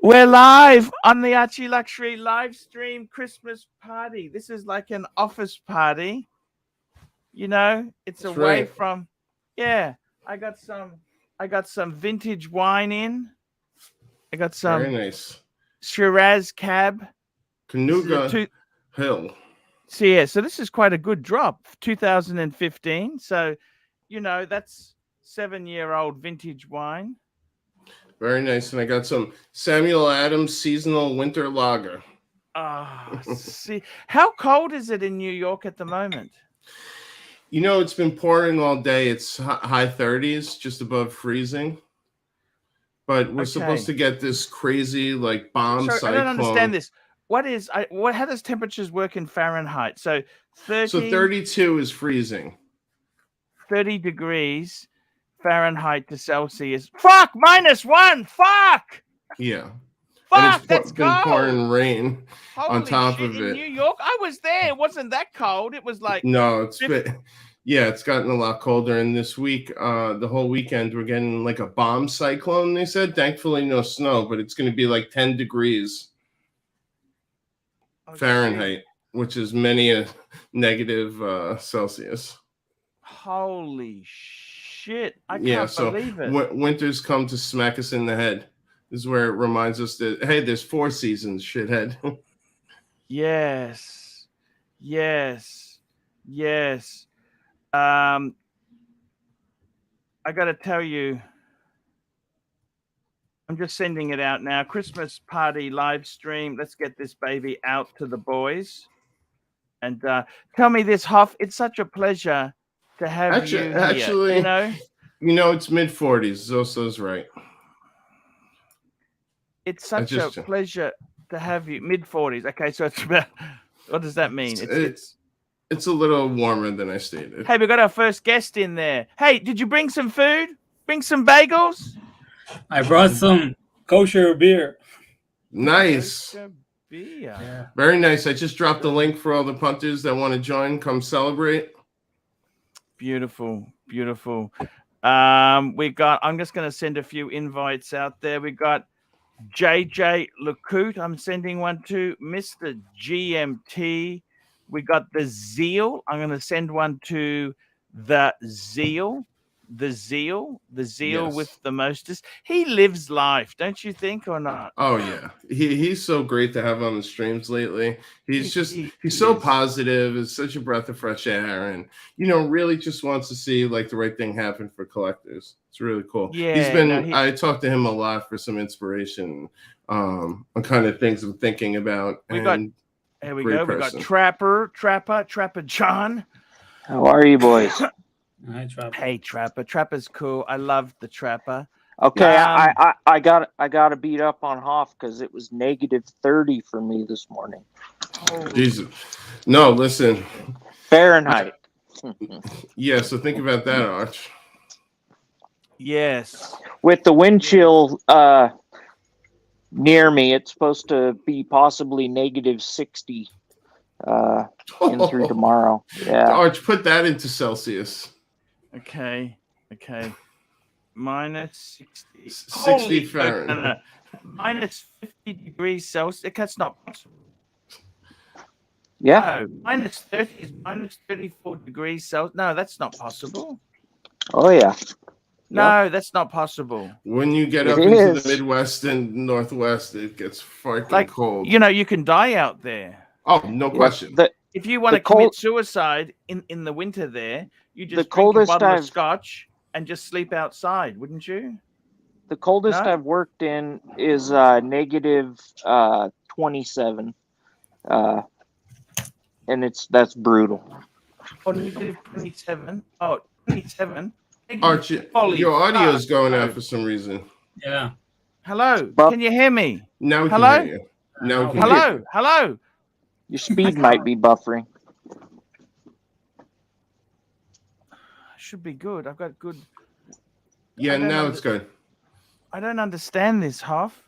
We're live on the ArchieLuxury live stream Christmas party. This is like an office party. You know, it's That's away right. from. Yeah, I got some vintage wine in. I got some Very nice. Shiraz Cab. Canuga Hill. So yeah, so this is quite a good drop. 2015. So, you know, that's 7-year-old vintage wine. Very nice. And I got some Samuel Adams seasonal winter lager. See, how cold is it in New York at the moment? You know, it's been pouring all day. It's high 30s, just above freezing. But we're supposed to get this crazy, like, bomb cyclone. I don't understand this. How does temperatures work in Fahrenheit? So 32 is freezing. 30 degrees Fahrenheit to Celsius. Fuck, -1. Fuck. Yeah. Fuck, that's been cold. Pouring rain on top shit, of in it. New York, I was there. It wasn't that cold. It was like it's gotten a lot colder. And this week, the whole weekend, we're getting like a bomb cyclone. They said, thankfully, no snow, but it's going to be like 10 degrees Fahrenheit, which is many a negative Celsius. Holy shit! I can't believe it. Winters come to smack us in the head. This is where it reminds us that, hey, there's 4 seasons, shithead. Yes. I got to tell you, I'm just sending it out now. Christmas party live stream. Let's get this baby out to the boys. And tell me this, Hoff. It's such a pleasure to have you here. Actually, you know, it's mid-40s. Zoso's right. It's such a pleasure to have you. Mid-40s. Okay, so it's about. What does that mean? It's a little warmer than I stated. Hey, we got our first guest in there. Hey, did you bring some food? Bring some bagels? I brought some kosher beer. Nice. Kosher beer. Yeah. Very nice. I just dropped the link for all the punters that want to join. Come celebrate. Beautiful. I'm just going to send a few invites out there. We got JJ Lecoute. I'm sending one to Mr. GMT. We got the Zeal. I'm going to send one to the Zeal. Yes. With the mostest. He lives life, don't you think, or not? Oh yeah, he's so great to have on the streams lately. He's so positive. It's such a breath of fresh air, and really just wants to see like the right thing happen for collectors. It's really cool. Yeah, I talked to him a lot for some inspiration on kind of things I'm thinking about. Here we go. We got Trapper John. How are you, boys? Hi, Trapper. Hey, Trapper. Trapper's cool. I love the Trapper. Okay, I got to beat up on Hoff because it was -30 for me this morning. Oh. Jesus. No, listen. Fahrenheit. Yeah, so think about that, Arch. Yes. With the wind chill near me, it's supposed to be possibly -60 in through tomorrow. Yeah. Arch, put that into Celsius. Okay. -60. 60 Fahrenheit. -50 degrees Celsius. That's not possible. Yeah. No, -30 is -34 degrees Celsius. No, that's not possible. Oh yeah. No, that's not possible. When you get up into the Midwest and Northwest, it gets fucking cold. You can die out there. Oh, no question. If you want to commit suicide in the winter there, you just drink a bottle of scotch and just sleep outside, wouldn't you? The coldest I've worked in is -27. And that's brutal. Oh, -27. Oh, 27. Archie, your audio is going out for some reason. Yeah. Hello. Can you hear me? Now we can hear you. Now we can hear you. Hello. Your speed might be buffering. Should be good. I've got good. Yeah, now it's good. I don't understand this, Hoff.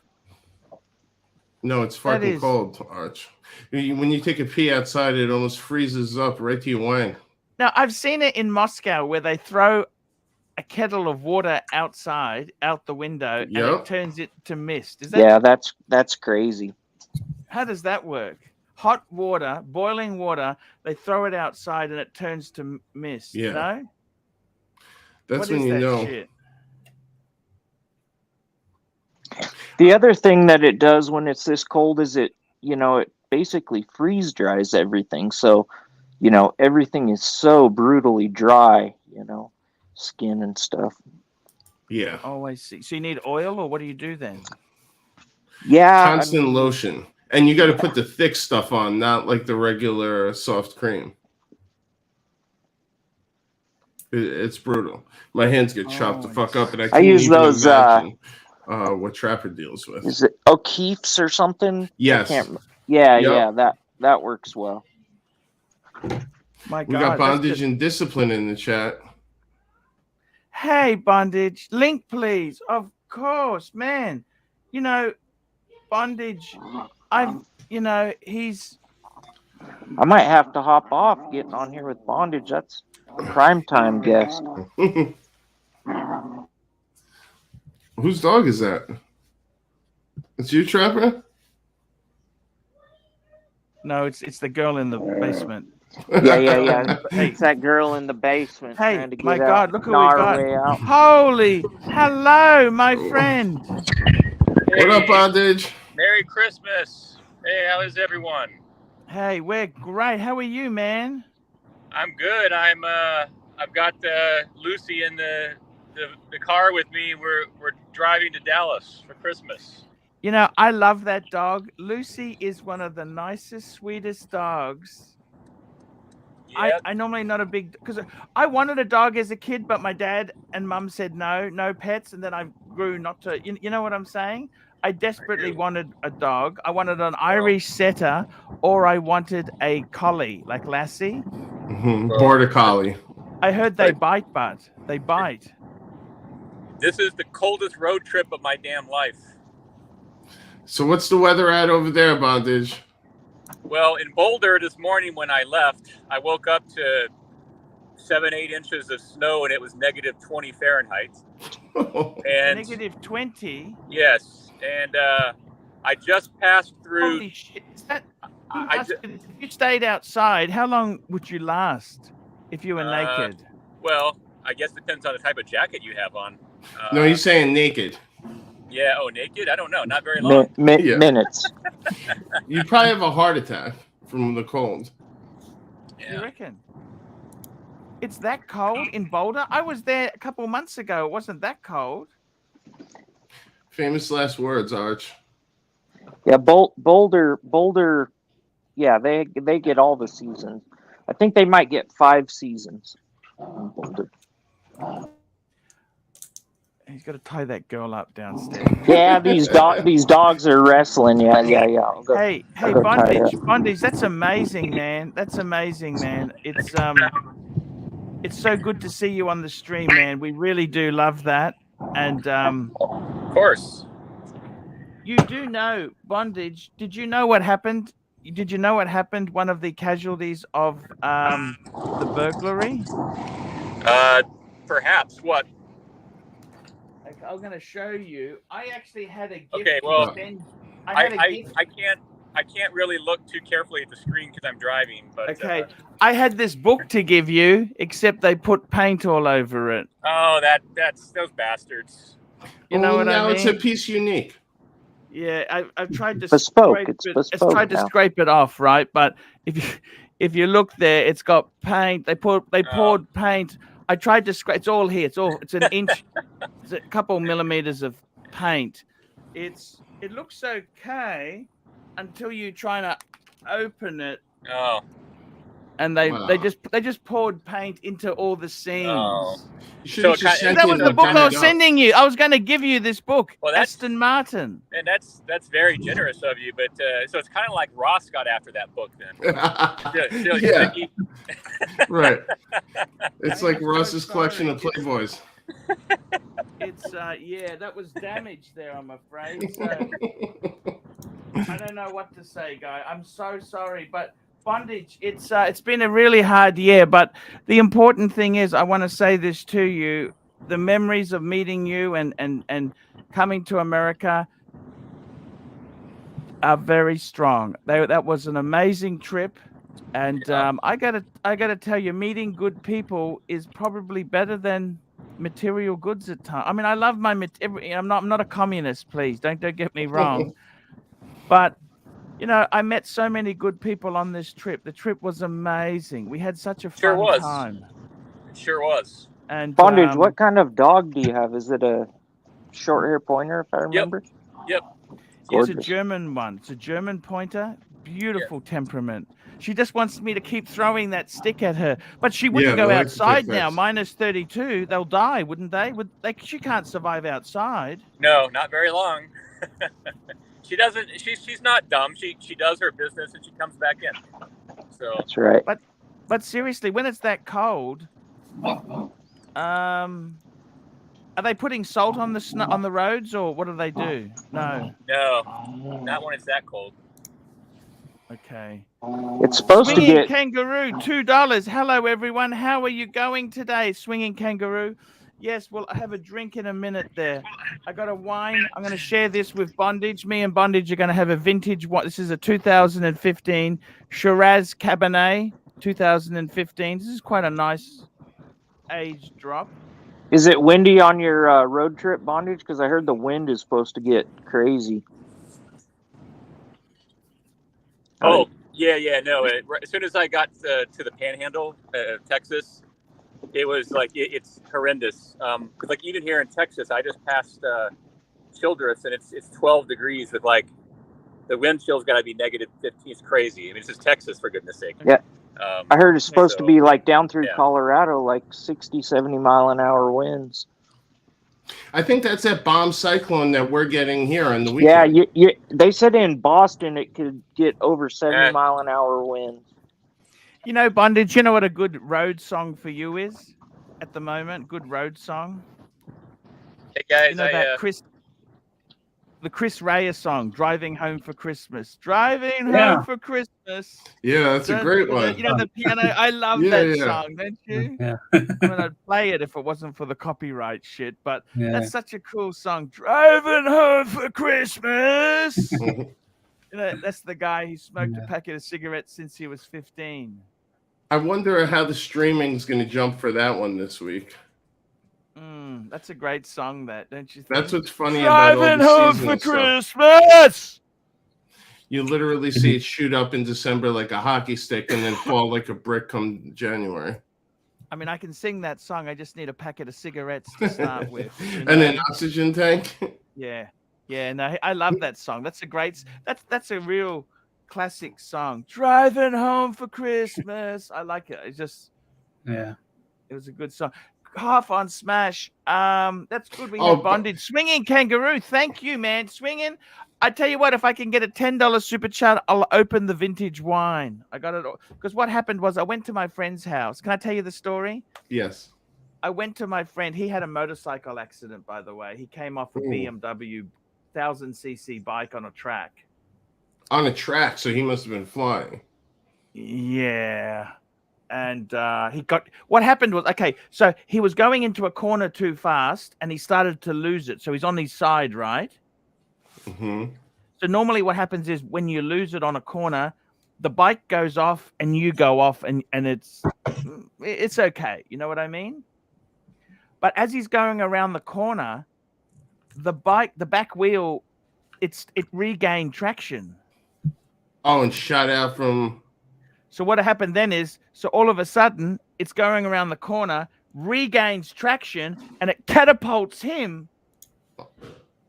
No, it's fucking cold, Arch. When you take a pee outside, it almost freezes up right to your wang. Now, I've seen it in Moscow where they throw a kettle of water outside, out the window, and Yep. it turns it to mist. Is that Yeah, that's crazy. how does that work? Hot water, boiling water, they throw it outside and it turns to mist. Yeah. No? That's What when is you that know. shit? The other thing that it does when it's this cold is it basically freeze dries everything. So, everything is so brutally dry, skin and stuff. Yeah. Oh, I see. So you need oil, or what do you do then? Yeah. Constant lotion. And you got to put the thick stuff on, not like the regular soft cream. It's brutal. My hands get chopped the fuck up, and I can't use even those, imagine what Trapper deals with. Is it O'Keefe's or something? Yes. Yeah, Yep. yeah, that works well. My God, We got that's bondage just- and discipline in the chat. Hey, bondage, link, please. Of course, man. Bondage. He's. I might have to hop off getting on here with bondage. That's prime time guest. Whose dog is that? It's you, Trapper? No, it's the girl in the basement. Yeah. Hey. It's that girl in the basement Hey, trying to get my out. God, look who we gnaw her got. way out. Holy, hello, my friend. What up, bondage? Merry Christmas. Hey, how is everyone? Hey, we're great. How are you, man? I'm good. I've got Lucy in the car with me. We're driving to Dallas for Christmas. I love that dog. Lucy is one of the nicest, sweetest dogs. Yeah. I normally not a big, because I wanted a dog as a kid, but my dad and mum said no pets, and then I grew not to. You know what I'm saying? I desperately wanted a dog. I wanted an Irish setter, or I wanted a collie like Lassie. Border collie. I heard they bite, but they bite. This is the coldest road trip of my damn life. So what's the weather at over there, bondage? Well, in Boulder this morning when I left, I woke up to 7-8 inches of snow, and it was negative 20 Fahrenheit. And Negative 20. yes, and I just passed through. Holy shit! If you stayed outside, how long would you last if you were naked? Well, I guess it depends on the type of jacket you have on. No, he's saying naked. Yeah. Oh, naked? I don't know. Not very long. Yeah. Minutes. You probably have a heart attack from the cold. You reckon? It's that cold in Boulder? I was there a couple months ago. It wasn't that cold. Famous last words, Arch. Yeah, Boulder. Yeah, they get all the seasons. I think they might get 5 seasons in Boulder. He's got to tie that girl up downstairs. Yeah, these dogs are wrestling. Yeah. Hey, Bondage, that's amazing, man. That's amazing, man. It's so good to see you on the stream, man. We really do love that. And of course. You do know, Bondage, did you know what happened? Did you know what happened? One of the casualties of the burglary? Perhaps. What? I'm going to show you. I actually had a gift. Okay, well, I can't really look too carefully at the screen because I'm driving. But okay, I had this book to give you, except they put paint all over it. Oh, that's those bastards. You know what I mean? Now it's a piece unique. Yeah, I've tried to bespoke. scrape It's it. bespoke. It's tried to scrape it off, right? But if you look there, it's got paint. They poured paint. I tried to scrape. It's all here. It's an inch. It's a couple millimeters of paint. It looks okay until you try to open it. Oh. And they just poured paint into all the seams. Oh. That was the book I was sending you. I was going to give you this book, well, Aston Martin. And that's very generous of you. But so it's kind of like Ross got after that book then. Yeah. Right. It's like Ross's collection of Playboys. It's that was damaged there, I'm afraid. So, I don't know what to say, guy. I'm so sorry, but Bondage, it's been a really hard year, but the important thing is I want to say this to you. the memories of meeting you and coming to America are very strong. That was an amazing trip, and I gotta tell you, meeting good people is probably better than material goods at times. I mean, I love my I'm not a communist. Please don't get me wrong, but you know, I met so many good people on this trip. The trip was amazing. We had such a Sure fun was. time. It sure was. And Bondage, what kind of dog do you have? Is it a short hair pointer, if I remember? Yep. It's a Gorgeous. German one. It's a German pointer. Beautiful temperament. She just wants me to keep throwing that stick at her, but she wouldn't go they like to take outside now. that. Minus 32, they'll die, wouldn't they? She can't survive outside. No, not very long. She doesn't. She's not dumb. She does her business and she comes back in. So That's right. But seriously, when it's that cold, are they putting salt on the snow on the roads, or what do they do? No. not when it's that cold. Okay. It's supposed to Swinging get. Kangaroo, $2. Hello, everyone. How are you going today, Swinging Kangaroo? Yes, well, I have a drink in a minute there. I got a wine. I'm going to share this with Bondage. Me and Bondage are going to have a vintage one. This is a 2015 Shiraz Cabernet, 2015. This is quite a nice age drop. Is it windy on your road trip, Bondage? Because I heard the wind is supposed to get crazy. Oh, yeah, no. As soon as I got to the Panhandle of Texas, it was like it's horrendous. Because like even here in Texas, I just passed Childress, and it's 12 degrees with like the wind chill's got to be negative 15. It's crazy. I mean, it's just Texas, for goodness sake. Yeah. I heard it's supposed to be like down through Colorado, like 60, 70 mile an hour winds. I think that's that bomb cyclone that we're getting here on the weekend. Yeah, they said in Boston it could get over 70 mile an hour winds. You know, Bondage, you know what a good road song for you is at the moment? Good road song? Hey, guys, you know the Chris Rea song, Driving Home for Christmas. Driving Home for Christmas. Yeah, that's a great one. You know, the piano. I love that song, don't you? Yeah. I mean, I'd play it if it wasn't for the copyright shit, but that's such a cool song. Driving Home for Christmas. You know, that's the guy who smoked a packet of cigarettes since he was 15. I wonder how the streaming's going to jump for that one this week. That's a great song, don't you think? That's what's funny about all the Home for Christmas. You literally see it shoot up in December like a hockey stick and then fall like a brick come January. I mean, I can sing that song. I just need a packet of cigarettes to start with. And an oxygen tank. Yeah. No, I love that song. That's a great. That's a real classic song. Driving Home for Christmas. I like it. It's just. Yeah. It was a good song. Half on Smash. That's good. We have Bondage. Swinging Kangaroo. Thank you, man. Swinging. I tell you what, if I can get a $10 super chat, I'll open the vintage wine. I got it all. Because what happened was I went to my friend's house. Can I tell you the story? Yes. I went to my friend. He had a motorcycle accident, by the way. He came off a BMW 1000cc bike on a track. On a track, so he must have been flying. Yeah. And what happened was, so he was going into a corner too fast and he started to lose it. So he's on his side, right? Mm-hmm. So normally what happens is when you lose it on a corner, the bike goes off and you go off and it's okay. You know what I mean? But as he's going around the corner, the back wheel, it regained traction. Oh, and shot out from... So what happened then is, so all of a sudden, it's going around the corner, regains traction, and it catapults him.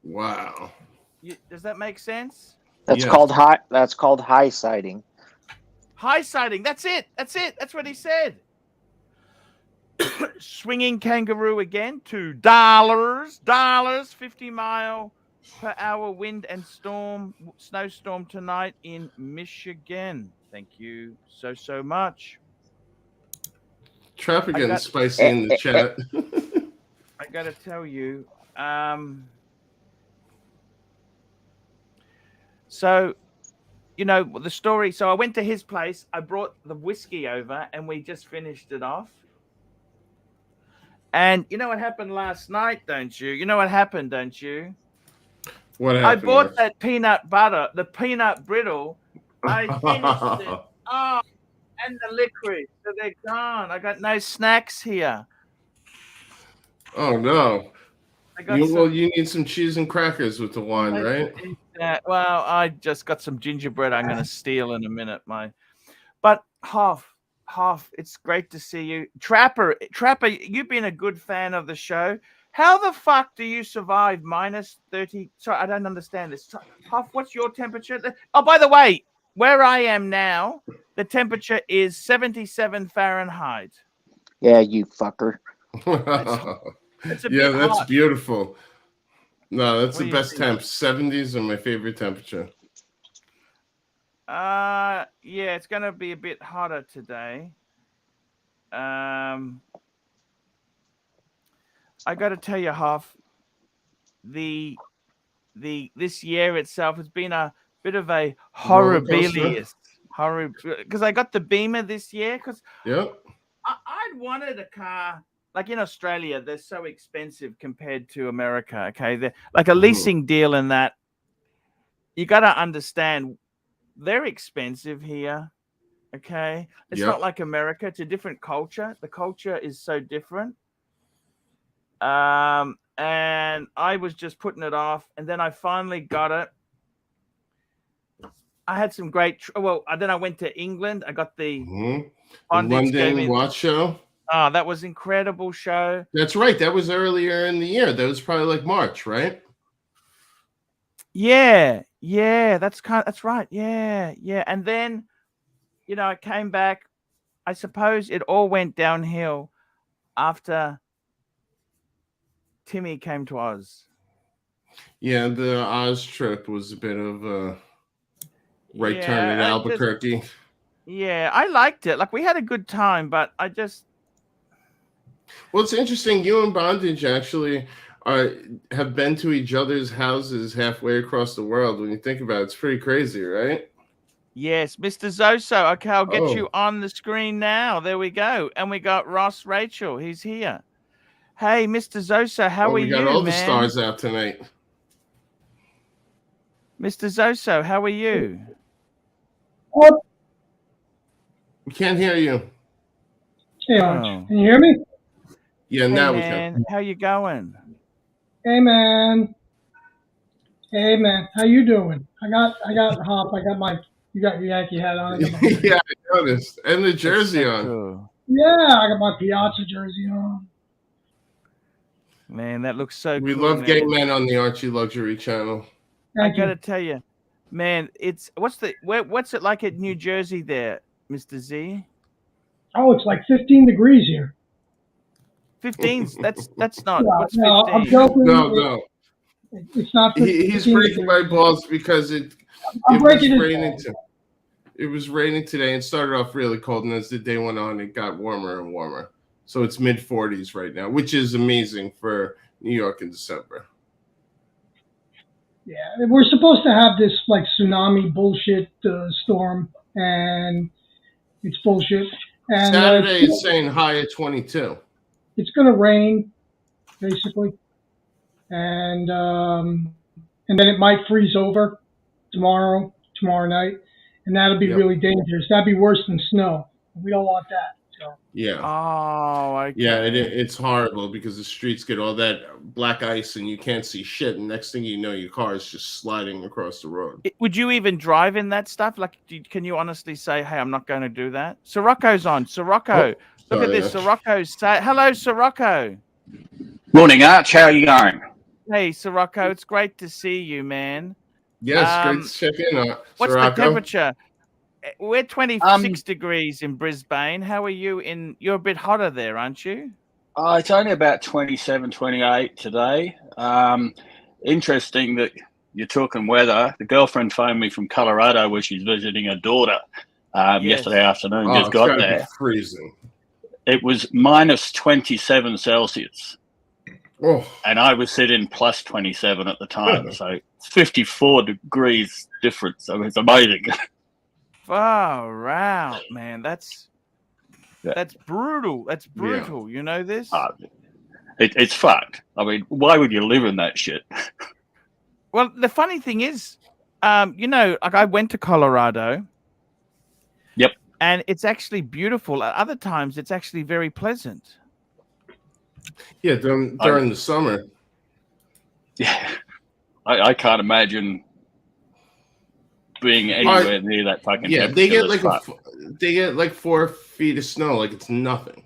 Wow. Does that make sense? That's called high. That's called high siding. High siding. That's it. That's what he said. Swinging Kangaroo again. $2. 50 mile per hour wind and snowstorm tonight in Michigan. Thank you so much. Traffic getting spicy in the chat. I got to tell you. So, you know, the story. So I went to his place. I brought the whiskey over and we just finished it off. And you know what happened last night, don't you? You know what happened, don't you? What I happened? bought that peanut butter, the peanut brittle. I finished it. Oh, and the licorice. So they're gone. I got no snacks here. Oh no. I got You need some cheese and crackers with the wine, right? Well, I just got some gingerbread I'm going to steal in a minute, But Hoff, it's great to see you. Trapper, you've been a good fan of the show. How the fuck do you survive minus 30? Sorry, I don't understand this. Hoff, what's your temperature? Oh, by the way, where I am now, the temperature is 77 Fahrenheit. Yeah, you fucker. It's a yeah, bit that's hot. beautiful. No, that's What the do you best think? temp. 70s are my favorite temperature. Yeah, it's gonna be a bit hotter today. I got to tell you, Hoff, this year itself has been a bit of a horribilious horror, because I got the Beamer this year because Yep. I'd wanted a car. Like in Australia, they're so expensive compared to America. Okay, they're like a leasing deal in that. You got to understand, they're expensive here. Okay, it's not like America. It's a different culture. The culture is so different. And I was just putting it off, and then I finally got it. I had some great. Then I went to England. I got the London Watch Show. Oh, that was incredible show. That's right. That was earlier in the year. That was probably like March, right? Yeah, that's right. Yeah. And then, I came back. I suppose it all went downhill after Timmy came to Oz. Yeah, the Oz trip was a bit of a right turn in Albuquerque. I liked it. Like, we had a good time, but I just... Well, it's interesting. You and Bondage actually have been to each other's houses halfway across the world. When you think about it, it's pretty crazy, right? Yes, Mr. Zoso. Okay, I'll get you on the screen now. There we go. And we got Ross Rachel. He's here. Hey, Mr. Zoso, how are you, man? We got all the stars out tonight. Mr. Zoso, how are you? What? We can't hear you. Hey, Arch, can you hear me? Yeah, now we can. How you going? Hey, man. Hey, man. How you doing? I got Hop. You got your Yankee hat on. Yeah, I noticed. And the jersey on. Cool. Yeah, I got my Piazza jersey on. Man, that looks so cool. We love gay men on the ArchieLuxury channel. I gotta tell you, man, what's it like at New Jersey there, Mr. Z? Oh, it's like 15 degrees here. 15's that's not. Yeah, what's 15? I'm joking. No. It's not 15. He's breaking my balls because it was raining today and started off really cold, and as the day went on, it got warmer and warmer. So it's mid-40s right now, which is amazing for New York in December. Yeah, we're supposed to have this like tsunami bullshit storm, and it's bullshit. And Saturday is saying high at 22. It's going to rain, basically, and then it might freeze over tomorrow night, and that'll be really dangerous. That'd be worse than snow. We don't want that. So. Yeah. Oh, okay. Yeah, it's horrible because the streets get all that black ice and you can't see shit. And next thing you know, your car is just sliding across the road. Would you even drive in that stuff? Like, can you honestly say, "Hey, I'm not going to do that"? Sirocco's on. Sirocco, look at this. Sirocco, say hello, Sirocco. Morning, Arch. How are you going? Hey, Sirocco, it's great to see you, man. Yes, great to check in on. What's Sirocco? the temperature? We're 26 degrees in Brisbane. How are you you're a bit hotter there, aren't you? It's only about 27, 28 today. Interesting that you're talking weather. The girlfriend phoned me from Colorado where she's visiting her daughter yesterday afternoon. Just got there. Freezing. It was minus 27 Celsius. Oh. And I was sitting plus 27 at the time. So it's 54 degrees difference. I mean, it's amazing. Far out, man. That's brutal. That's brutal. You know this? it's fucked. I mean, why would you live in that shit? Well, the funny thing is, you know, like I went to Colorado. Yep. And it's actually beautiful. At other times, it's actually very pleasant. Yeah, during the summer. Yeah, I can't imagine being anywhere near that fucking. Yeah, they get like 4 feet of snow, like it's nothing.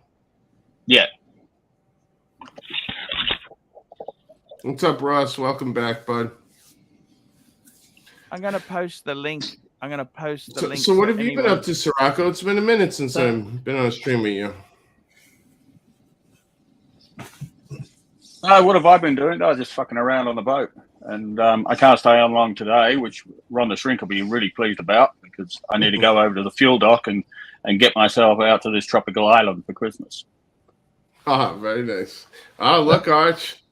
Yeah. What's up, Ross? Welcome back, bud. I'm gonna post the link. I'm gonna post the link. So what have you been up to, Rocco? It's been a minute since I've been on a stream with you. What have I been doing? I was just fucking around on the boat. And I can't stay on long today, which Ron the Shrink will be really pleased about, because I need to go over to the fuel dock and get myself out to this tropical island for Christmas. Ah, very nice. Oh, look, Arch.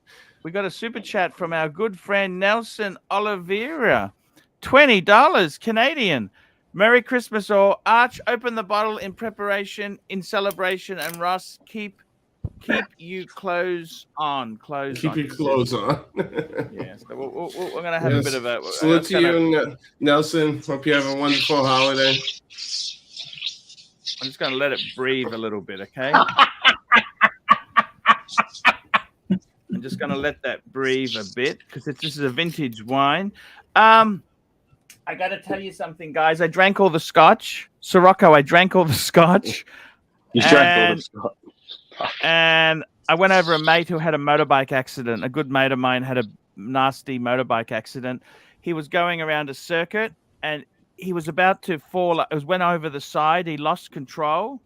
We got a super chat from our good friend Nelson Oliveira. $20 Canadian. Merry Christmas all. Arch, open the bottle in preparation, in celebration, and Ross, keep you clothes on. Keep your clothes on. Yes, so we're going to have a bit of a... Salute to you, Nelson. Hope you have a wonderful holiday. I'm just going to let it breathe a little bit, okay? I'm just going to let that breathe a bit, because this is a vintage wine. I got to tell you something, guys. I drank all the scotch. Rocco, I drank all the scotch. You drank all the scotch. And I went over a mate who had a motorbike accident. A good mate of mine had a nasty motorbike accident. He was going around a circuit, and he was about to fall. It went over the side. He lost control.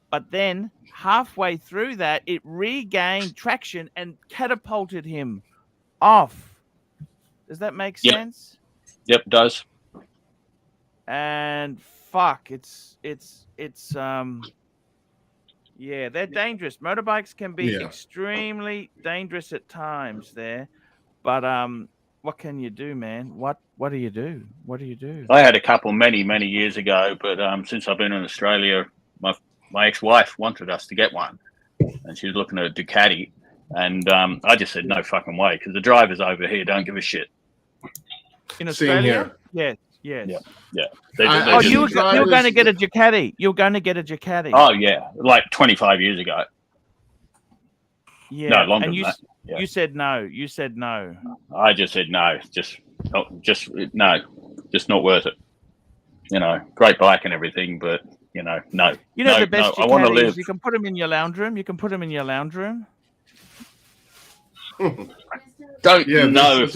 But then halfway through that, it regained traction and catapulted him off. Does that make sense? Yep, it does. And fuck, yeah, they're dangerous. Motorbikes can be extremely dangerous at times there. But what can you do, man? What do you do? What do you do? I had a couple many years ago, but since I've been in Australia, my ex-wife wanted us to get one, and she was looking at a Ducati, and I just said no fucking way, because the drivers over here don't give a shit. In Australia? Yes. Yeah. You're going to get a Ducati. You're going to get a Ducati. Oh yeah, like 25 years ago. Yeah. No, longer and than that. Yeah. You said no. You said no. I just said no. Just not worth it. You know, great bike and everything, but you know, no. You know, the best I want to live. You can put them in your lounge room. Don't know if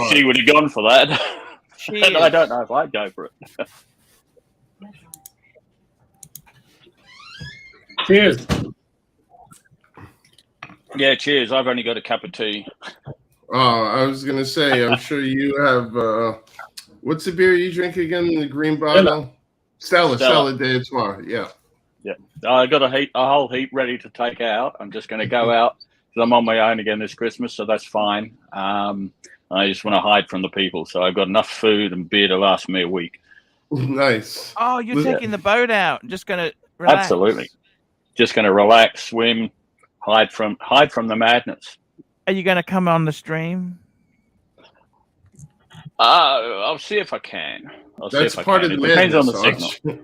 she would have gone for that. I don't know if I'd go for it. Cheers. Yeah, cheers. I've only got a cup of tea. Oh, I was gonna say, I'm sure you have. What's the beer you drink again? The green bottle. Stella de Artois. Yeah. Yeah. I got a whole heap ready to take out. I'm just going to go out because I'm on my own again this Christmas, so that's fine. I just want to hide from the people, so I've got enough food and beer to last me a week. Nice. Oh, you're taking the boat out. Just going to relax. Absolutely. Just going to relax, swim, hide from the madness. Are you going to come on the stream? I'll see if I can. That's part of the depends on the signal.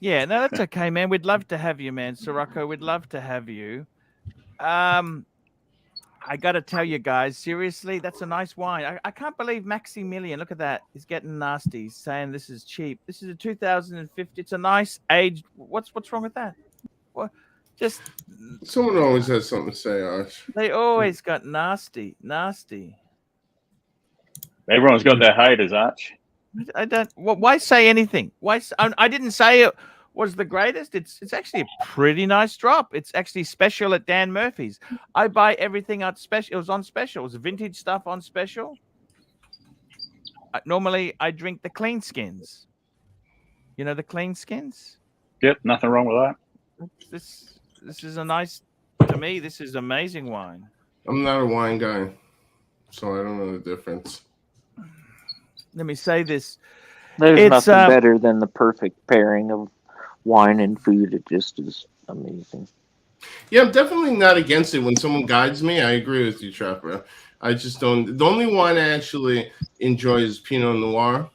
Yeah, no, that's okay, man. We'd love to have you, man. Rocco, we'd love to have you. I got to tell you guys, seriously, that's a nice wine. I can't believe Maximilian, look at that. He's getting nasty. He's saying this is cheap. This is a 2050. It's a nice aged. What's wrong with that? What? Just someone always has something to say, Arch. They always got nasty. Everyone's got their haters, Arch. I don't. Why say anything? Why? I didn't say it was the greatest. It's actually a pretty nice drop. It's actually special at Dan Murphy's. I buy everything on special. It was on special. It was vintage stuff on special. Normally, I drink the clean skins. You know the clean skins? Yep, nothing wrong with that. This is a nice. To me, this is amazing wine. I'm not a wine guy, so I don't know the difference. Let me say this. There's nothing better than the perfect pairing of wine and food. It just is amazing. Yeah, I'm definitely not against it. When someone guides me, I agree with you, Trapper. I just don't. The only one I actually enjoy is Pinot Noir.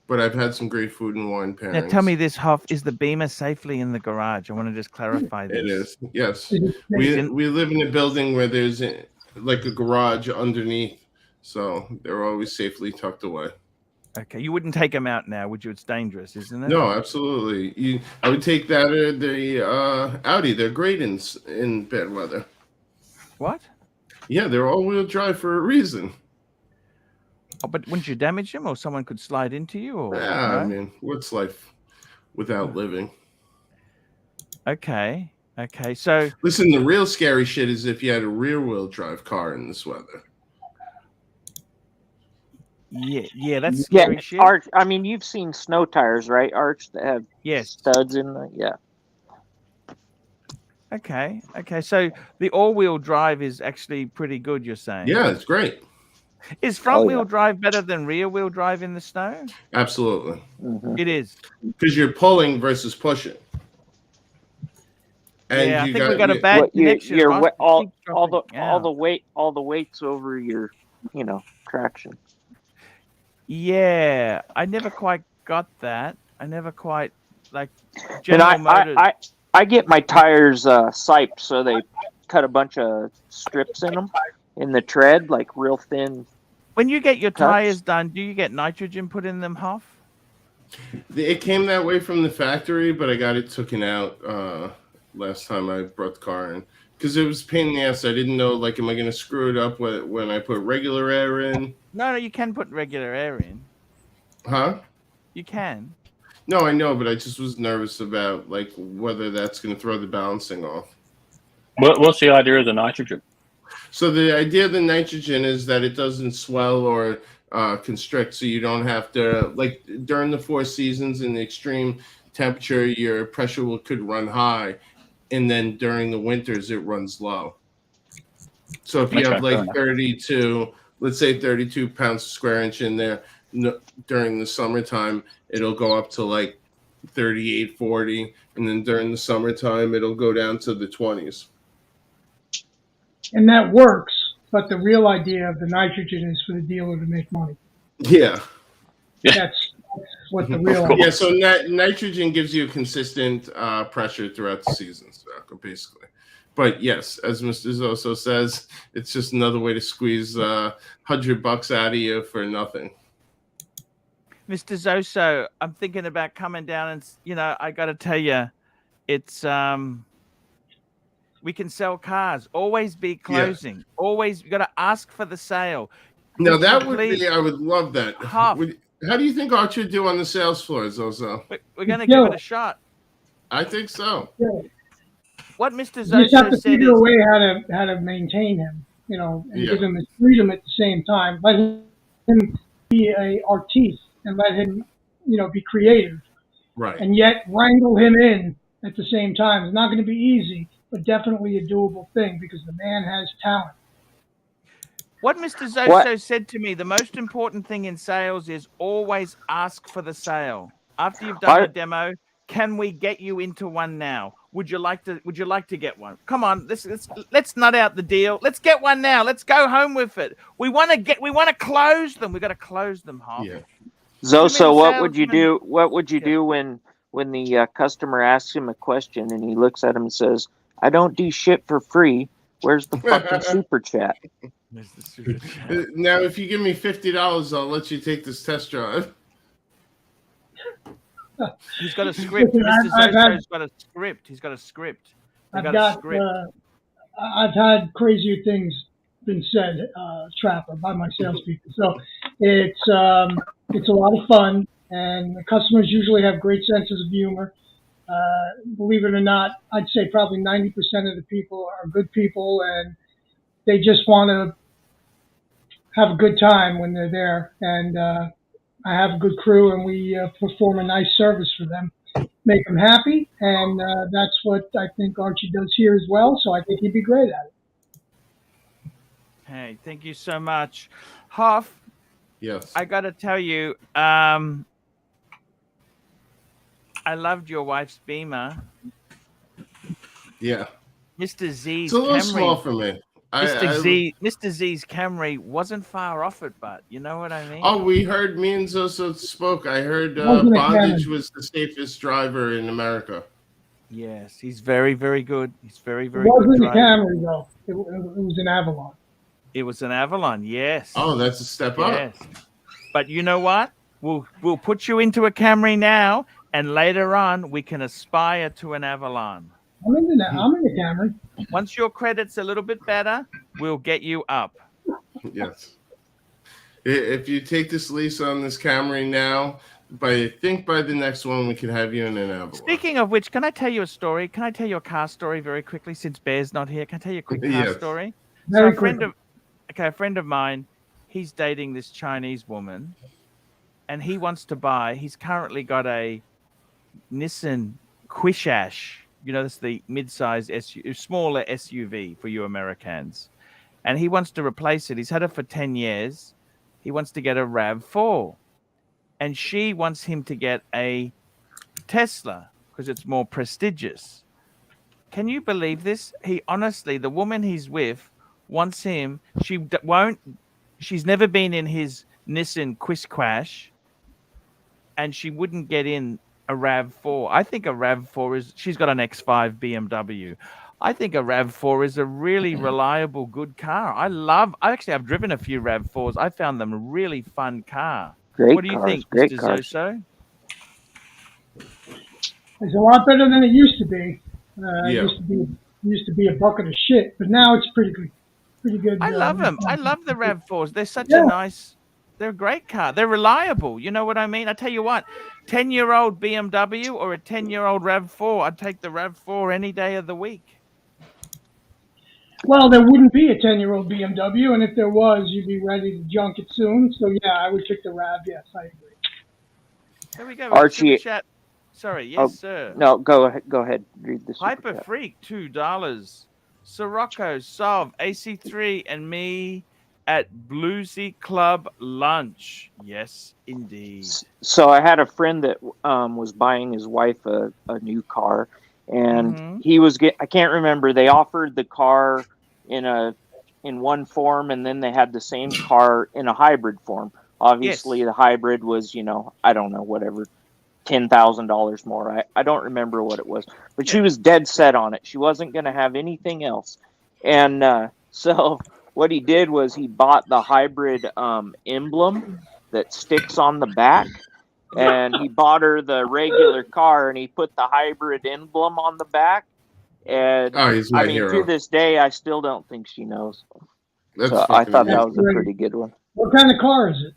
But I've had some great food and wine pairings. Now, tell me this, Hoff, is the Beamer safely in the garage? I want to just clarify this. It is, yes. Is it safe? We live in a building where there's like a garage underneath, so they're always safely tucked away. Okay, you wouldn't take them out now, would you? It's dangerous, isn't it? No, absolutely. I would take that or the Audi. They're great in bad weather. What? Yeah, they're all-wheel drive for a reason. Oh, but wouldn't you damage them, or someone could slide into you? Or Yeah, no? I mean, what's life without living? Okay. Okay. So listen, the real scary shit is if you had a rear-wheel drive car in this weather. Yeah, that's scary shit. Arch, I mean, you've seen snow tires, right, Arch, that have studs in the Okay. So the all-wheel drive is actually pretty good, you're saying? Yeah, it's great. Is front-wheel drive better than rear-wheel drive in the snow? Absolutely. Mm-hmm. It is. Because you're pulling versus pushing. And yeah, I you think we got a bad connection. All the weight's over your, traction. Yeah, I never quite got that. I never quite General Motors. I get my tires siped, so they cut a bunch of strips in them in the tread, like real thin. When you get your tires done, do you get nitrogen put in them, Hoff? It came that way from the factory, but I got it taken out last time I brought the car in because it was a pain in the ass. I didn't know, am I going to screw it up when I put regular air in? No, you can put regular air in. Huh? You can. No, I know, but I just was nervous about whether that's going to throw the balancing off. What's the idea of the nitrogen? So the idea of the nitrogen is that it doesn't swell or constrict, so you don't have to, during the 4 seasons in the extreme temperature, your pressure could run high, and then during the winters it runs low. So if you have 32, let's say 32 pounds per square inch in there, during the summertime it'll go up to 38, 40, and then during the summertime it'll go down to the 20s. And that works, but the real idea of the nitrogen is for the dealer to make money. Yeah. That's what the real idea. Yeah, so nitrogen gives you a consistent pressure throughout the season, basically. But yes, as Mr. Zoso says, it's just another way to squeeze $100 out of you for nothing. Mr. Zoso, I'm thinking about coming down and, I got to tell you, it's we can sell cars. Always be closing. Yeah. Always, you got to ask for the sale. Now that would be, I would love that. How do you think Archie would do on the sales floor, Zoso? We're going to give it a shot. I think so. Yeah. What Mr. Zoso just have to figure a way how to maintain him, and give him his freedom at the same time. Let him be an artiste and let him, be creative. Right. And yet wrangle him in at the same time. It's not going to be easy, but definitely a doable thing because the man has talent. What Mr. Zoso said to me, the most important thing in sales is always ask for the sale. After you've done a demo, can we get you into one now? Would you like to get one? Come on, let's nut out the deal. Let's get one now. Let's go home with it. We want to close them. We got to close them, Hoff. Yeah. Zoso, what would you do? What would you do when the customer asks him a question and he looks at him and says, "I don't do shit for free. Where's the fucking super chat?" Now, if you give me $50, I'll let you take this test drive. He's got a script. Mr. Zoso's got a script. He's got a script. I've had crazier things been said, Trapper, by my salespeople. So it's a lot of fun, and the customers usually have great senses of humor. Believe it or not, I'd say probably 90% of the people are good people, and they just want to have a good time when they're there. And I have a good crew, and we perform a nice service for them, make them happy, and that's what I think Archie does here as well, so I think he'd be great at it. Hey, thank you so much. Hoff, yes, I got to tell you, I loved your wife's Beamer. Yeah. Mr. Z's It's a little Camry. small for me. Mr. Z's Camry wasn't far off it, but you know what I mean? Oh, we heard me and Zoso spoke. I heard Wasn't a Bondage Camry. was the safest driver in America. Yes, he's very, very good. He's very, It very good wasn't a driver. Camry though. It was an Avalon. It was an Avalon, yes. Oh, that's a step yes. up. But you know what? We'll put you into a Camry now, and later on we can aspire to an Avalon. I'm in the Camry. Once your credit's a little bit better, we'll get you up. Yes. If you take this lease on this Camry now, I think by the next one we can have you in an Avalon. Speaking of which, can I tell you a story? Can I tell you a car story very quickly since Bear's not here? Can I tell you a quick car Yes. story? Very So a friend of mine, he's dating this Chinese woman, and he wants to buy. He's currently got a Nissan Qashqai. You know, that's the mid-size SUV, smaller SUV for you Americans, and he wants to replace it. He's had it for 10 years. He wants to get a RAV4, and she wants him to get a Tesla because it's more prestigious. Can you believe this? He honestly, the woman he's with wants him. She's never been in his Nissan Qashqai, and she wouldn't get in a RAV4. I think a RAV4 she's got an X5 BMW. I think a RAV4 is a really reliable, good car. I've driven a few RAV4s. I found them a really fun car. What do you think, Mr. Zoso? It's a lot better than it used to be. Yeah. It used to be a bucket of shit, but now it's pretty good. I love them. I love the RAV4s. They're such a nice. They're a great car. They're reliable. You know what I mean? I tell you what, 10-year-old BMW or a 10-year-old RAV4, I'd take the RAV4 any day of the week. Well, there wouldn't be a 10-year-old BMW, and if there was, you'd be ready to junk it soon. So yeah, I would pick the RAV. Yes, I agree. There we go. Archie. Chat. Sorry, yes, sir. No, go ahead. Read this. Hyper Freak, $2. Sirocco, Sov, AC3, and me at Bluesy Club lunch. Yes, indeed. So I had a friend that was buying his wife a new car, and he was I can't remember. They offered the car in one form, and then they had the same car in a hybrid form. Obviously, the hybrid was, I don't know, whatever, $10,000 more. I don't remember what it was, but she was dead set on it. She wasn't going to have anything else. And so what he did was he bought the hybrid emblem that sticks on the back, and he bought her the regular car, and he put the hybrid emblem on the back. And he's my hero. To this day, I still don't think she knows. That's so I thought that was a pretty good one. What kind of car is it?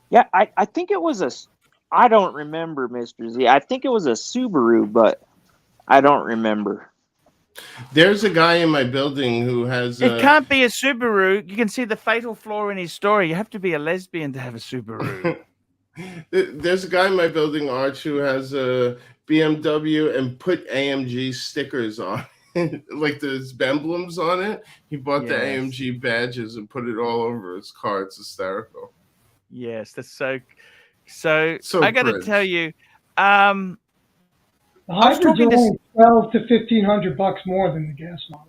Yeah, I think it was I don't remember, Mr. Z. I think it was a Subaru, but I don't remember. There's a guy in my building who has. It can't be a Subaru. You can see the fatal flaw in his story. You have to be a lesbian to have a Subaru. There's a guy in my building, Arch, who has a BMW and put AMG stickers on, like there's emblems on it. He bought the AMG badges and put it all over his car. It's hysterical. Yes, that's so I got to tell you, the hybrids are only $1,200 to $1,500 more than the gas model.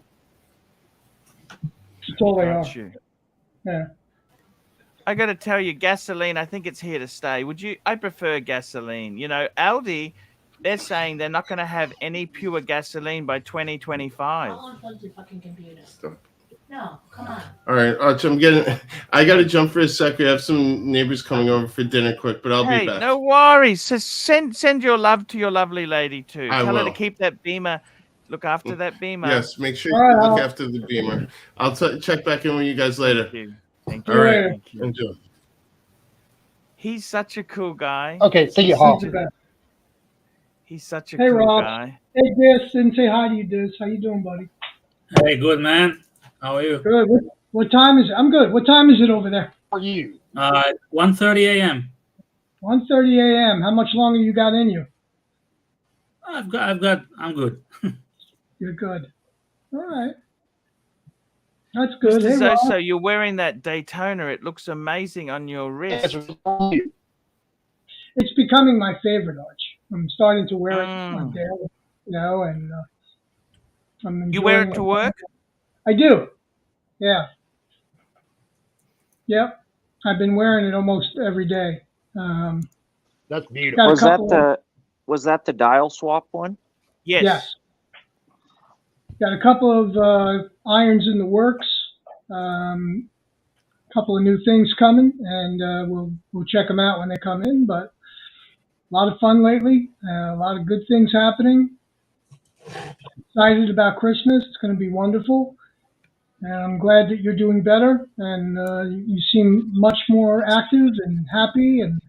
That's all they are. Yeah. I got to tell you, gasoline, I think it's here to stay. I prefer gasoline. Aldi, they're saying they're not going to have any pure gasoline by 2025. I'll unplug your fucking computer. No, come on. All right, Arch, I got to jump for a sec. We have some neighbors coming over for dinner quick, but I'll be back. No worries. So send your love to your lovely lady, too. Tell her to keep that Beamer. Look after that Beamer. Yes, make sure you look after the Beamer. I'll check back in with you guys later. Thank you. All right. Enjoy. He's such a cool guy. Okay, see you, Hall. He's such a cool guy. Hey, Dis, and say hi to you, Dis. How you doing, buddy? Hey, good, man. How are you? Good. What time is it? I'm good. What time is it over there? How are you? 1:30 a.m. 1:30 a.m. How much longer you got in you? I'm good. You're good. All right. That's good. Mr. Zoso, you're wearing that Daytona. It looks amazing on your wrist. It's becoming my favorite, Arch. I'm starting to wear it daily, and I'm You wear enjoying it to work? I do. Yeah. Yep. I've been wearing it almost every day. That's beautiful. Was that the dial swap one? Yes. Yes. Got a couple of irons in the works. Couple of new things coming, and we'll check them out when they come in. But a lot of fun lately. A lot of good things happening. Excited about Christmas. It's going to be wonderful. And I'm glad that you're doing better, and you seem much more active and happy. And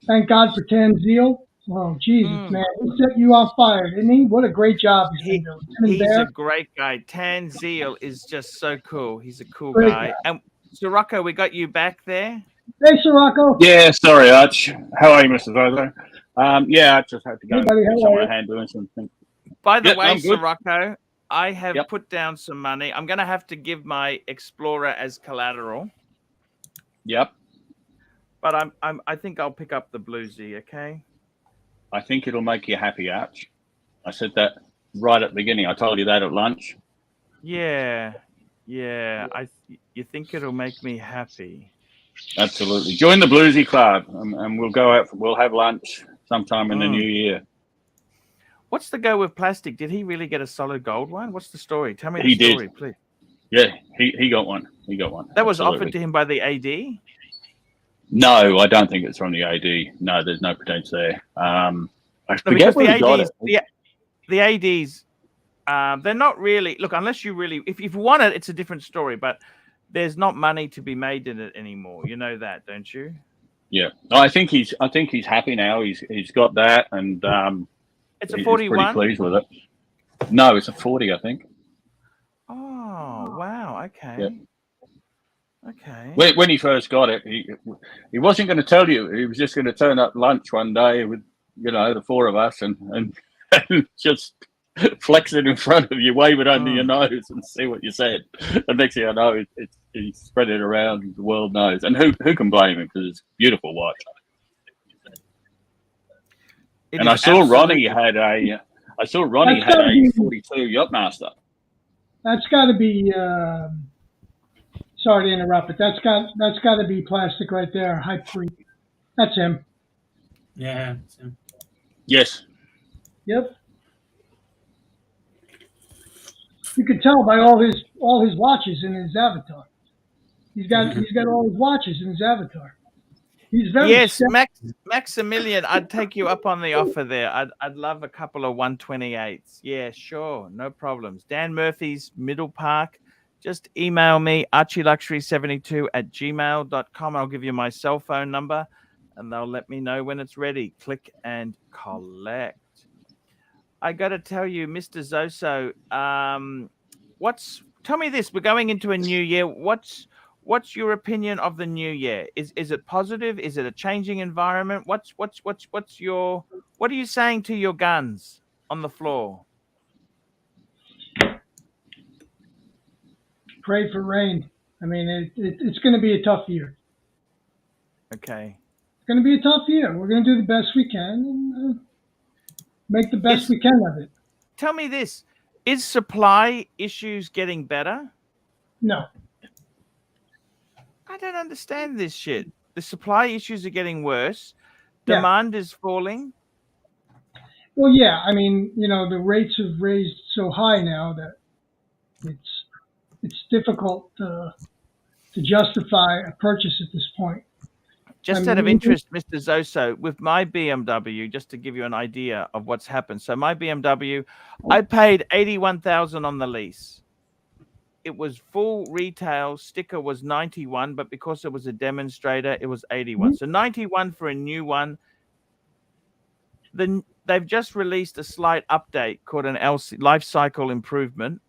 thank God for Tan Zeal. Oh, Jesus, man. He set you on fire, didn't he? What a great job he's been doing. He's a great guy. Tan Zeal is just so cool. He's a cool Great guy. guy. And so, Rocco, we got you back there. Hey, Sir Rocco. Yeah, sorry, Arch. How are you, Mr. Zoso? Yeah, I just had to go Hey, buddy, give how someone are a you? hand doing something. By the Yep, way, I'm Sir good. Rocco, I have Yep. put down some money. I'm going to have to give my Explorer as collateral, Yep. but I think I'll pick up the Bluesy. Okay. I think it'll make you happy, Arch. I said that right at the beginning. I told you that at lunch. Yeah. You think it'll make me happy? Absolutely. Join the Bluesy Club, and we'll go out. We'll have lunch sometime in the new year. What's the go with plastic? Did he really get a solid gold one? What's the story? Tell me He the did. story, please. Yeah, he got one. He got one. That was Absolutely. offered to him by the AD? No, I don't think it's from the AD. No, there's no pretense there. I No, forget because where he got it. the ADs, they're not really, look, unless you really, if you want it, it's a different story, but there's not money to be made in it anymore. You know that, don't you? Yeah, I think he's happy now. He's got that, and it's a he's 41. pretty pleased with it. No, it's a 40, I think. Oh, wow. Okay. Yeah. Okay. When he first got it, he wasn't going to tell you. He was just going to turn up lunch one day with, the four of us and just flex it in front of you, wave it under your nose, and see what you said. And next thing I know, he spread it around. The world knows, and who can blame him, because it's a beautiful watch. And I saw Ronnie had a 42 Yachtmaster. That's got to be. Sorry to interrupt, but that's got to be plastic right there. Hype Freak. That's him. Yeah. It's him. Yes. Yep. You could tell by all his watches in his avatar. He's got all his watches in his avatar. He's very Maximilian. I'd take you up on the offer there. I'd love a couple of 128s. Yeah, sure, no problems. Dan Murphy's Middle Park. Just email me archieluxury72@gmail.com. I'll give you my cell phone number, and they'll let me know when it's ready. Click and collect. I got to tell you, Mr. Zoso, tell me this. We're going into a new year. What's your opinion of the new year? Is it positive? Is it a changing environment? What are you saying to your guns on the floor? Pray for rain. I mean, it's going to be a tough year. Okay. It's going to be a tough year. We're going to do the best we can and make the best we can of it. Tell me this. Is supply issues getting better? No. I don't understand this shit. The supply issues are getting worse. Demand is falling. Well, yeah. I mean, the rates have raised so high now that it's difficult to justify a purchase at this point. Just out of interest, Mr. Zoso, with my BMW, just to give you an idea of what's happened. So my BMW, I paid $81,000 on the lease. It was full retail. Sticker was 91, but because it was a demonstrator, it was 81. So 91 for a new one. Then they've just released a slight update called an LC life cycle improvement.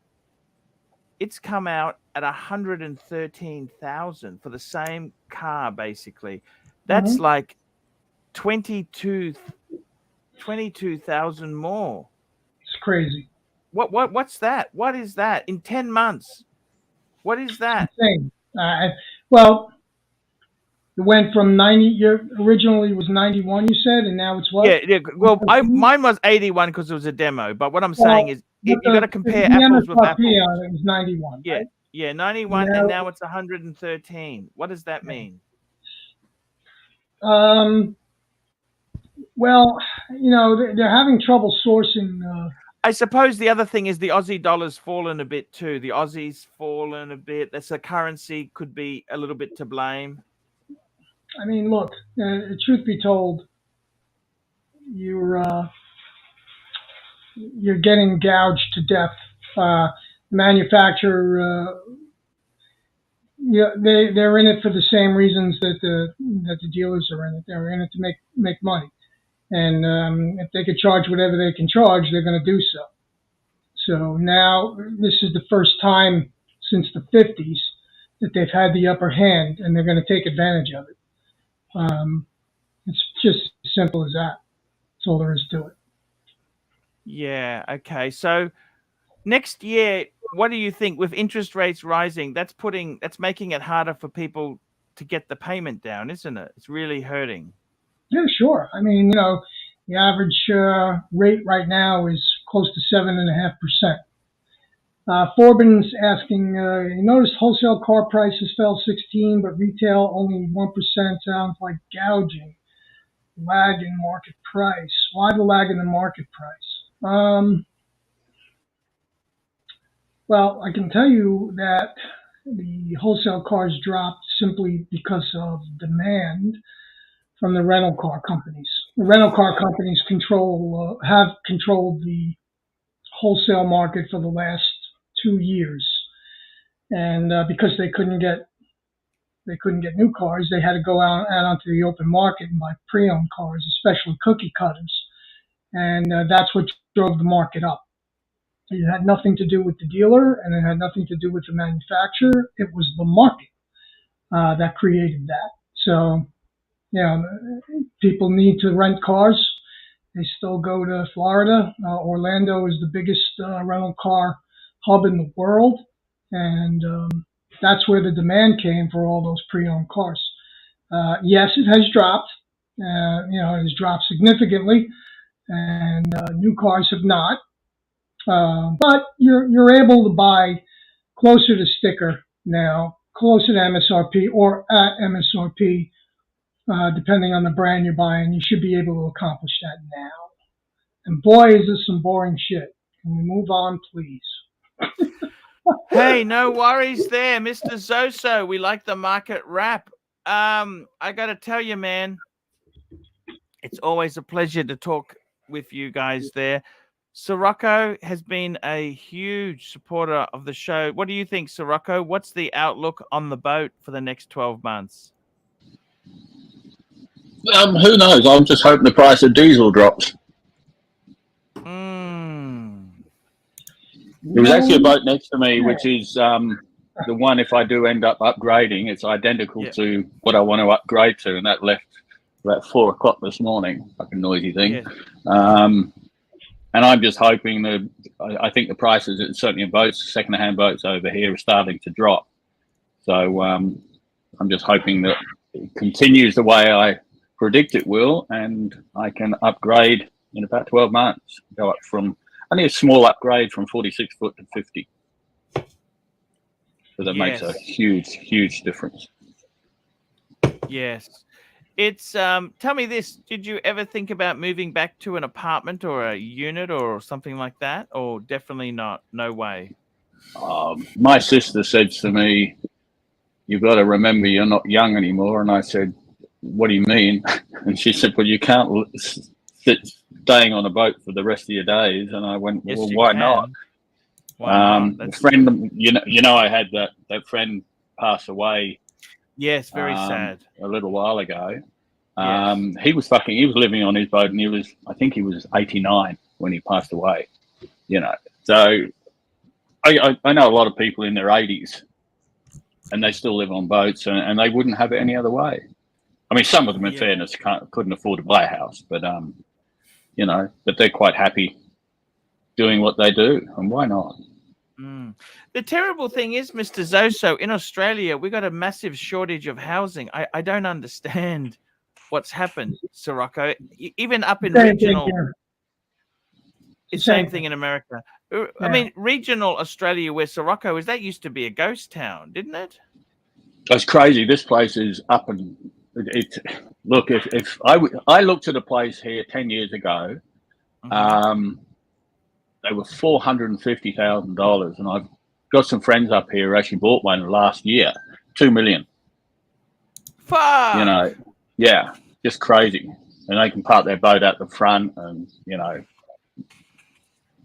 It's come out at 113,000 for the same car, basically. That's like 22,000 more. It's crazy. What's that? What is that in 10 months? What is that? Insane. Well, it went from 90. Originally was 91, you said, and now it's what? Yeah. Well, mine was 81 because it was a demo. But what I'm saying is, you got to compare the apples with MSRP apples. on it was 91. Yeah, Right? yeah, 91, Now- and now it's 113. What does that mean? Well, you know, they're having trouble sourcing. I suppose the other thing is the Aussie dollar's fallen a bit too. The Aussie's fallen a bit. That's a currency could be a little bit to blame. I mean, look, truth be told, you're getting gouged to death. Manufacturer, yeah, they're in it for the same reasons that the dealers are in it. They're in it to make money, and if they could charge whatever they can charge, they're going to do so. So now this is the first time since the 50s that they've had the upper hand, and they're going to take advantage of it. It's just as simple as that. That's all there is to it. Yeah. Okay. So next year, what do you think with interest rates rising? That's making it harder for people to get the payment down, isn't it? It's really hurting. Yeah, sure. I mean, you know, the average rate right now is close to 7.5%. Forbin's asking, you notice wholesale car prices fell 16, but retail only 1%. Sounds like gouging. Lag in market price. Why the lag in the market price? Well, I can tell you that the wholesale cars dropped simply because of demand from the rental car companies. The rental car companies have controlled the wholesale market for the last 2 years, and because they couldn't get new cars, they had to go out onto the open market and buy pre-owned cars, especially cookie cutters, and that's what drove the market up. It had nothing to do with the dealer, and it had nothing to do with the manufacturer. It was the market that created that. So, yeah, people need to rent cars. They still go to Florida. Orlando is the biggest rental car hub in the world, and that's where the demand came for all those pre-owned cars. Yes, it has dropped. You know, it has dropped significantly, and new cars have not. But you're able to buy closer to sticker now, closer to MSRP or at MSRP, depending on the brand you're buying. You should be able to accomplish that now. And boy, is this some boring shit. Can we move on, please? Hey, no worries there, Mr. Zoso. We like the market wrap. I got to tell you, man, it's always a pleasure to talk with you guys there. Rocco has been a huge supporter of the show. What do you think, Rocco? What's the outlook on the boat for the next 12 months? Who knows? I'm just hoping the price of diesel drops. There was actually a boat next to me, which is the one, if I do end up upgrading, it's identical to what I want to upgrade to, and that left about 4 o'clock this morning. Fucking noisy thing. And I'm just hoping that I think the prices, certainly in boats, second-hand boats over here, are starting to drop. So I'm just hoping that it continues the way I predict it will, and I can upgrade in about 12 months. Go up from only a small upgrade from 46 foot to 50. So that makes a huge, huge difference. Yes. It's tell me this, did you ever think about moving back to an apartment or a unit or something like that, or definitely not? No way? My sister said to me, you've got to remember you're not young anymore. And I said, what do you mean? And she said, well, you can't sit staying on a boat for the rest of your days. And I went, well, why not? Why not? A friend, you know, I had that friend pass away. Yes, very sad. A little while ago. He was living on his boat, and I think he was 89 when he passed away. You know, so I know a lot of people in their 80s, and they still live on boats, and they wouldn't have it any other way. I mean, some of them, in fairness, couldn't afford to buy a house, but you know, but they're quite happy doing what they do, and why not? The terrible thing is, Mr. Zoso, in Australia, we got a massive shortage of housing. I don't understand what's happened, Rocco. Even up in regional, it's the same thing in America. I mean, regional Australia, where Sirocco is, that used to be a ghost town, didn't it? It's crazy. This place is up and look. If I looked at a place here 10 years ago, they were $450,000, and I've got some friends up here who actually bought one last year, $2 million. Fuck. You know, yeah, just crazy. And they can park their boat at the front, and you know,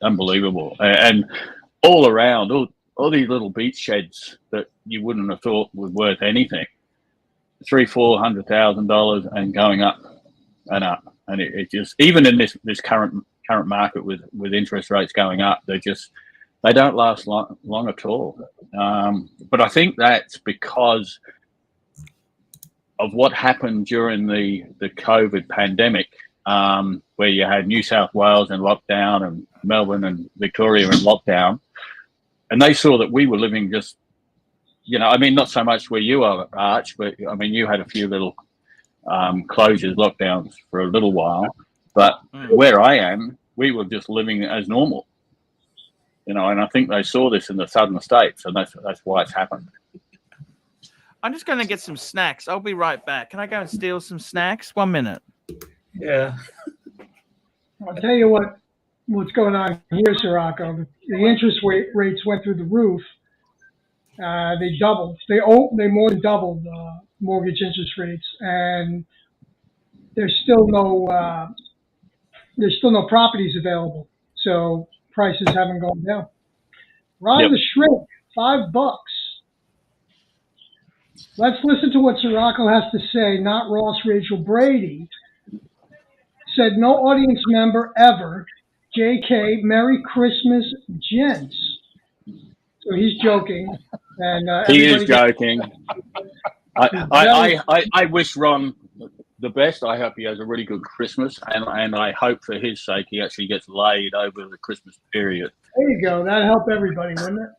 unbelievable. And all around, all these little beach sheds that you wouldn't have thought were worth anything, $300,000-$400,000 and going up and up. And it just, even in this current market with interest rates going up, they don't last long at all. But I think that's because of what happened during the COVID pandemic, where you had New South Wales in lockdown and Melbourne and Victoria in lockdown, and they saw that we were living just, you know, I mean, not so much where you are, Arch, but I mean, you had a few little closures, lockdowns for a little while, but where I am, we were just living as normal, you know, and I think they saw this in the southern states, and that's why it's happened. I'm just going to get some snacks. I'll be right back. Can I go and steal some snacks? 1 minute. Yeah. I'll tell you what's going on here, Sirocco. The interest rates went through the roof. They doubled. They more than doubled mortgage interest rates, and there's still no properties available. So prices haven't gone down. Rod the Shrimp, $5. Let's listen to what Sirocco has to say, not Ross Rachel Brady. Said, no audience member ever. JK, Merry Christmas, gents. So he's joking. And he is joking. I wish Ron the best. I hope he has a really good Christmas, and I hope for his sake he actually gets laid over the Christmas period. There you go. That'd help everybody, wouldn't it?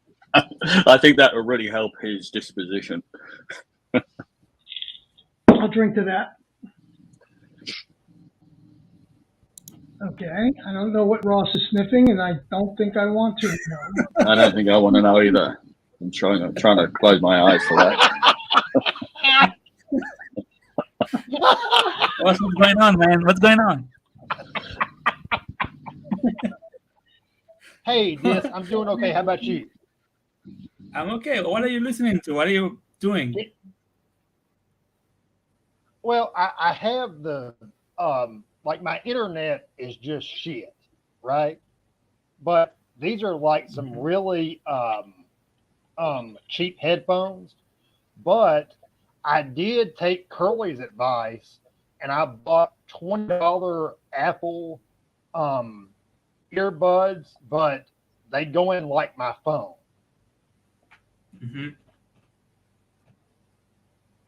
I think that would really help his disposition. I'll drink to that. Okay. I don't know what Ross is sniffing, and I don't think I want to know. I don't think I want to know either. I'm trying to close my eyes for that. What's going on, man? What's going on? Hey, Dis, I'm doing okay. How about you? I'm okay. What are you listening to? What are you doing? Well, I have the like my internet is just shit, right? But these are like some really cheap headphones. But I did take Curly's advice, and I bought $20 Apple earbuds, but they go in like my phone. Mm-hmm.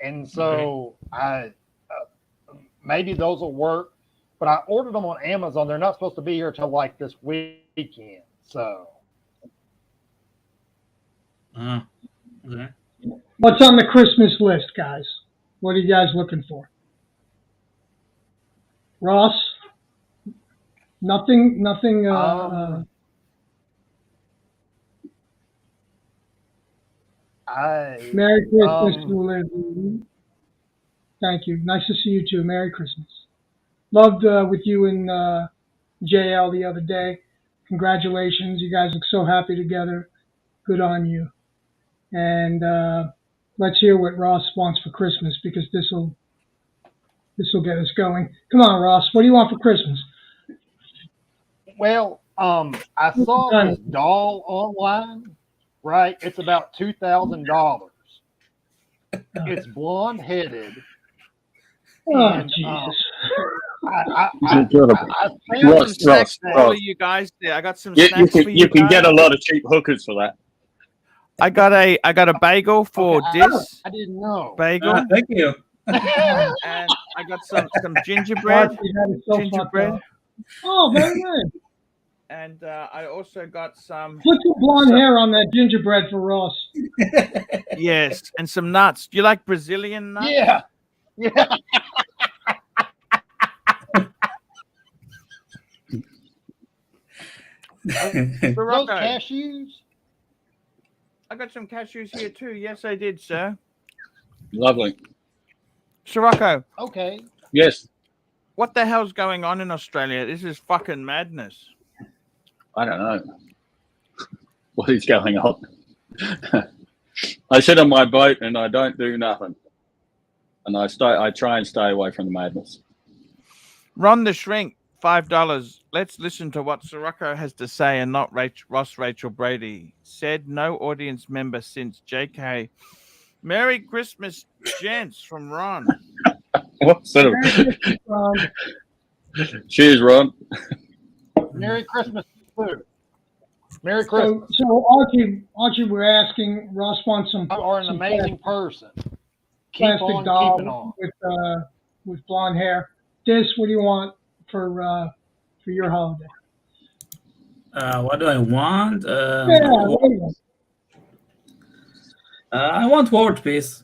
And so I maybe those will work, but I ordered them on Amazon. They're not supposed to be here till like this weekend. So okay. What's on the Christmas list, guys? What are you guys looking for? Ross? Nothing. Merry Christmas, Lizzie. Thank you. Nice to see you too. Merry Christmas. Loved with you and JL the other day. Congratulations. You guys look so happy together. Good on you. And let's hear what Ross wants for Christmas, because this will get us going. Come on, Ross. What do you want for Christmas? Well, I saw this doll online, right? It's about $2,000. It's blonde-headed. Oh, Jesus. I found Ross, all you guys there. I got some snacks for you. You can get a lot of cheap hookers for that. I got a bagel for Dis. I didn't know. Bagel. Thank you. And I got some gingerbread. Gingerbread. Oh, very good. And I also got some. Put some blonde hair on that gingerbread for Ross. Yes, and some nuts. Do you like Brazilian nuts? Yeah. Those Rocco, cashews? I got some cashews here too. Yes, I did, sir. Lovely. Sirocco, Okay. Yes. what the hell's going on in Australia? This is fucking madness. I don't know what is going on. I sit on my boat and I don't do nothing, and I try and stay away from the madness. Ron the Shrink, $5. Let's listen to what Sirocco has to say and not Ross Rachel Brady. Said no audience member since JK. Merry Christmas, gents, from Ron. What sort of? Cheers, Ron. Merry Christmas too. Merry Christmas. So Archie, we're asking. Ross wants some. You are an amazing person. Keep Plastic on doll keeping on. with blonde hair. What do you want for your holiday? What do I want? What do you want? I want world peace.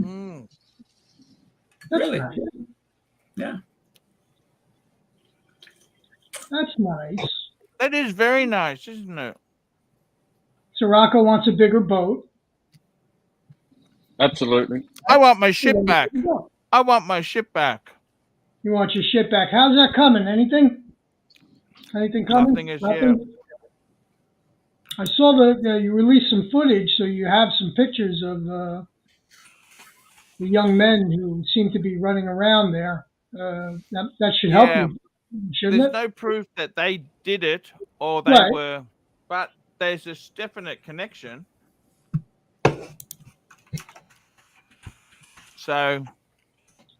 Mm. Really? Nice. Yeah. That's nice. That is very nice, isn't it? Sirocco wants a bigger boat. Absolutely. I want my ship back. I want my ship back. You want your ship back. How's that coming? Anything? Anything coming? Nothing is here. I saw that you released some footage, so you have some pictures of the young men who seem to be running around there. That should help you, shouldn't There's it? no proof that they did it or they Right. were, but there's this definite connection. So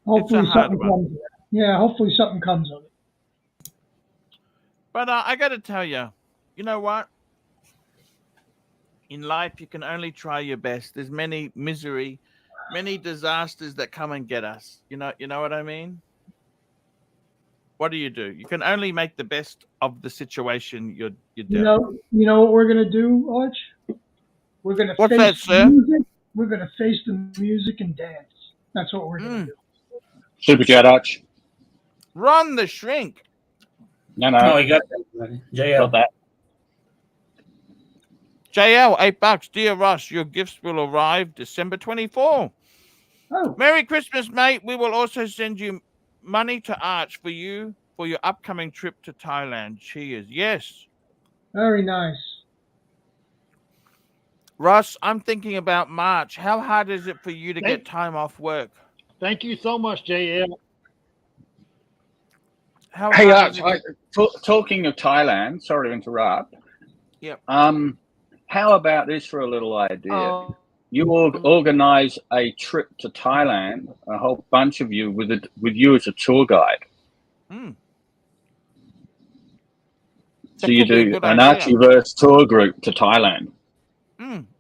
Hopefully it's a hard something one. comes of it. Yeah, hopefully something comes of it. But I got to tell you, you know what? In life, you can only try your best. There's many misery, many disasters that come and get us. You know what I mean? What do? You can only make the best of the situation you're dealing. You know what we're gonna do, Arch? We're gonna What's face that, the sir? music. We're gonna face the music and dance. That's what we're gonna do. Super chat, Arch. Ron the Shrink. No, No, we got that. JL. got that. JL, $8. Dear Ross, your gifts will arrive December 24. Oh. Merry Christmas, mate. We will also send you money to Arch for your upcoming trip to Thailand. Cheers. Yes. Very nice. Ross, I'm thinking about March. How hard is it for you to get time off work? Thank you so much, JL. How Hey, hard Arch, is it talking of Thailand, sorry to interrupt. Yep. How about this for a little idea? You organize a trip to Thailand, a whole bunch of you with you as a tour guide. So you do an Archieverse tour group to Thailand.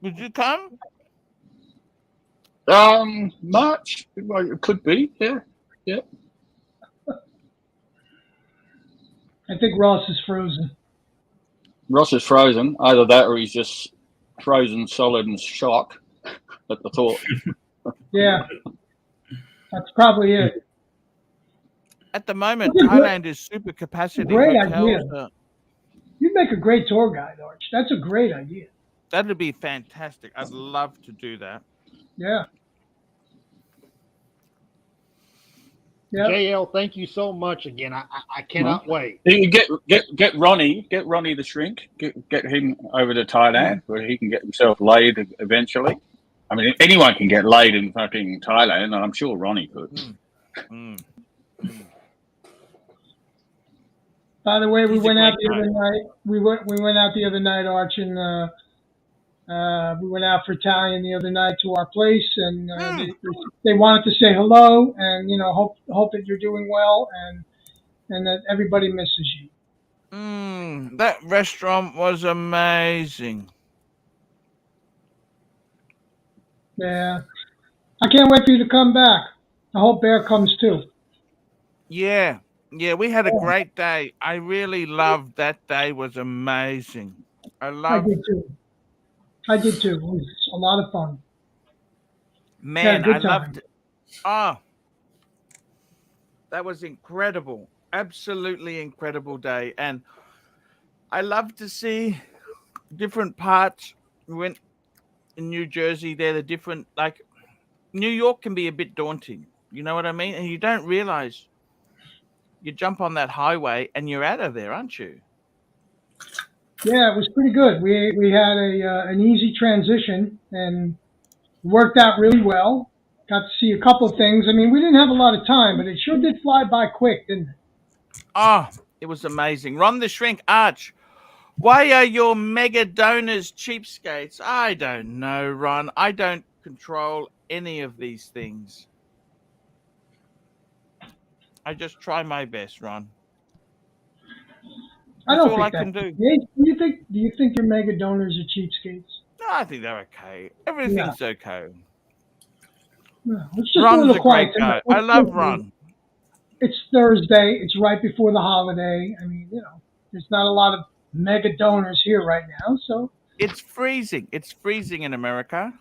Would you come? March? Well, it could be, yeah. I think Ross is frozen. Ross is frozen. Either that or he's just frozen solid in shock at the thought. Yeah. That's probably it. At the moment, Thailand is super capacity. Great hotels. idea. You'd make a great tour guide, Arch. That's a great idea. That'd be fantastic. I'd love to do that. Yeah. JL, thank you so much again. I cannot wait. You get Ronnie the Shrink, get him over to Thailand where he can get himself laid eventually. I mean, anyone can get laid in fucking Thailand, and I'm sure Ronnie could. By the way, we went out the other night. We went out the other night, Arch, and we went out for Italian the other night to our place, and they wanted to say hello and hope that you're doing well and that everybody misses you. That restaurant was amazing. Yeah, I can't wait for you to come back. I hope Bear comes too. Yeah, we had a great day. I really loved that day. Was amazing. I did too. It was a lot of fun. Man, I loved it. Oh, that was incredible. Absolutely incredible day, and I love to see different parts. We went in New Jersey. There, the different, like New York can be a bit daunting. You know what I mean? And you don't realize you jump on that highway and you're out of there, aren't you? Yeah, it was pretty good. We had an easy transition and worked out really well. Got to see a couple of things. I mean, we didn't have a lot of time, but it sure did fly by quick, didn't it? Oh, it was amazing. Ron the Shrink, Arch, why are your mega donors cheapskates? I don't know, Ron. I don't control any of these things. I just try my best, Ron. I That's don't all I think can do. Yeah, do you think your mega donors are cheapskates? No, I think they're okay. Everything's okay. No, it's just a Ron's little a quiet great guy. tonight. I love Ron. It's Thursday. It's right before the holiday. I mean, there's not a lot of mega donors here right now, so It's freezing. It's freezing in America.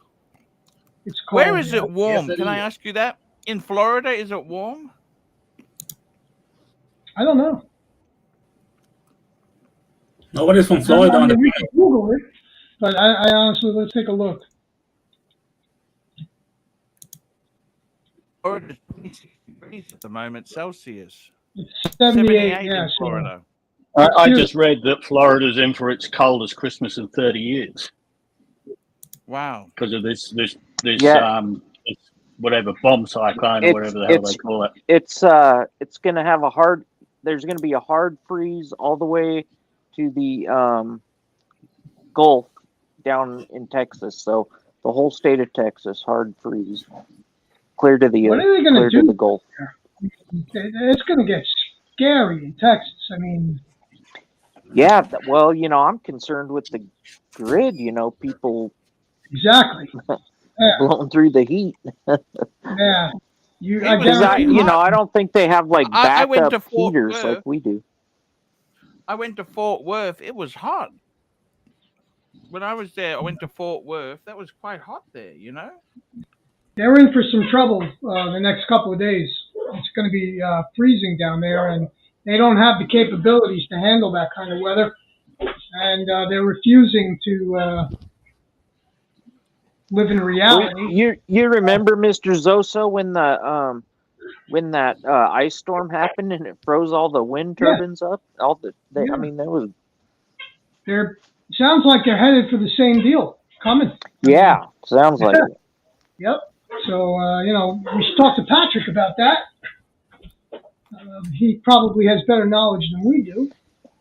it's cold. Where is it warm? Yes, it Can I is. ask you that? In Florida, is it warm? I don't know. Nobody's from Florida on the We can Google it, but I honestly, let's take a look. Florida's 26 degrees at the moment, Celsius. It's 78, yeah. in Florida. I just read that Florida's in for its coldest Christmas in 30 years Wow. because of this Yeah. this whatever bomb cyclone or whatever the hell they call it. It's going to have there's going to be a hard freeze all the way to the Gulf down in Texas. So the whole state of Texas, hard freeze, clear to the What are they going to do? to the Gulf. It's going to get scary in Texas. I mean, yeah. Well, I'm concerned with the grid. People exactly. Yeah. blowing through the heat. Yeah. I don't think they have like I went to backup Fort heaters Worth. like we do. I went to Fort Worth. It was hot. When I was there, I went to Fort Worth. That was quite hot there, They're in for some trouble the next couple of days. It's going to be freezing down there, and they don't have the capabilities to handle that kind of weather. And they're refusing to live in reality. You remember, Mr. Zoso, when that ice storm happened and it froze all the wind turbines up? I mean, that was. Sounds like they're headed for the same deal coming. Yeah, sounds like it. Yep. So we should talk to Patrick about that. He probably has better knowledge than we do.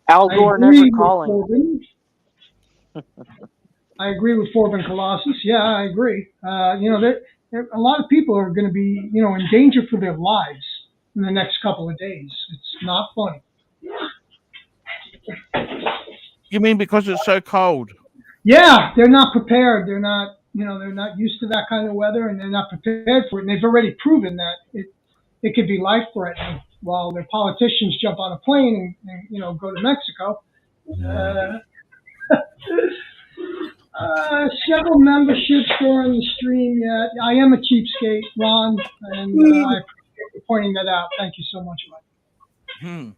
Al Gore never calling. I agree with Forbin Colossus. Yeah, I agree. A lot of people are going to be, in danger for their lives in the next couple of days. It's not funny. You mean because it's so cold? Yeah, they're not prepared. They're not used to that kind of weather, and they're not prepared for it. And they've already proven that it could be life-threatening. While their politicians jump on a plane and go to Mexico. Several memberships during the stream yet. I am a cheapskate, Ron, and I appreciate you pointing that out. Thank you so much, Mike.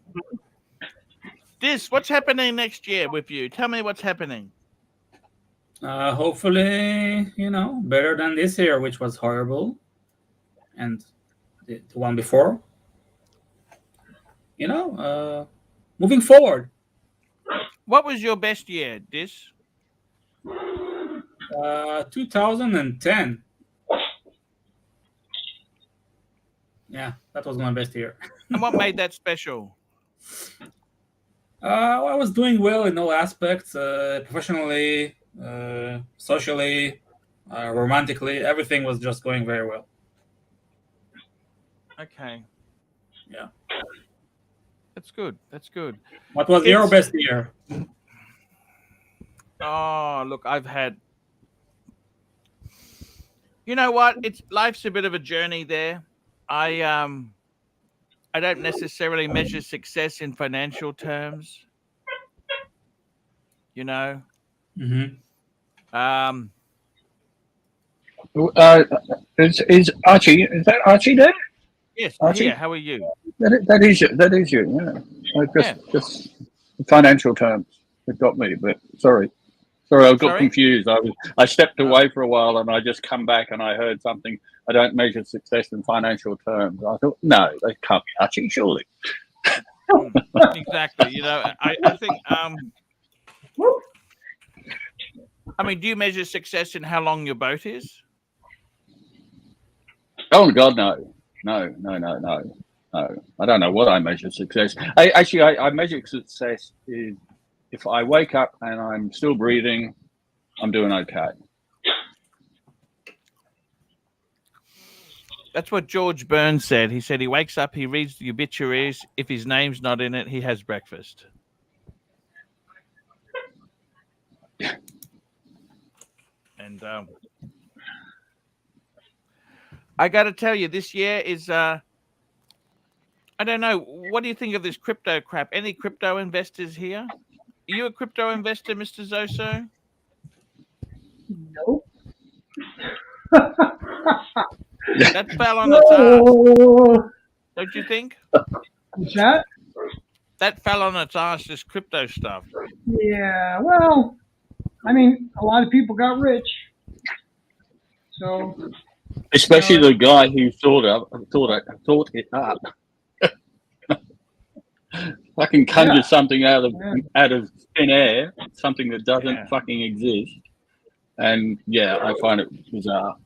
What's happening next year with you? Tell me what's happening. Hopefully, better than this year, which was horrible, and the one before. Moving forward. What was your best year, Dis? 2010. Yeah, that was my best year. And what made that special? I was doing well in all aspects, professionally, socially, romantically. Everything was just going very well. Okay. Yeah. That's good. That's good. What was your best year? Oh, look, I've had. You know what? Life's a bit of a journey there. I don't necessarily measure success in financial terms. Mm-hmm. Is Archie? Is that Archie there? Yes. Archie? Yeah. How are you? That is you. Yeah. Just financial terms. It got me, but sorry, I got confused. I stepped away for a while, and I just come back, and I heard something. I don't measure success in financial terms. I thought, no, they can't be Archie, surely. Exactly. You know, I think. I mean, do you measure success in how long your boat is? Oh God, no. I don't know what I measure success. I measure success is if I wake up and I'm still breathing, I'm doing okay. That's what George Burns said. He said he wakes up, he reads the obituaries. If his name's not in it, he has breakfast. And I got to tell you, this year is, I don't know. What do you think of this crypto crap? Any crypto investors here? Are you a crypto investor, Mr. Zoso? Nope. That fell on its ass. Don't you think? What's that? That fell on its ass, this crypto stuff. Yeah, well, I mean, a lot of people got rich. So, especially the guy who thought it up. Fucking conjure something out of thin air, something that doesn't fucking exist. And yeah, I find it bizarre.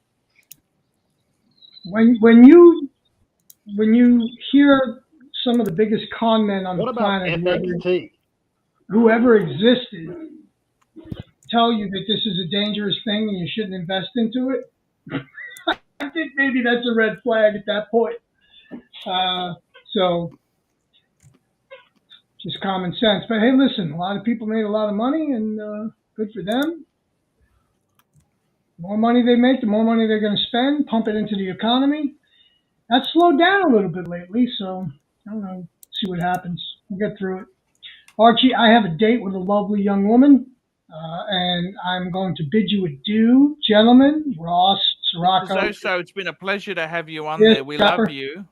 When you hear some of the biggest con men on the planet, whoever existed, tell you that this is a dangerous thing and you shouldn't invest into it, I think maybe that's a red flag at that point. So just common sense. But hey, listen, a lot of people made a lot of money, and good for them. The more money they make, the more money they're going to spend, pump it into the economy. That's slowed down a little bit lately, so I don't know. See what happens. We'll get through it. Archie, I have a date with a lovely young woman, and I'm going to bid you adieu, gentlemen. Ross, Rocco. Zoso, it's been a pleasure to have you on there. We love you.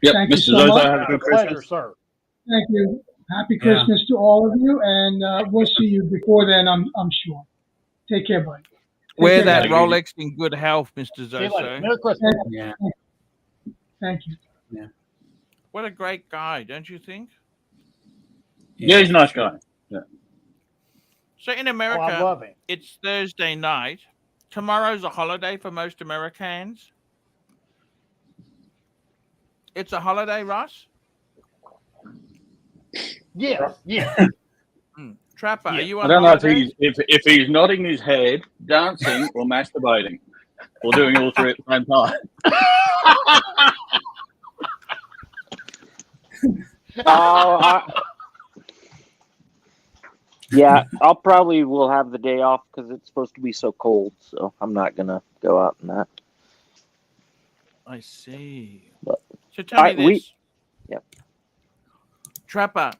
Yep, Thank Mr. you so Zoso, much. have a good Christmas. Pleasure, sir. Thank you. Happy Christmas to all of you, and we'll see you before then, I'm sure. Take care, buddy. Wear that Rolex in good health, Mr. Zoso. Merry Christmas. Yeah. Thank you. Yeah. What a great guy, don't you think? Yeah, he's a nice guy. Yeah. So in America, I love him. It's Thursday night. Tomorrow's a holiday for most Americans. It's a holiday, Ross? Yes, yes. Trapper, are you I on don't know holiday? if he's nodding his head, dancing, or masturbating, or doing all three at the same time. Yeah, I'll probably will have the day off because it's supposed to be so cold, so I'm not gonna go out in that. I see. But so tell me this. Yep. Trapper,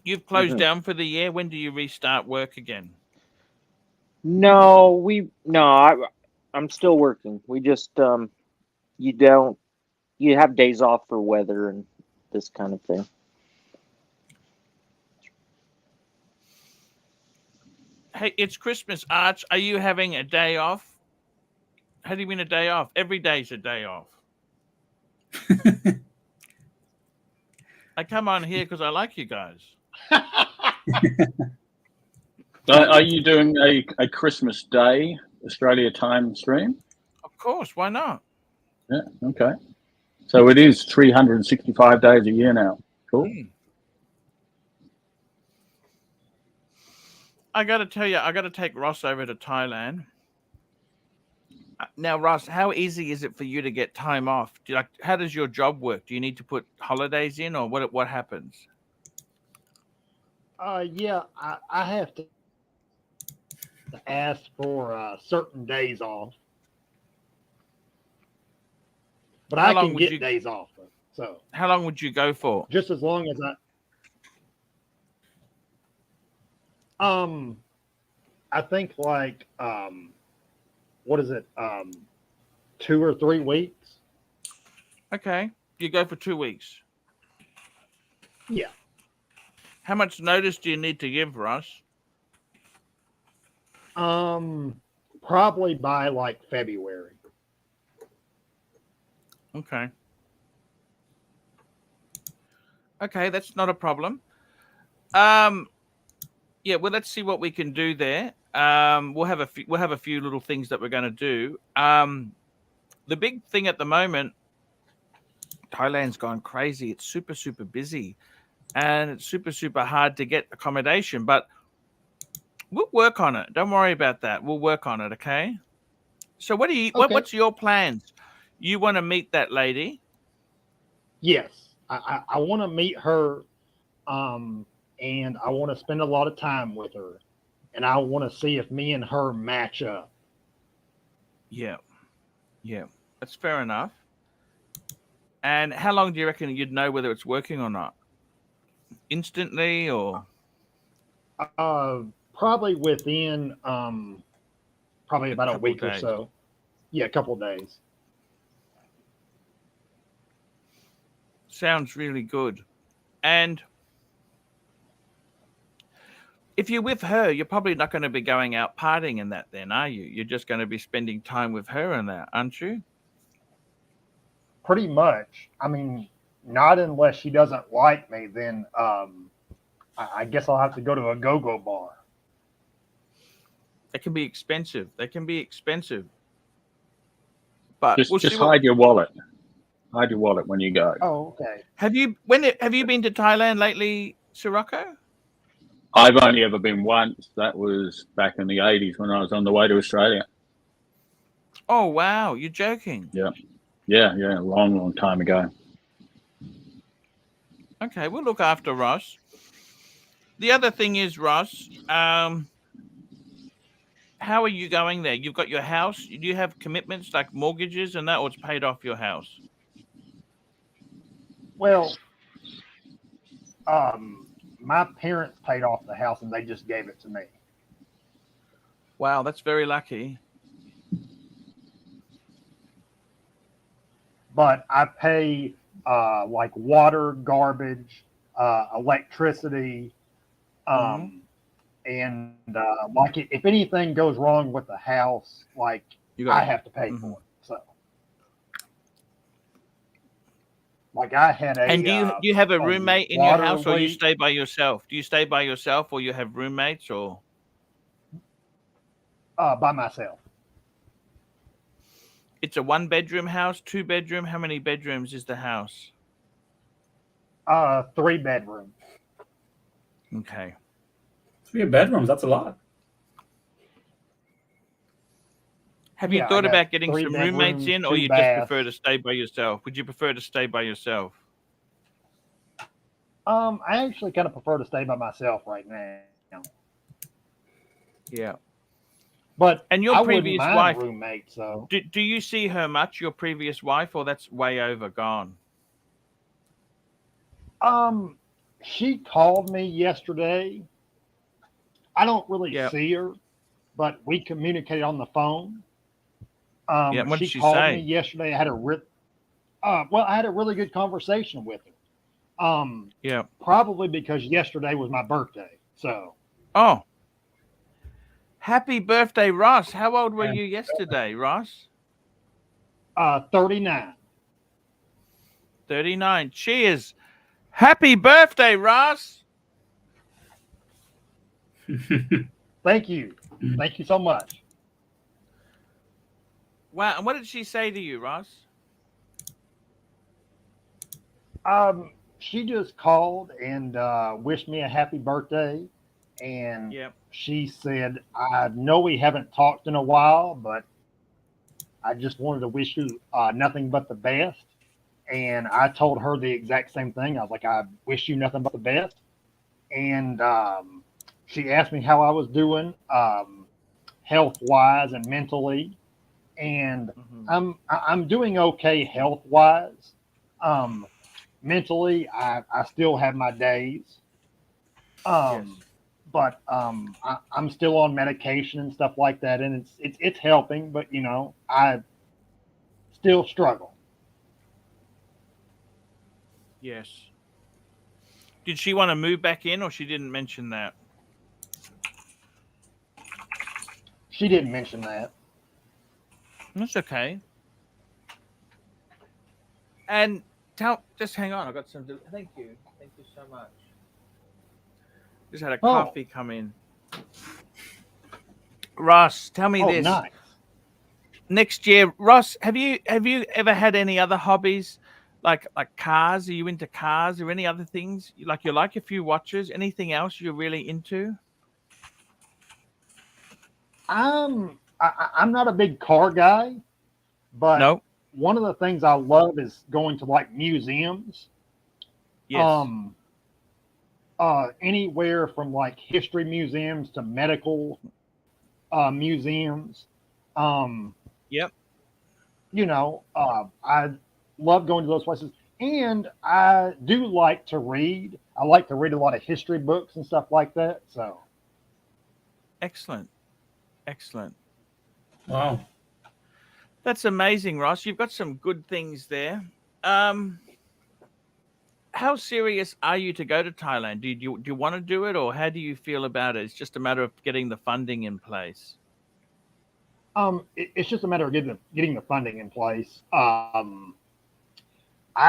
you've closed down for the year. When do you restart work again? No, I'm still working. We just you have days off for weather and this kind of thing. Hey, it's Christmas, Arch. Are you having a day off? How do you mean a day off? Every day's a day off. I come on here because I like you guys. Are you doing a Christmas Day Australia time stream? Of course, why not? Yeah, okay. So it is 365 days a year now. Cool. I got to tell you, I got to take Ross over to Thailand. Now, Ross, how easy is it for you to get time off? How does your job work? Do you need to put holidays in, or what happens? Yeah, I have to ask for certain days off, but I can get days off. So, how long would you go for? Just as long as I think like what is it? 2 or 3 weeks. Okay. You go for 2 weeks. Yeah. How much notice do you need to give, Ross? Probably by like February. Okay. Okay, that's not a problem. Yeah, well, let's see what we can do there. We'll have a few little things that we're going to do. The big thing at the moment, Thailand's gone crazy. It's super, super busy, and it's super, super hard to get accommodation. But we'll work on it. Don't worry about that. We'll work on it. Okay. So, Okay. what's your plans? You want to meet that lady? Yes, I want to meet her, and I want to spend a lot of time with her, and I want to see if me and her match up. Yeah, yeah, that's fair enough. And how long do you reckon you'd know whether it's working or not? Instantly, or? Probably within probably about a week or days. so. Yeah, a couple of days. Sounds really good. And if you're with her, you're probably not going to be going out partying and that then, are you? You're just going to be spending time with her and that, aren't you? Pretty much. I mean, not unless she doesn't like me, then I guess I'll have to go to a go-go bar. They can be expensive. But just hide your wallet. Hide your wallet when you go. Oh, okay. Have you been to Thailand lately, Sir Rocco? I've only ever been once. That was back in the 80s when I was on the way to Australia. Oh, wow. You're joking. Yeah. A long time ago. Okay, we'll look after Ross. The other thing is, Ross, how are you going there? You've got your house. Do you have commitments like mortgages and that, or it's paid off your house? Well, my parents paid off the house and they just gave it to me. Wow, that's very lucky. But I pay like water, garbage, electricity, and like if anything goes wrong with the house, like I have to pay for it. So, like I had a. And do you have a roommate in your house, or you leak. stay by yourself? Do you stay by yourself, or you have roommates, or? By myself. It's a 1-bedroom house, 2-bedroom. How many bedrooms is the house? 3 bedrooms. Okay. 3 bedrooms, that's a lot. Have you Yeah, thought I got about getting 3 some roommates in, or 2 you just baths. prefer to stay by yourself? Would you prefer to stay by yourself? I actually kind of prefer to stay by myself right now. Yeah. But and your I previous wouldn't mind wife, roommate, so do you see her much, your previous wife, or that's way over gone? she called me yesterday. I don't really Yep. see her, but we communicate on the phone. Yeah, what did she called say? me yesterday. I had I had a really good conversation with her. Yeah. Probably because yesterday was my birthday. So. Oh. Happy birthday, Ross. How old were you yesterday, Ross? 39. 39. Cheers. Happy birthday, Ross. Thank you. Thank you so much. Wow. And what did she say to you, Ross? She just called and wished me a happy birthday. And she said, I know we haven't talked in a while, but I just wanted to wish you nothing but the best. And I told her the exact same thing. I was like, I wish you nothing but the best. And she asked me how I was doing health-wise and mentally. And I'm doing okay health-wise. Mentally, I still have my days. But I'm still on medication and stuff like that, and it's helping. But I still struggle. Yes. Did she want to move back in, or she didn't mention that? She didn't mention that. That's okay. And just hang on. I got some. Thank you so much. Just had a coffee come in. Ross, tell me this. Nice. Next year, Ross, have you ever had any other hobbies, like cars? Are you into cars or any other things? You like a few watches? Anything else you're really into? I'm not a big car guy, but one of the things I love is going to like museums. Yes. Anywhere from like history museums to medical museums. Yep. You know, I love going to those places, and I do like to read. I like to read a lot of history books and stuff like that. So, excellent. Wow, that's amazing, Ross. You've got some good things there. How serious are you to go to Thailand? Do you want to do it, or how do you feel about it? It's just a matter of getting the funding in place. it's just a matter of getting the funding in place. I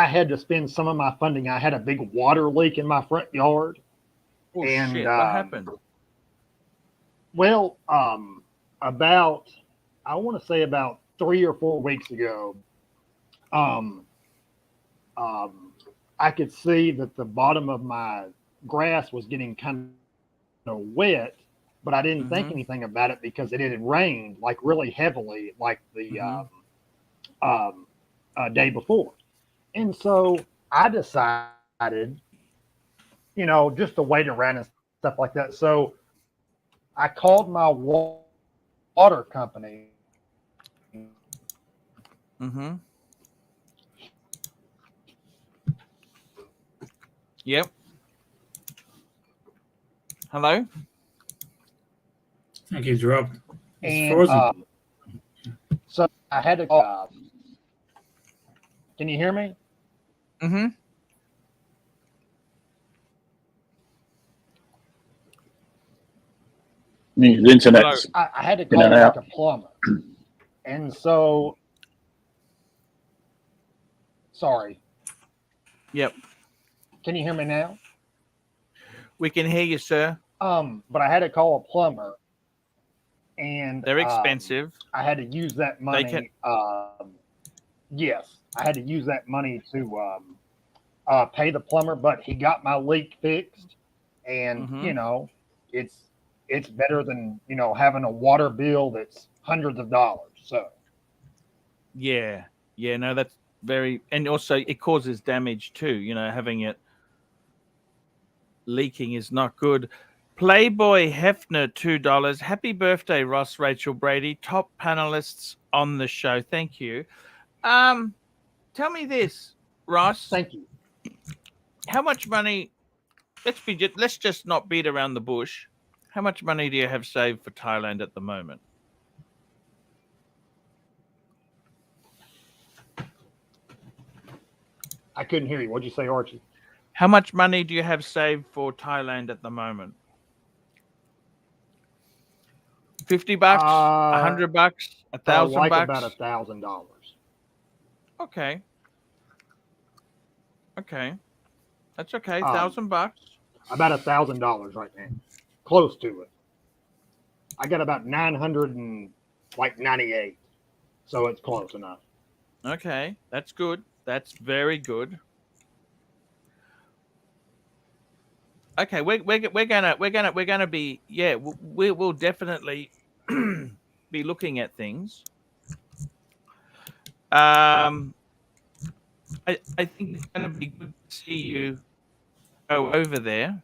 had to spend some of my funding. I had a big water leak in my front yard. Oh, shit. What happened? Well, I want to say about 3 or 4 weeks ago, I could see that the bottom of my grass was getting kind of wet, but I didn't think anything about it because it had rained like really heavily, like the day before. And so I decided, you know, just to wait around and stuff like that. So I called my water company. Yep. Hello? I think he dropped. It's And frozen. so I had to call. Can you hear me? The internet's I had to call like a plumber. And so, sorry. Yep. Can you hear me now? We can hear you, sir. But I had to call a plumber, and they're expensive. I had to use that money. Yes, I had to use that money to pay the plumber, but he got my leak fixed, and you know, it's better than, you know, having a water bill that's hundreds of dollars. So yeah, no, that's very, and also it causes damage too. You know, having it leaking is not good. Playboy Hefner, $2. Happy birthday, Ross, Rachel, Brady, top panelists on the show. Thank you. Tell me this, Ross. Thank you. How much money? Let's just not beat around the bush. How much money do you have saved for Thailand at the moment? I couldn't hear you. What'd you say, Archie? How much money do you have saved for Thailand at the moment? $50, $100, $1,000 like bucks? about $1,000. Okay. That's okay. $1,000. About $1,000 right now. Close to it. I got about 998. So it's close enough. Okay, that's good. That's very good. Okay, we're gonna be, yeah, we will definitely be looking at things. I think it's gonna be good to see you go over there.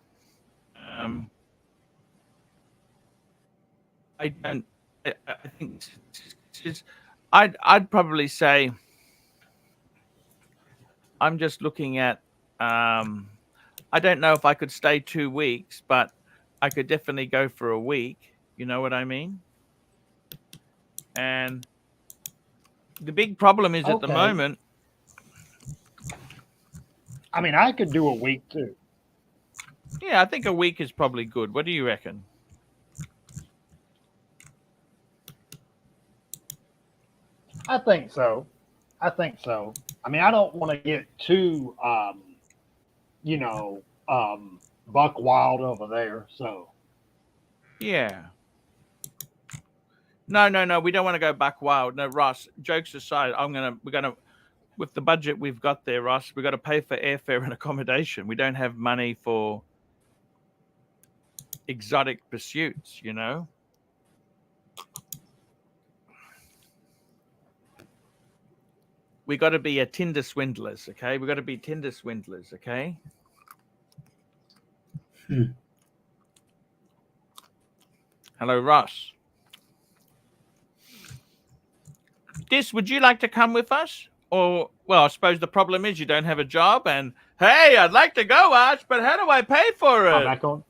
I think I'd probably say I'm just looking at. I don't know if I could stay 2 weeks, but I could definitely go for a week. You know what I mean? And the big problem is at the moment. I mean, I could do a week too. Yeah, I think a week is probably good. What do you reckon? I think so. I mean, I don't want to get too, buck wild over there. So. Yeah. No. We don't want to go buck wild. No, Ross. Jokes aside, we're gonna, with the budget we've got there, Ross, we've got to pay for airfare and accommodation. We don't have money for exotic pursuits, you know. We got to be a Tinder swindlers, okay? We got to be Tinder swindlers, okay? Hello, Ross. Dis, would you like to come with us? Or, well, I suppose the problem is you don't have a job and, hey, I'd like to go, Arch, but how do I pay for it? I'm back on.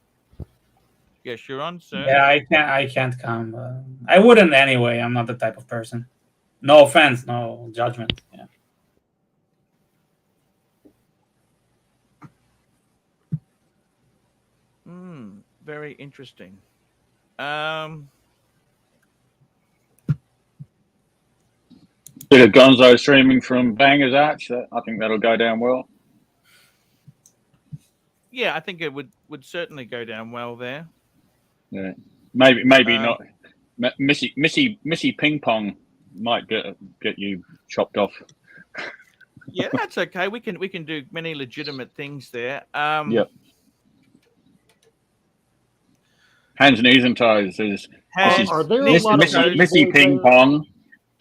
Yes, you're on, sir. Yeah, I can't come. I wouldn't anyway. I'm not the type of person. No offense, no judgment. Yeah. Very interesting. Bit of Gonzo streaming from Bangers Arch. I think that'll go down well. Yeah, I think it would certainly go down well there. Yeah, maybe not. Missy Ping Pong might get you chopped off. Yeah, that's okay. We can do many legitimate things there. Yep. Hands, knees, and toes. Are there a lot of Missy Ping Pong?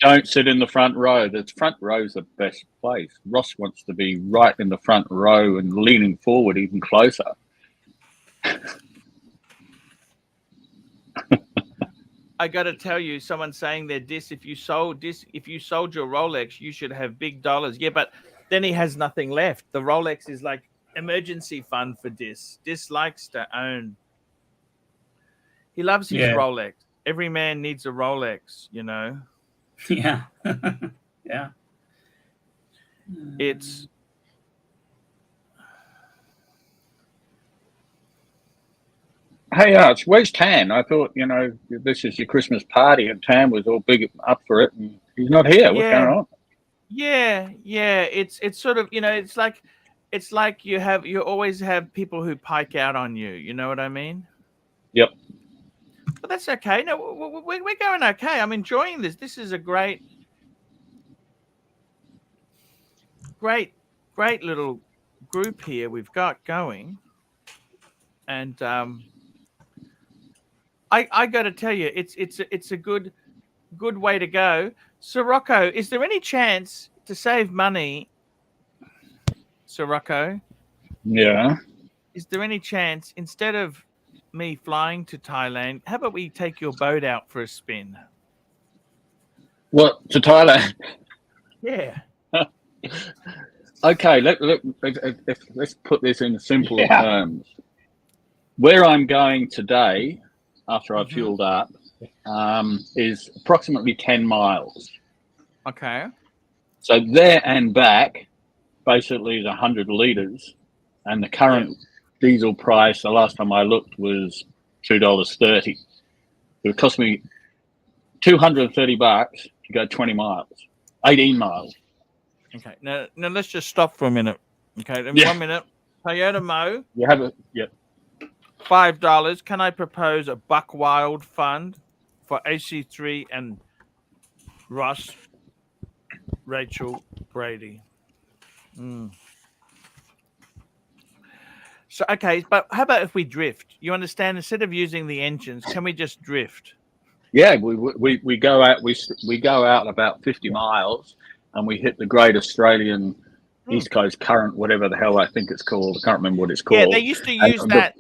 Don't sit in the front row. The front row's the best place. Ross wants to be right in the front row and leaning forward even closer. I got to tell you, someone saying there, if you sold your Rolex, you should have big dollars. Yeah, but then he has nothing left. The Rolex is like emergency fund for Dis. Dis likes to own. He loves his Rolex. Every man needs a Rolex, you know. Yeah. Yeah. It's Hey, Arch, where's Tan? I thought, this is your Christmas party and Tan was all big up for it and he's not here. What's going on? Yeah. It's sort of, it's like you always have people who pike out on you. You know what I mean? Yep. But that's okay. No, we're going okay. I'm enjoying this. This is a great little group here we've got going. And I got to tell you, it's a good way to go. So Rocco, is there any chance to save money? So Rocco, yeah, is there any chance instead of me flying to Thailand, how about we take your boat out for a spin? What, to Thailand? Yeah. Okay, let's put this in simple terms. Where I'm going today, after I've fueled up, is approximately 10 miles. Okay. So there and back, basically is 100 litres, and the current diesel price, the last time I looked, was $2.30. It would cost me $230 to go 20 miles, 18 miles. Okay. Now let's just stop for a minute. Okay. 1 minute. Toyota Mo. You have it. Yep. $5. Can I propose a Buck Wild fund for AC3 and Ross, Rachel, Brady? So, okay, but how about if we drift? You understand? Instead of using the engines, can we just drift? Yeah, we go out. We go out about 50 miles, and we hit the Great Australian East Coast Current, whatever the hell I think it's called. I can't remember what it's called. Yeah, they used to use that.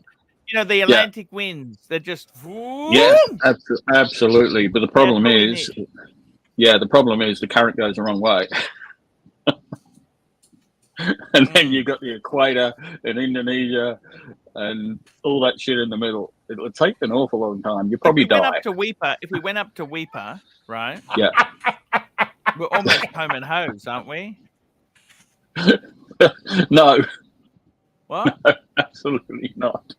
The Atlantic winds. They're just. Yeah, absolutely. But the problem is, the current goes the wrong way. And then you got the equator and Indonesia and all that shit in the middle. It would take an awful long time. You probably die. If we went up to Weipa, right? Yeah. We're almost home and hose, aren't we? No. What? No, absolutely not.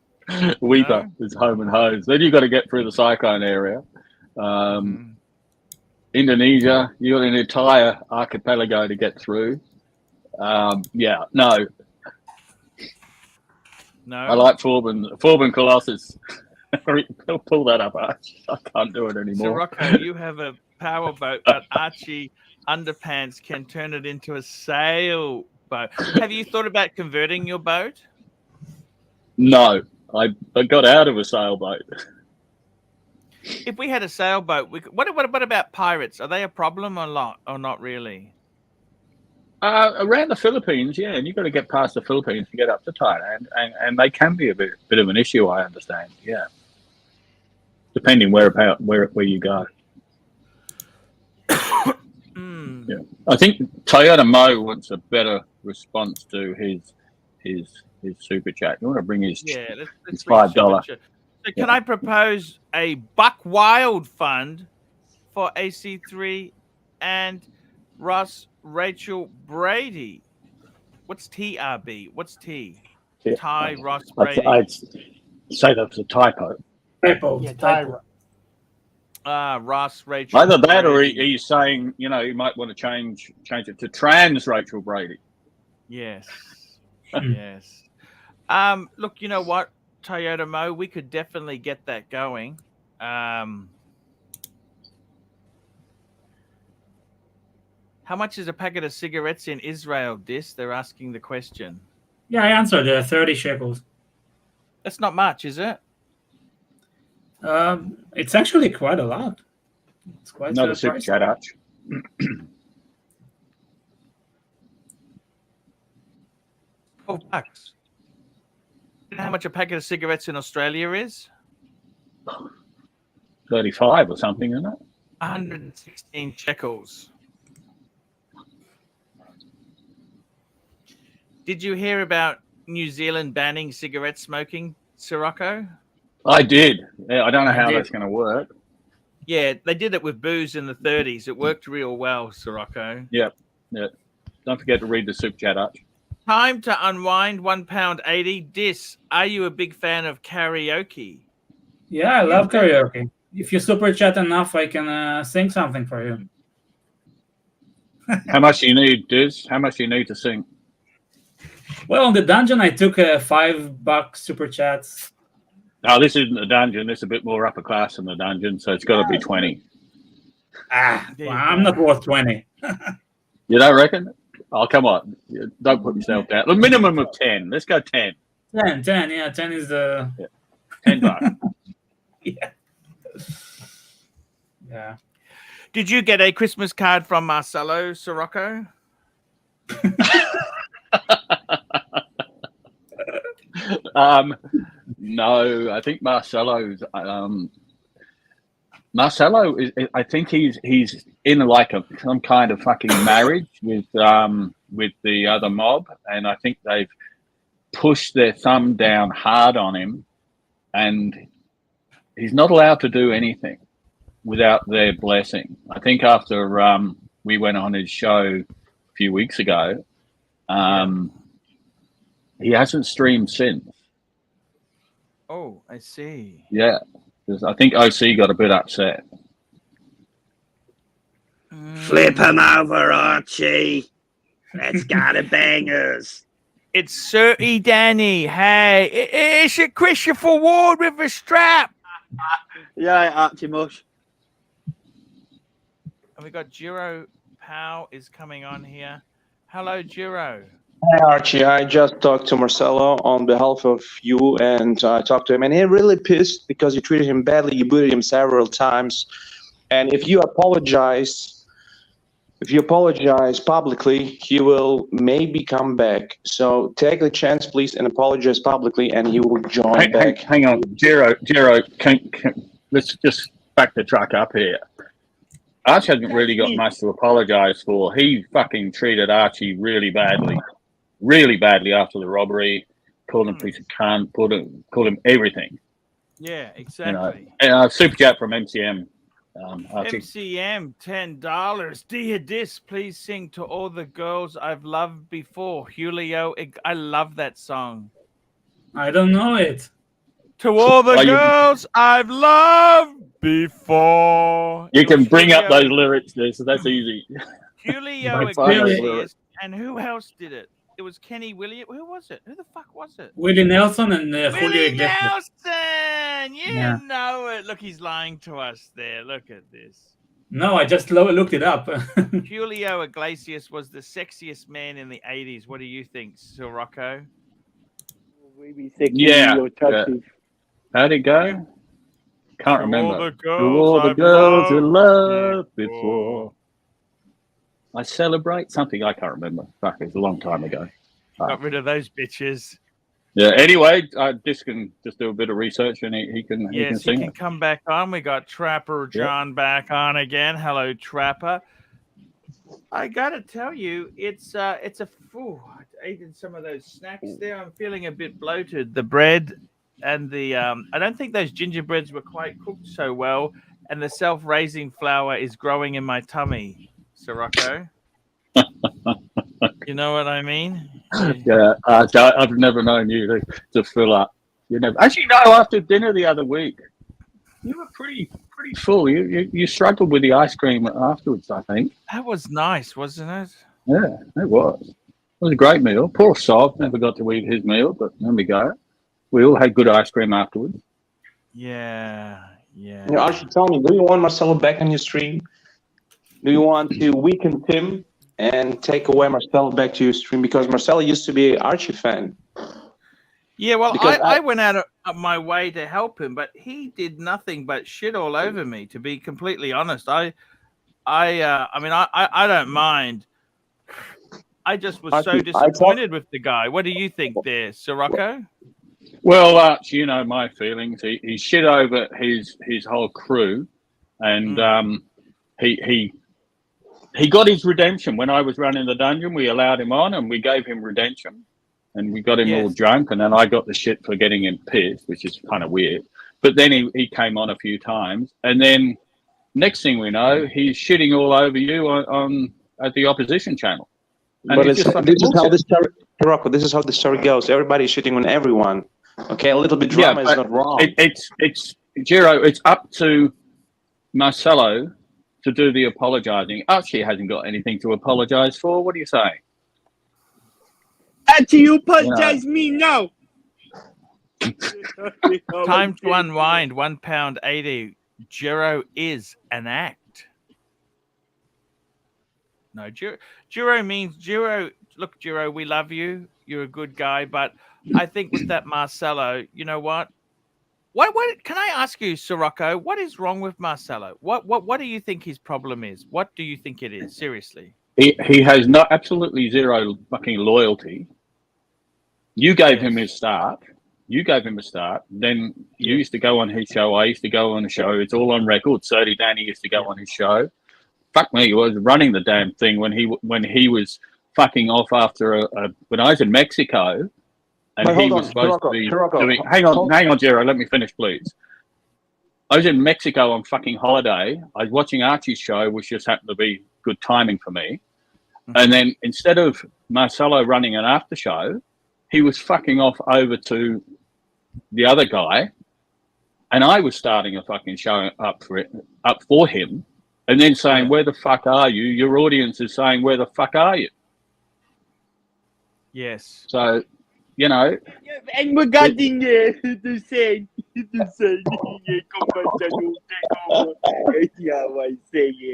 Weber is home and hose. Then you've got to get through the cyclone area. Indonesia, you got an entire archipelago to get through. Yeah, no. No. I like Forbin Colossus. Pull that up, Archie. I can't do it anymore. So, Rocco, you have a powerboat, but Archie Underpants can turn it into a sailboat. Have you thought about converting your boat? No, I got out of a sailboat. If we had a sailboat, what about pirates? Are they a problem or not really? Around the Philippines, yeah, and you've got to get past the Philippines to get up to Thailand, and they can be a bit of an issue, I understand. Yeah, depending where you go. Yeah, I think Toyota Mo wants a better response to his super chat. You want to bring his let's $5. So can I propose a Buck Wild fund for AC3 and Ross Rachel Brady? What's TRB? What's T? Ty Ross Brady. I'd say that's a typo. Typo. Ross Rachel. Either that, Brady. or he's saying, you might want to change it to trans Rachel Brady. Yes. Yes. Look, you know what, Toyota Mo, we could definitely get that going. How much is a packet of cigarettes in Israel, Dis? They're asking the question. Yeah, I answered 30 shekels. That's not much, is it? It's actually quite a lot. It's quite Another super chat, Arch. $12. You know how much a packet of cigarettes in Australia is? 35 or something, isn't it? 116 shekels. Did you hear about New Zealand banning cigarette smoking, Sirocco? I did. Yeah, I don't know how that's going to work. Yeah, they did it with booze in the 30s. It worked real well, Sirocco. Yep. Don't forget to read the super chat, Arch. Time to unwind, £1.80. Dis, are you a big fan of karaoke? Yeah, I love karaoke. If you super chat enough, I can sing something for you. How much do you need, Diz? How much do you need to sing? Well, on the dungeon, I took $5 super chats. No, this isn't a dungeon. This is a bit more upper class than the dungeon, so it's got to be 20. Well, I'm not worth 20. You don't reckon? Oh, come on. Don't put yourself down. The minimum of 10. Let's go 10. 10, yeah. 10 is the... Yeah. $10. Yeah. Yeah. Did you get a Christmas card from Marcelo, Sirocco? No, I think Marcelo's... Marcelo is. I think he's in like some kind of fucking marriage with the other mob, and I think they've pushed their thumb down hard on him, and he's not allowed to do anything without their blessing. I think after we went on his show a few weeks ago, he hasn't streamed since. Oh, I see. Yeah. I think OC got a bit upset. Flip him over, Archie. Let's go to bangers. It's Sir E. Danny. Hey, it's a Christopher Ward with a strap. Yeah, Archie Mush. And we got Jiro Powell is coming on here. Hello, Jiro. Hi, Archie. I just talked to Marcelo on behalf of you, and I talked to him, and he really pissed because you treated him badly. You booted him several times, and if you apologize publicly, he will maybe come back. So take the chance, please, and apologize publicly, and he will join back. Hang on, Jiro, let's just back the truck up here. Archie hasn't really got much to apologize for. He fucking treated Archie really badly after the robbery. Called him a piece of cunt. Called him everything. Yeah, exactly. And super chat from MCM. Archie. MCM, $10. Dear Dis, please sing To All the Girls I've Loved Before. Julio, I love that song. I don't know it. To all the Oh, girls I've loved before. You It can was bring up Julio- those lyrics there, so that's easy. Julio Make fun of those Iglesias. lyrics. And who else did it? It was Kenny Williams. Who was it? Who the fuck was it? Willie Nelson and Julio Willie Iglesias. Nelson! You Yeah. know it. Look, he's lying to us there. Look at this. No, I just looked it up. Julio Iglesias was the sexiest man in the 80s. What do you think, Sir Rocco? Yeah. How'd it go? Can't remember. All the To girls all the I've girls you loved loved before. I celebrate something I can't remember. Fuck, it's a long time ago. Got rid of those bitches. Yeah. Anyway, this can just do a bit of research, and he can Yes, he sing can it. come back on. We got Trapper John back on again. Hello, Trapper. I gotta tell you, it's a fool. I ate some of those snacks there. I'm feeling a bit bloated. The bread and the I don't think those gingerbreads were quite cooked so well, and the self-raising flour is growing in my tummy, Sirocco. You know what I mean? Yeah, I've never known you to fill up. You never. Actually, no. After dinner the other week, you were pretty full. You struggled with the ice cream afterwards, I think. That was nice, wasn't it? Yeah, it was. It was a great meal. Poor Sob never got to eat his meal, but there we go. We all had good ice cream afterwards. Yeah. You know, Archie, tell me, do you want Marcelo back on your stream? Do you want to weaken Tim and take away Marcelo back to your stream? Because Marcelo used to be an Archie fan. Yeah, well, Because I went out of my way to help him, but he did nothing but shit all over me. To be completely honest, I mean, I don't mind. I just was so disappointed with the guy. What do you think there, Sirocco? Well, Arch, you know my feelings. He shit over his whole crew, and he got his redemption when I was running the dungeon. We allowed him on, and we gave him redemption, and we got him all drunk, and then I got the shit for getting him pissed, which is kind of weird. But then he came on a few times, and then next thing we know, he's shitting all over you on at the opposition channel. And But this is how this story, Rocco, this is how the story goes. Everybody's shitting on everyone. Okay, a little bit drama is not wrong. It's Giro. It's up to Marcelo to do the apologising. Archie hasn't got anything to apologise for. What are you saying? Archie, you apologize me now. Time to unwind. £1.80. Giro is an act. No, Giro means Giro. Look, Giro, we love you. You're a good guy, but I think with that Marcelo, you know what? What can I ask you, Sirocco? What is wrong with Marcelo? What do you think his problem is? What do you think it is? Seriously. He has absolutely zero fucking loyalty. You gave him his start. You gave him a start. Then you used to go on his show. I used to go on the show. It's all on record. Serdy Danny used to go on his show. Fuck me, he was running the damn thing when he was fucking off after when I was in Mexico, and he was supposed to be doing. Hang on, Jero, let me finish, please. I was in Mexico on fucking holiday. I was watching Archie's show, which just happened to be good timing for me. And then instead of Marcelo running an after show, he was fucking off over to the other guy, and I was starting a fucking show up for him. And then saying, where the fuck are you? Your audience is saying, where the fuck are you? Yes. So, you know. And regarding the same.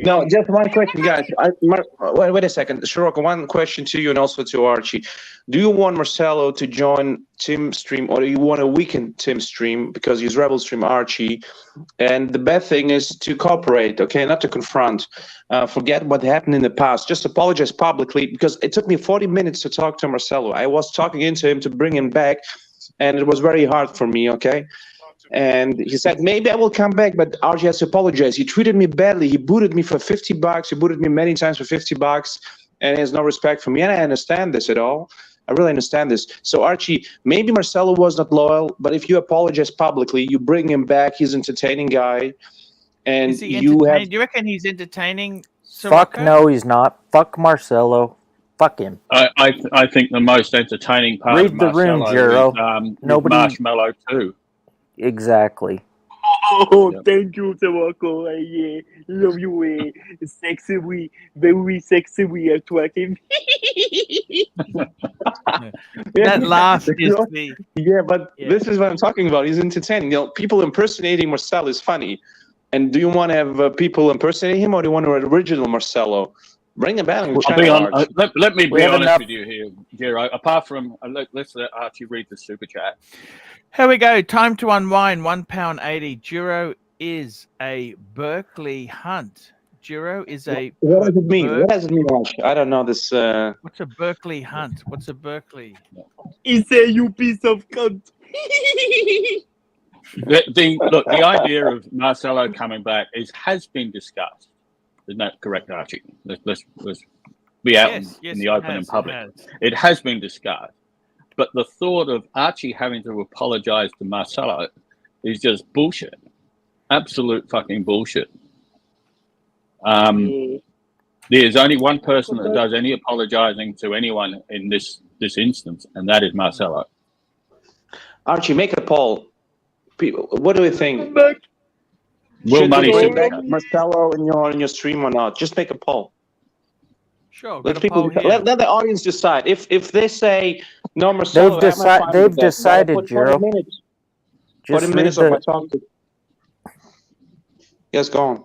No, just one question, guys. Wait a second. Sirocco, one question to you and also to Archie. Do you want Marcelo to join Tim's stream, or do you want to weaken Tim's stream because he's Rebel stream Archie? And the bad thing is to cooperate, okay, not to confront. Forget what happened in the past. Just apologize publicly, because it took me 40 minutes to talk to Marcelo. I was talking into him to bring him back, and it was very hard for me, okay? And he said, maybe I will come back, but Archie has to apologize. He treated me badly. He booted me for $50. He booted me many times for $50, and he has no respect for me. And I understand this at all. I really understand this. So, Archie, maybe Marcelo was not loyal, but if you apologize publicly, you bring him back. He's an entertaining guy. And Is he entertaining? Do you reckon he's entertaining? Fuck no, he's not. Fuck Marcelo. Fuck him. I think the most entertaining part Read of the room, Marcelo Jero. is Nobody- Marshmallow too. Exactly. Oh, Yep. thank you, Rocco. Yeah, love you. Sexy, we very sexy. We are twerking. That laugh is the but this is what I'm talking about. He's entertaining. You know, people impersonating Marcelo is funny. And do you want to have people impersonating him, or do you want an original Marcelo? Bring him back. I'll be on. Let me be honest with you here, Jero. Apart from let's let Archie read the super chat. Here we go. Time to unwind. £1.80. Jiro is a Berkeley hunt. Jiro is a. What does it mean? What does it mean, Archie? I don't know this. What's a Berkeley hunt? What's a Berkeley? He said, "You piece of cunt." The idea of Marcelo coming back has been discussed. Isn't that correct, Archie? Let's be out in the open in public. It has been discussed. But the thought of Archie having to apologize to Marcelo is just bullshit. Absolute fucking bullshit. There's only one person that does any apologizing to anyone in this instance, and that is Marcelo. Archie, make a poll. People, what do you think? Will money bring sit back back? Marcelo in your stream or not? Just make a poll. Sure. Let people let the audience decide. If they say no, Marcelo, They've decided, Jero. 40 minutes of my talk. Yes, go on.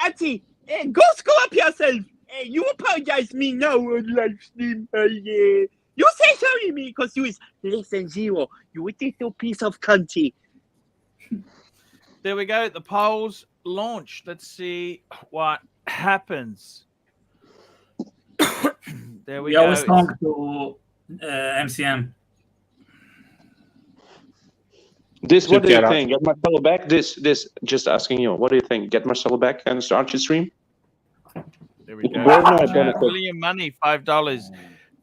Archie, go screw up yourself. You apologize to me now on LiveStream. Yeah. You say sorry to me because you is less than zero. You little piece of cunty. There we go. The polls launched. Let's see what happens. There we go. always talk to MCM. What do you think? Get Marcelo back? This, just asking you. What do you think? Get Marcelo back and start your stream? There we go. William Money, $5.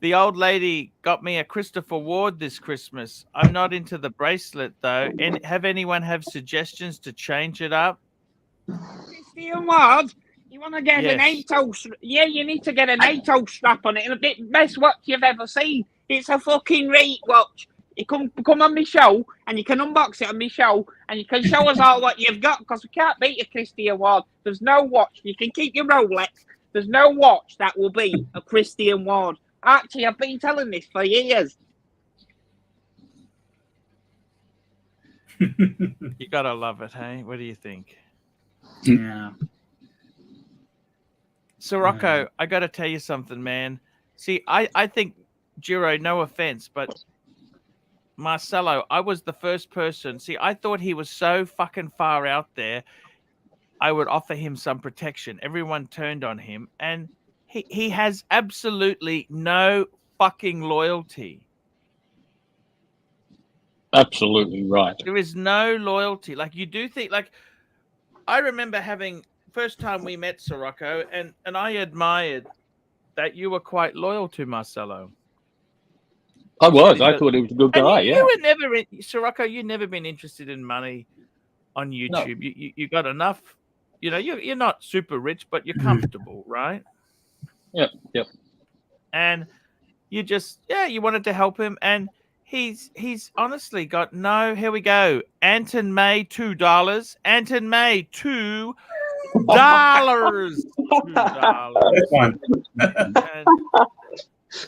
The old lady got me a Christopher Ward this Christmas. I'm not into the bracelet though. And have anyone have suggestions to change it up? Christian Ward, you want to get Yes. a NATO? Yeah, you need to get a NATO strap on it. And the best watch you've ever seen. It's a fucking rate watch. You come on my show, and you can unbox it on my show, and you can show us all what you've got, because we can't beat a Christian Ward. There's no watch. You can keep your Rolex. There's no watch that will beat a Christian Ward. Archie, I've been telling this for years. You gotta love it, hey? What do you think? Yeah. So Rocco, I gotta tell you something, man. See, I think Jiro, no offense, but Marcelo, I was the first person. See, I thought he was so fucking far out there. I would offer him some protection. Everyone turned on him, and he has absolutely no fucking loyalty. Absolutely right. There is no loyalty. Like, you do think, like, I remember having first time we met, Sirocco, and I admired that you were quite loyal to Marcelo. I was. I thought he was a good guy. You Yeah. were never, Sirocco, you've never been interested in money on YouTube. No. You got enough. You know, you're not super rich, but you're comfortable, right? Yep. And you just, you wanted to help him, and he's honestly got no. Here we go. Anton May, $2. Anton May, $2. $2.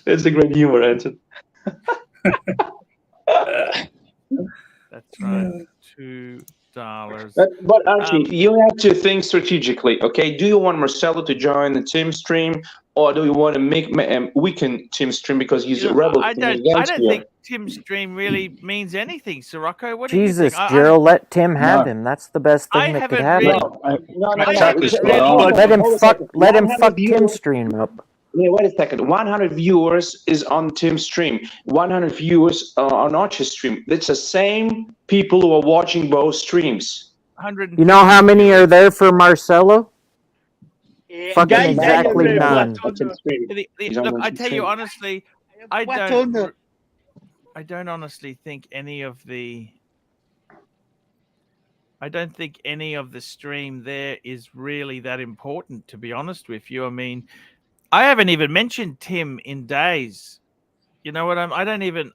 That's a great humor, Anton. That's right. $2. But Archie, you have to think strategically. Okay, do you want Marcelo to join the team stream, or do you want to make weaken team stream because he's a rebel? I don't think Tim Stream really means anything, Sirocco. What do Jesus, you think? Gerald, let Tim have him. That's the best thing that could happen. Let him fuck Tim Stream up. Yeah, wait a second. 100 viewers is on Tim's stream. 100 viewers on Archie's stream. It's the same people who are watching both streams. You know how many are there for Marcelo? Fucking exactly none. Look, I tell you honestly, I don't honestly think any of the stream there is really that important, to be honest with you. I mean, I haven't even mentioned Tim in days. You know what I don't even.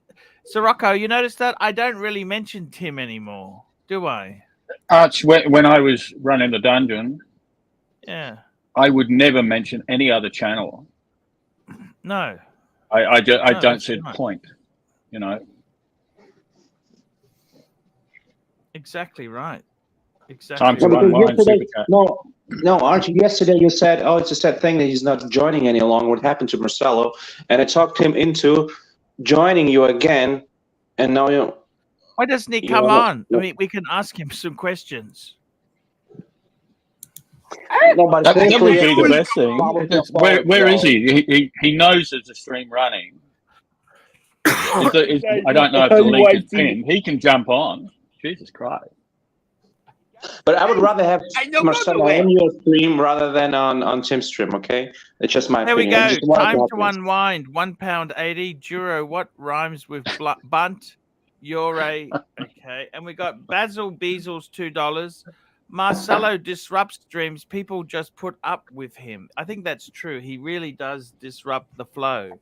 So Rocco, you notice that I don't really mention Tim anymore, do I? Arch, when I was running the dungeon, yeah, I would never mention any other channel. No. I No, don't see the right. point, you know. Exactly right. Exactly. Time to No, because unwind yesterday, super chat. no, Archie. Yesterday you said, "Oh, it's a sad thing that he's not joining any longer." What happened to Marcelo? And I talked him into joining you again, and now you. Why doesn't he you come wanna- on? I mean, we can ask him some questions. No, but That would thankfully, be the yesterday- best thing. Where is he? He knows there's a stream running. I don't know if the link is pinned. He can jump on. Jesus Christ. But I would rather have I know Marcelo by the way. on your stream rather than on Tim's stream. Okay, it's just my There we opinion. I go. just wanted Time have to this. unwind. £1.80. Duro, what rhymes with bunt? You're a okay. And we got Basil Beazles $2. Marcelo disrupts streams. People just put up with him. I think that's true. He really does disrupt the flow.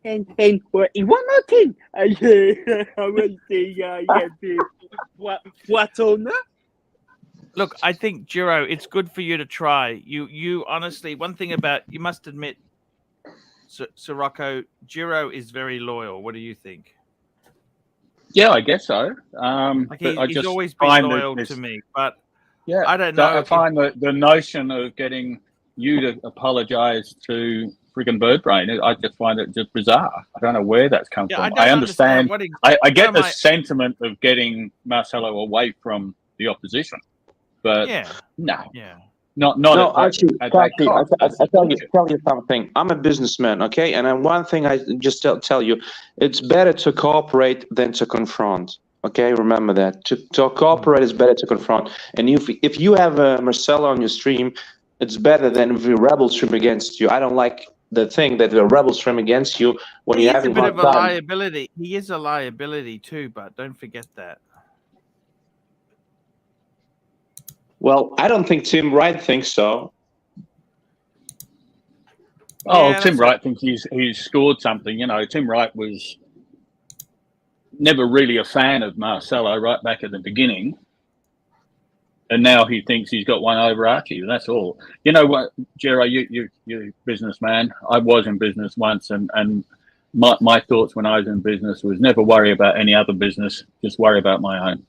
And one more thing. I will say, what's on that? Look, I think Jiro, it's good for you to try. You honestly, one thing about you must admit, Rocco, Jiro is very loyal. What do you think? Yeah, I guess so. Like But I he's just always been find loyal that to me, but yeah, I don't know. I find that the notion of getting you to apologize to friggin' Birdbrain, I just find it just bizarre. I don't know where that's come Yeah, from. I don't I understand. what I get what the am I- sentiment of getting Marcelo away from the opposition, but Yeah. no, Yeah. not No, at Archie, that cost. I tell you something. I'm a businessman, okay? And one thing I just tell you, it's better to cooperate than to confront. Okay, remember that. To cooperate is better to confront. And if you have Marcelo on your stream, it's better than if we rebel stream against you. I don't like the thing that the rebel stream against you when He you're is having a bit hard of a time. liability. He is a liability too, but don't forget that. Well, I don't think Tim Wright thinks so. Oh, Yeah, Tim that's Wright thinks he's scored something. You know, Tim Wright was never really a fan of Marcelo right back at the beginning. And now he thinks he's got one over Archie. That's all. You know what, Jero, you're a businessman. I was in business once, and my thoughts when I was in business was never worry about any other business, just worry about my own.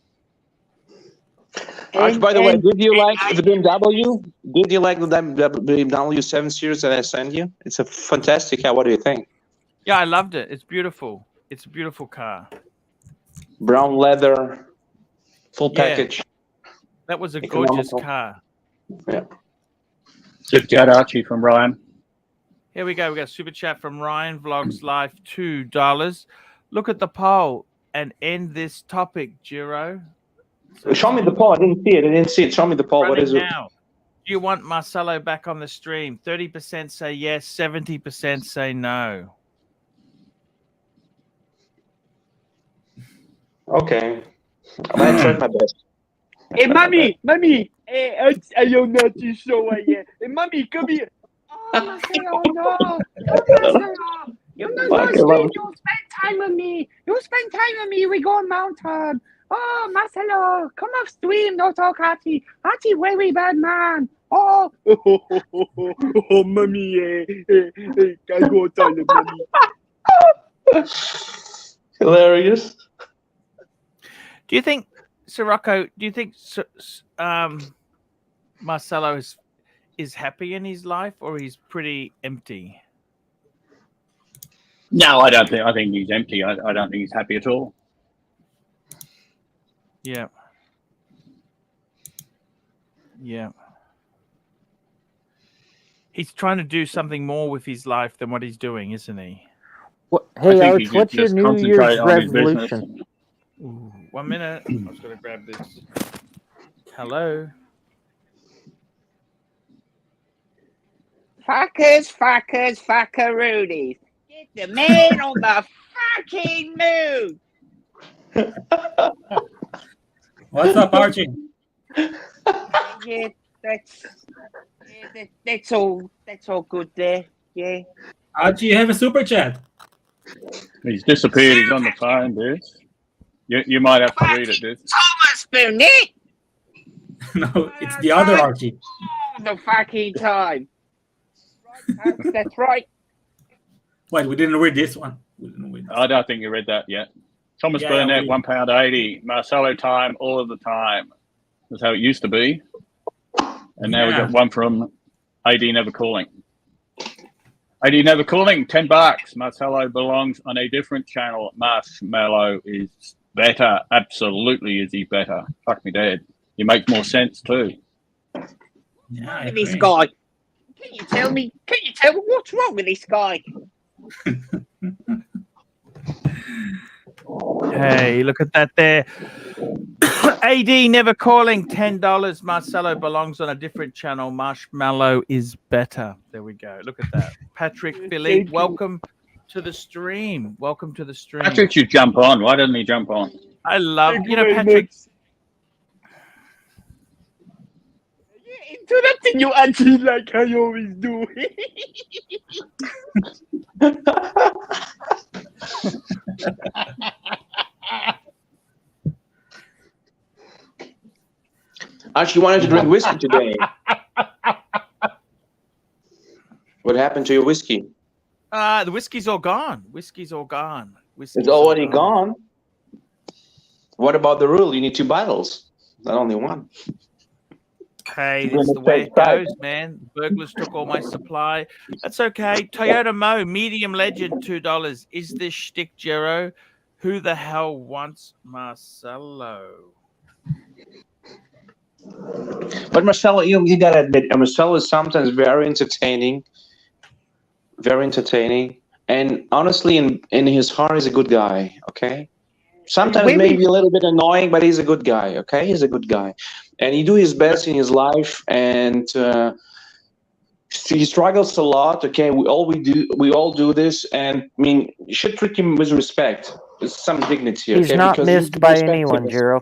Arch, by the way, did you like the BMW? Did you like the BMW 7 Series that I sent you? It's a fantastic car. What do you think? Yeah, I loved it. It's beautiful. It's a beautiful car. Brown leather, full package. That was a gorgeous car. Yeah. Super chat, Archie, from Ryan. Here we go. We got a super chat from Ryan Vlogs Life, $2. Look at the poll and end this topic, Jiro. So Show me the poll. I didn't see it. Show me the poll. What is it? now. Do you want Marcelo back on the stream? 30% say yes, 70% say no. Okay. I tried my best. Hey, mommy, I don't know to show you. Hey, mommy, come here. Oh, Marcelo, no. Oh, Marcelo. You're not going to stream. You'll spend time with me. You'll spend time with me. We go on mountain. Oh, Marcelo, come off stream. No talk, Archie. Archie, very bad man. Oh, mommy, I go tell him, mommy. Hilarious. Do you think, Rocco, do you think Marcelo is happy in his life, or he's pretty empty? No, I don't think. I think he's empty. I don't think he's happy at all. Yeah. Yeah. He's trying to do something more with his life than what he's doing, isn't he? Hey, Arch, what's your New Year's resolution? Ooh, 1 minute. I was going to grab this. Hello. Fuckeroonies. Get the man on the fucking moon. What's up, Archie? that's all. That's all good there. Yeah. Archie, you have a super chat. He's disappeared. He's on the phone, dude. You might have to read it, dude. Thomas Burnett. No, it's the other Archie. All the fucking time. Right, that's right. Wait, we didn't read this one. I don't think you read that yet. Thomas Yeah, Burnett, we- £1.80. Marcelo time, all of the time. That's how it used to be. And now we got one from AD Never Calling. AD Never Calling, $10. Marcelo belongs on a different channel. Marshmallow is better. Absolutely is he better. Fuck me dead. He makes more sense too. Yeah, Look at this guy. Can you tell me what's wrong with this guy? Hey, look at that there. AD Never Calling, $10. Marcelo belongs on a different channel. Marshmallow is better. There we go. Look at that. Patrick Philippe, welcome to the stream. Welcome to the stream. Patrick should jump on. Why doesn't he jump on? I love, Patrick. Interrupting you, Archie, like I always do. Archie wanted to drink whiskey today. What happened to your whiskey? The whiskey's all gone. Whiskey's It's already gone. What about the rule? You need 2 bottles, not only one. Hey, this is the way it goes, man. Burglars took all my supply. That's okay. Toyota Mo, medium legend, $2. Is this shtick, Jero? Who the hell wants Marcelo? But Marcelo, you gotta admit, Marcelo is sometimes very entertaining. And honestly, in his heart, he's a good guy, okay? Sometimes maybe a little bit annoying, but he's a good guy, okay? He's a good guy. And he do his best in his life, and he struggles a lot, okay? We all do this, and I mean, you should treat him with respect, with some dignity, okay? He's not because missed by anyone, Jero.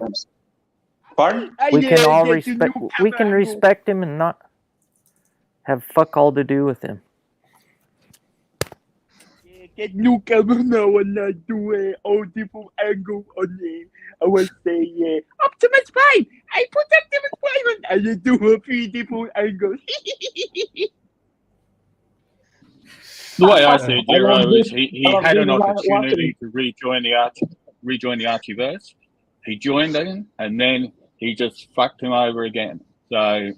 Pardon? We can all respect. We can respect him and not have fuck all to do with him. Get new camera now and I do all different angle on it. I will say Optimus Prime. I put Optimus Prime on. I do a 3 different angles. The way I see it, Jero, is he had an opportunity to rejoin the Archieverse. He joined in, and then he just fucked him over again. So,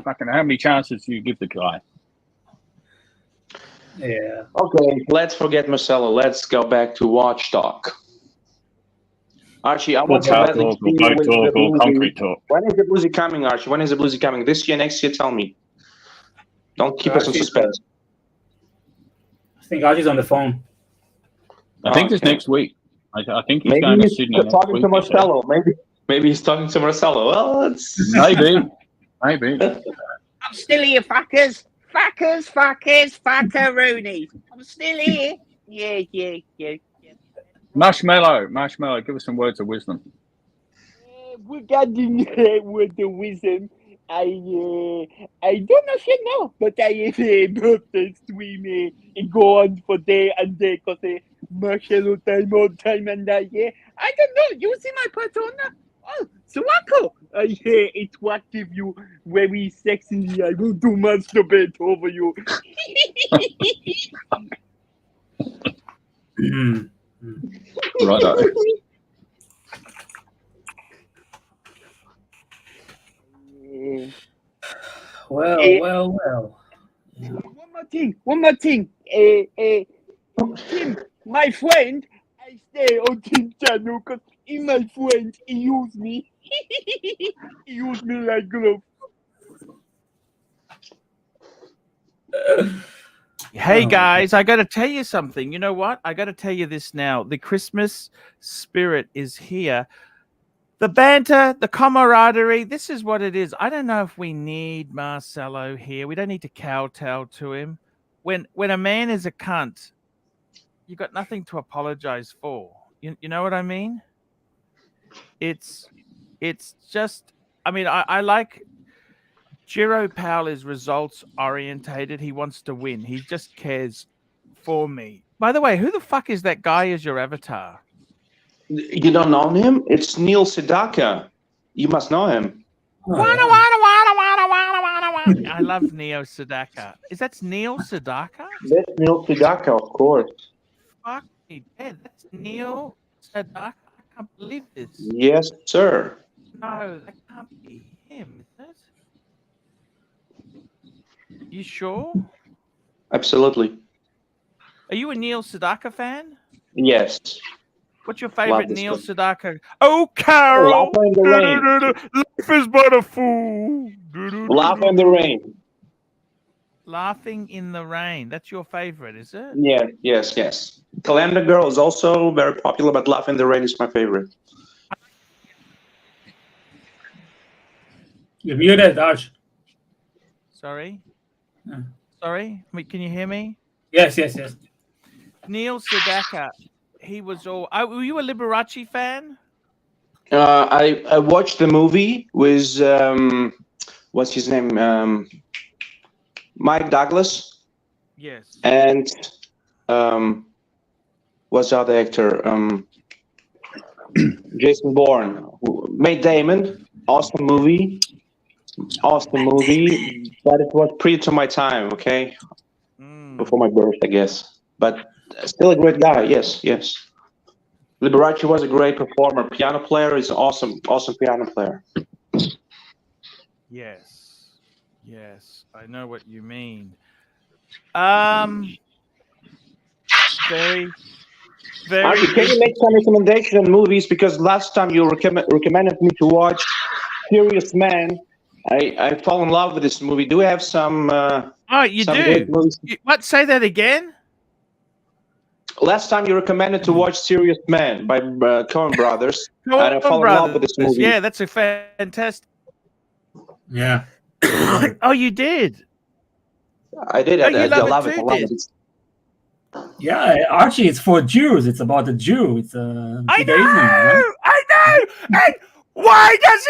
fucking how many chances do you give the guy? Yeah. Okay, let's forget Marcelo. Let's go back to Watchdog. Archie, I want to talk or concrete talk. When is the Bluesy coming, Archie? When is the Bluesy coming? This year, next year? Tell me. Don't keep us in suspense. I think Archie's on the phone. I think it's next week. I think he's going to Sydney next talking week. To Marcelo. Maybe he's talking to Marcelo. Well, it's maybe. I'm still here, fuckers. Fuckeroonies. I'm still here. Yeah. Marshmallow, give us some words of wisdom. Regarding words of wisdom, I don't know shit now, but I have a birthday stream and go on for day and day because Marshmallow time all time and I don't know. You see my persona? Oh, Rocco! It what give you very sexy. I will do masturbate over you. Right. Well. One more thing. Tim, my friend, I stay on Tim channel because he's my friend. He used me. He used me like glove. Hey guys, I got to tell you something. You know what? I got to tell you this now. The Christmas spirit is here. The banter, the camaraderie, this is what it is. I don't know if we need Marcelo here. We don't need to kowtow to him. When a man is a cunt, you got nothing to apologize for. You know what I mean? It's just, I mean, I like, Jiro Powell is results orientated. He wants to win. He just cares for me. By the way, who the fuck is that guy as your avatar? You don't know him? It's Neil Sedaka. You must know him. I love Neo Sedaka. That's Neil Sedaka? That's Neil Sedaka, of course. Fuck me dead. That's Neil Sedaka. I can't believe this. Yes, sir. No, that can't be him, is it? You sure? Absolutely. Are you a Neil Sedaka fan? Yes. What's your favorite Love Neil this Sedaka? Oh, Carol! Laugh in the Rain. Life is but a fool. Laugh in the Rain. Laughing in the Rain. That's your favorite, is it? Yeah, yes. Calendar Girl is also very popular, but Laugh in the Rain is my favorite. You're muted, Arch. Sorry? Yeah. Sorry? Can you hear me? Yes. Neil Sedaka. He was all... Oh, were you a Liberace fan? I watched the movie with, what's his name? Mike Douglas. Yes. And what's the other actor? Jason Bourne. Matt Damon. Awesome movie, but it was pre to my time, okay? Before my birth, I guess. But still a great guy, yes. Liberace was a great performer. Piano player is awesome piano player. Yes, I know what you mean. Very. Archie, can you make some recommendations on movies? Because last time you recommended me to watch Serious Man. I fall in love with this movie. Do we have some? You do. What? Say that again. Last time you recommended to watch Serious Man by Coen Brothers, and I fell in love with this movie. Yeah, that's a fantastic. Yeah. Oh, you did. I did. I love it. Yeah, Archie, it's for Jews. It's about a Jew. It's I know. And why does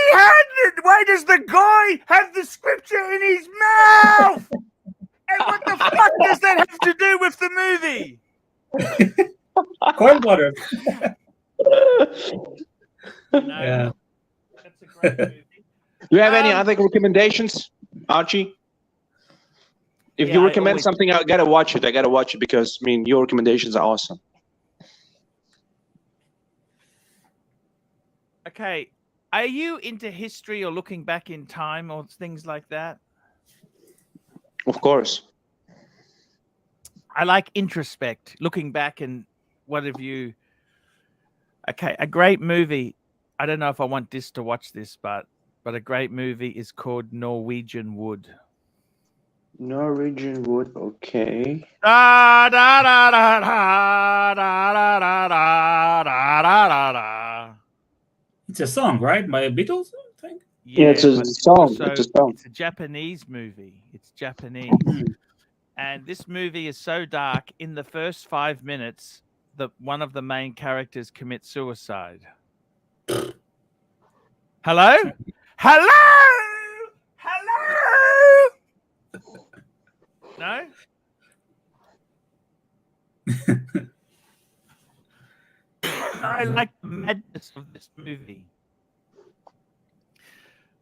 the guy have the scripture in his mouth? And what the fuck does that have to do with the movie? Cold water. Yeah. That's a great movie. Do you have any other recommendations, Archie? If you recommend something, I gotta watch it. Because your recommendations are awesome. Okay, are you into history or looking back in time or things like that? Of course. I like introspect, looking back and what have you. Okay, a great movie. I don't know if I want this to watch this, but a great movie is called Norwegian Wood. Norwegian Wood, okay. Da, da, da, da, da, da, da, da, da, da, da. It's a song, right? By Beatles, I think. Yeah, it's a song. It's a Japanese movie. It's Japanese. And this movie is so dark, in the first 5 minutes, one of the main characters commits suicide. Hello? No? I like the madness of this movie.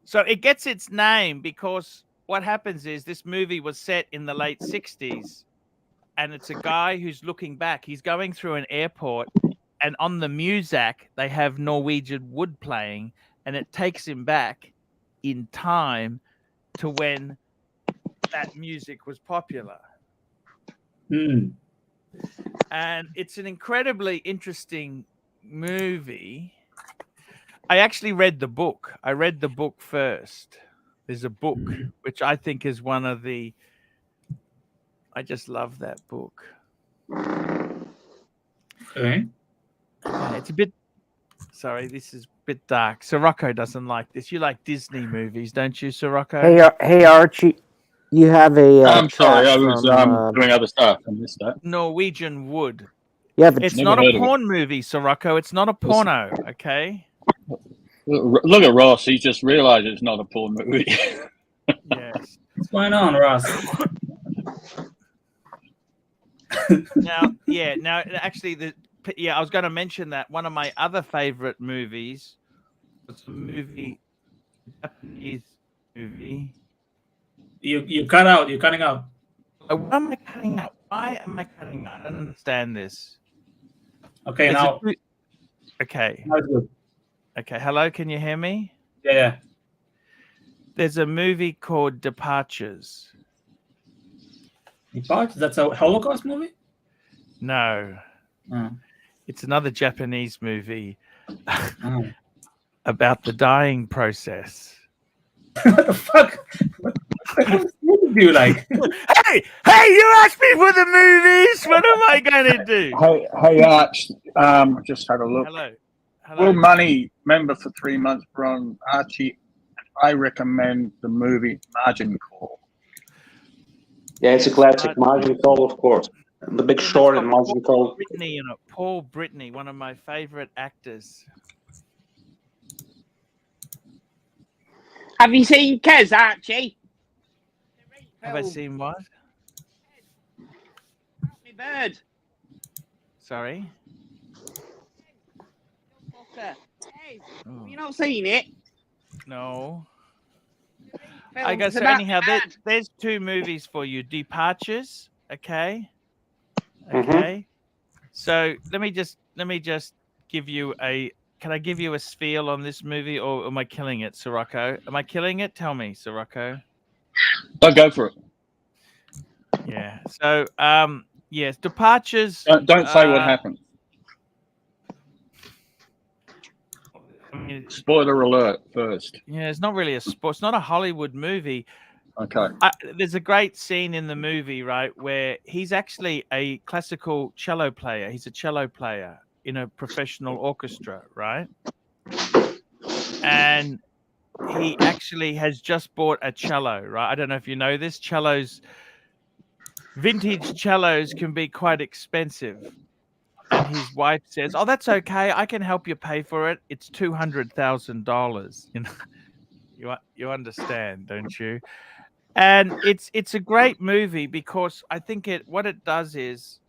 So it gets its name because what happens is this movie was set in the late 60s, and it's a guy who's looking back. He's going through an airport, and on the Muzak, they have Norwegian Wood playing, and it takes him back in time to when that music was popular. And it's an incredibly interesting movie. I actually read the book. I read the book first. There's a book which I think is one of the. I just love that book. Okay. It's a bit. Sorry, this is a bit dark. Rocco doesn't like this. You like Disney movies, don't you, Rocco? Hey, Archie. You have a. I'm sorry, I was doing other stuff. I missed that. Norwegian Wood. Yeah, but it's not a porn movie, Rocco. It's not a porno. Okay. Look at Ross. He just realised it's not a porn movie. Yes. What's going on, Ross? Now, actually, I was going to mention that one of my other favorite movies was a Japanese movie. You cut out. You're cutting out. What am I cutting out? Why am I cutting out? I don't understand this. Okay, now. Okay. Now it's good. Okay. Hello, can you hear me? Yeah. There's a movie called Departures. Departures? That's a Holocaust movie? No. Oh. It's another Japanese movie about the dying process. What the fuck? What do you like? Hey, you asked me for the movies. What am I going to do? Hey, Arch. Just had a look. Hello. Will Money member for 3 months from Archie. I recommend the movie Margin Call. Yeah, it's a classic. Margin Call, of course. The Big Short and Margin Call. Paul Brittany, one of my favorite actors. Have you seen Kez, Archie? Have I seen what? Me bird. Sorry? Fucker. Hey, have you not seen it? No. Film, I guess it's so. about Anyhow, dad. there's two movies for you. Departures, okay? Mm-hmm. Okay. So let me just give you can I give you a spiel on this movie, or am I killing it, Sirocco? Am I killing it? Tell me, Sirocco. Don't go for it. Yeah. So yes, Departures. Don't say what happened. I mean, Spoiler alert first. yeah, it's not really a sport. It's not a Hollywood movie. Okay. There's a great scene in the movie, right, where he's actually a classical cello player. He's a cello player in a professional orchestra, right? And he actually has just bought a cello, right? I don't know if you know this. Vintage cellos can be quite expensive. And his wife says, "Oh, that's okay. I can help you pay for it. It's $200,000." You know, you understand, don't you? And it's a great movie because I think what it does is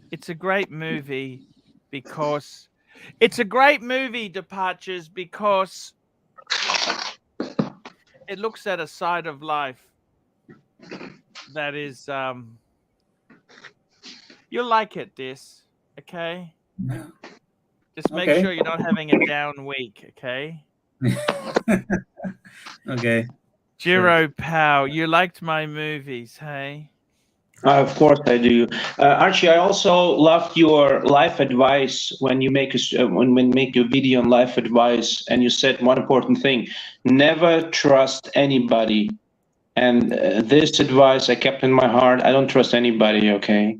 it's a great movie because Departures, because it looks at a side of life that is you'll like it, Dis, okay? Just make sure you're not having a down week, okay? Okay. Jiro Pow, you liked my movies, hey? Of course I do. Archie, I also loved your life advice when you make your video on life advice, and you said one important thing: never trust anybody. And this advice I kept in my heart. I don't trust anybody, okay?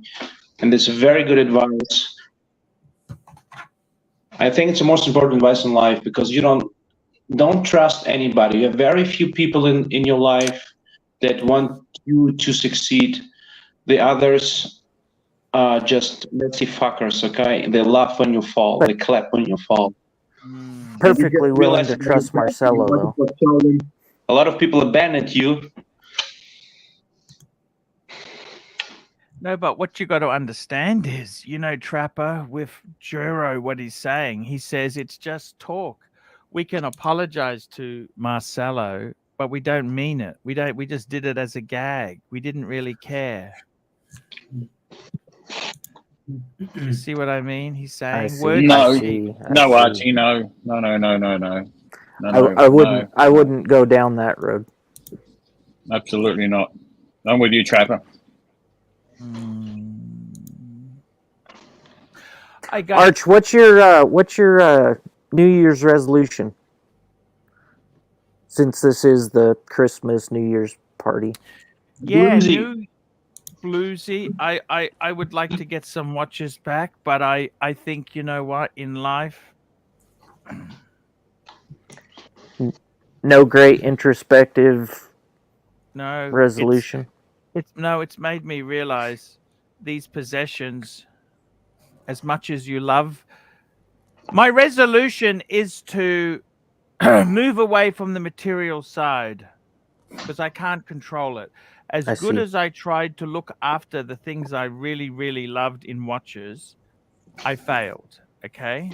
And this is very good advice. I think it's the most important advice in life, because you don't trust anybody. You have very few people in your life that want you to succeed. The others are just messy fuckers, okay? They laugh when you fall. They clap when you fall. Perfectly willing to trust Marcelo, though. A lot of people abandoned you. No, but what you got to understand is, Trapper, with Juro, what he's saying, he says it's just talk. We can apologize to Marcelo, but we don't mean it. We just did it as a gag. We didn't really care. You see what I mean? He's saying No, Archie, no. I wouldn't go down that road. Absolutely not. I'm with you, Trapper. Arch, what's your New Year's resolution? Since this is the Christmas New Year's party. Yeah, bluesy. I would like to get some watches back, but I think, you know what, in life, no great introspective resolution. It's made me realize these possessions, as much as you love My resolution is to move away from the material side because I can't control it. As good as I tried to look after the things I really, really loved in watches, I failed. Okay.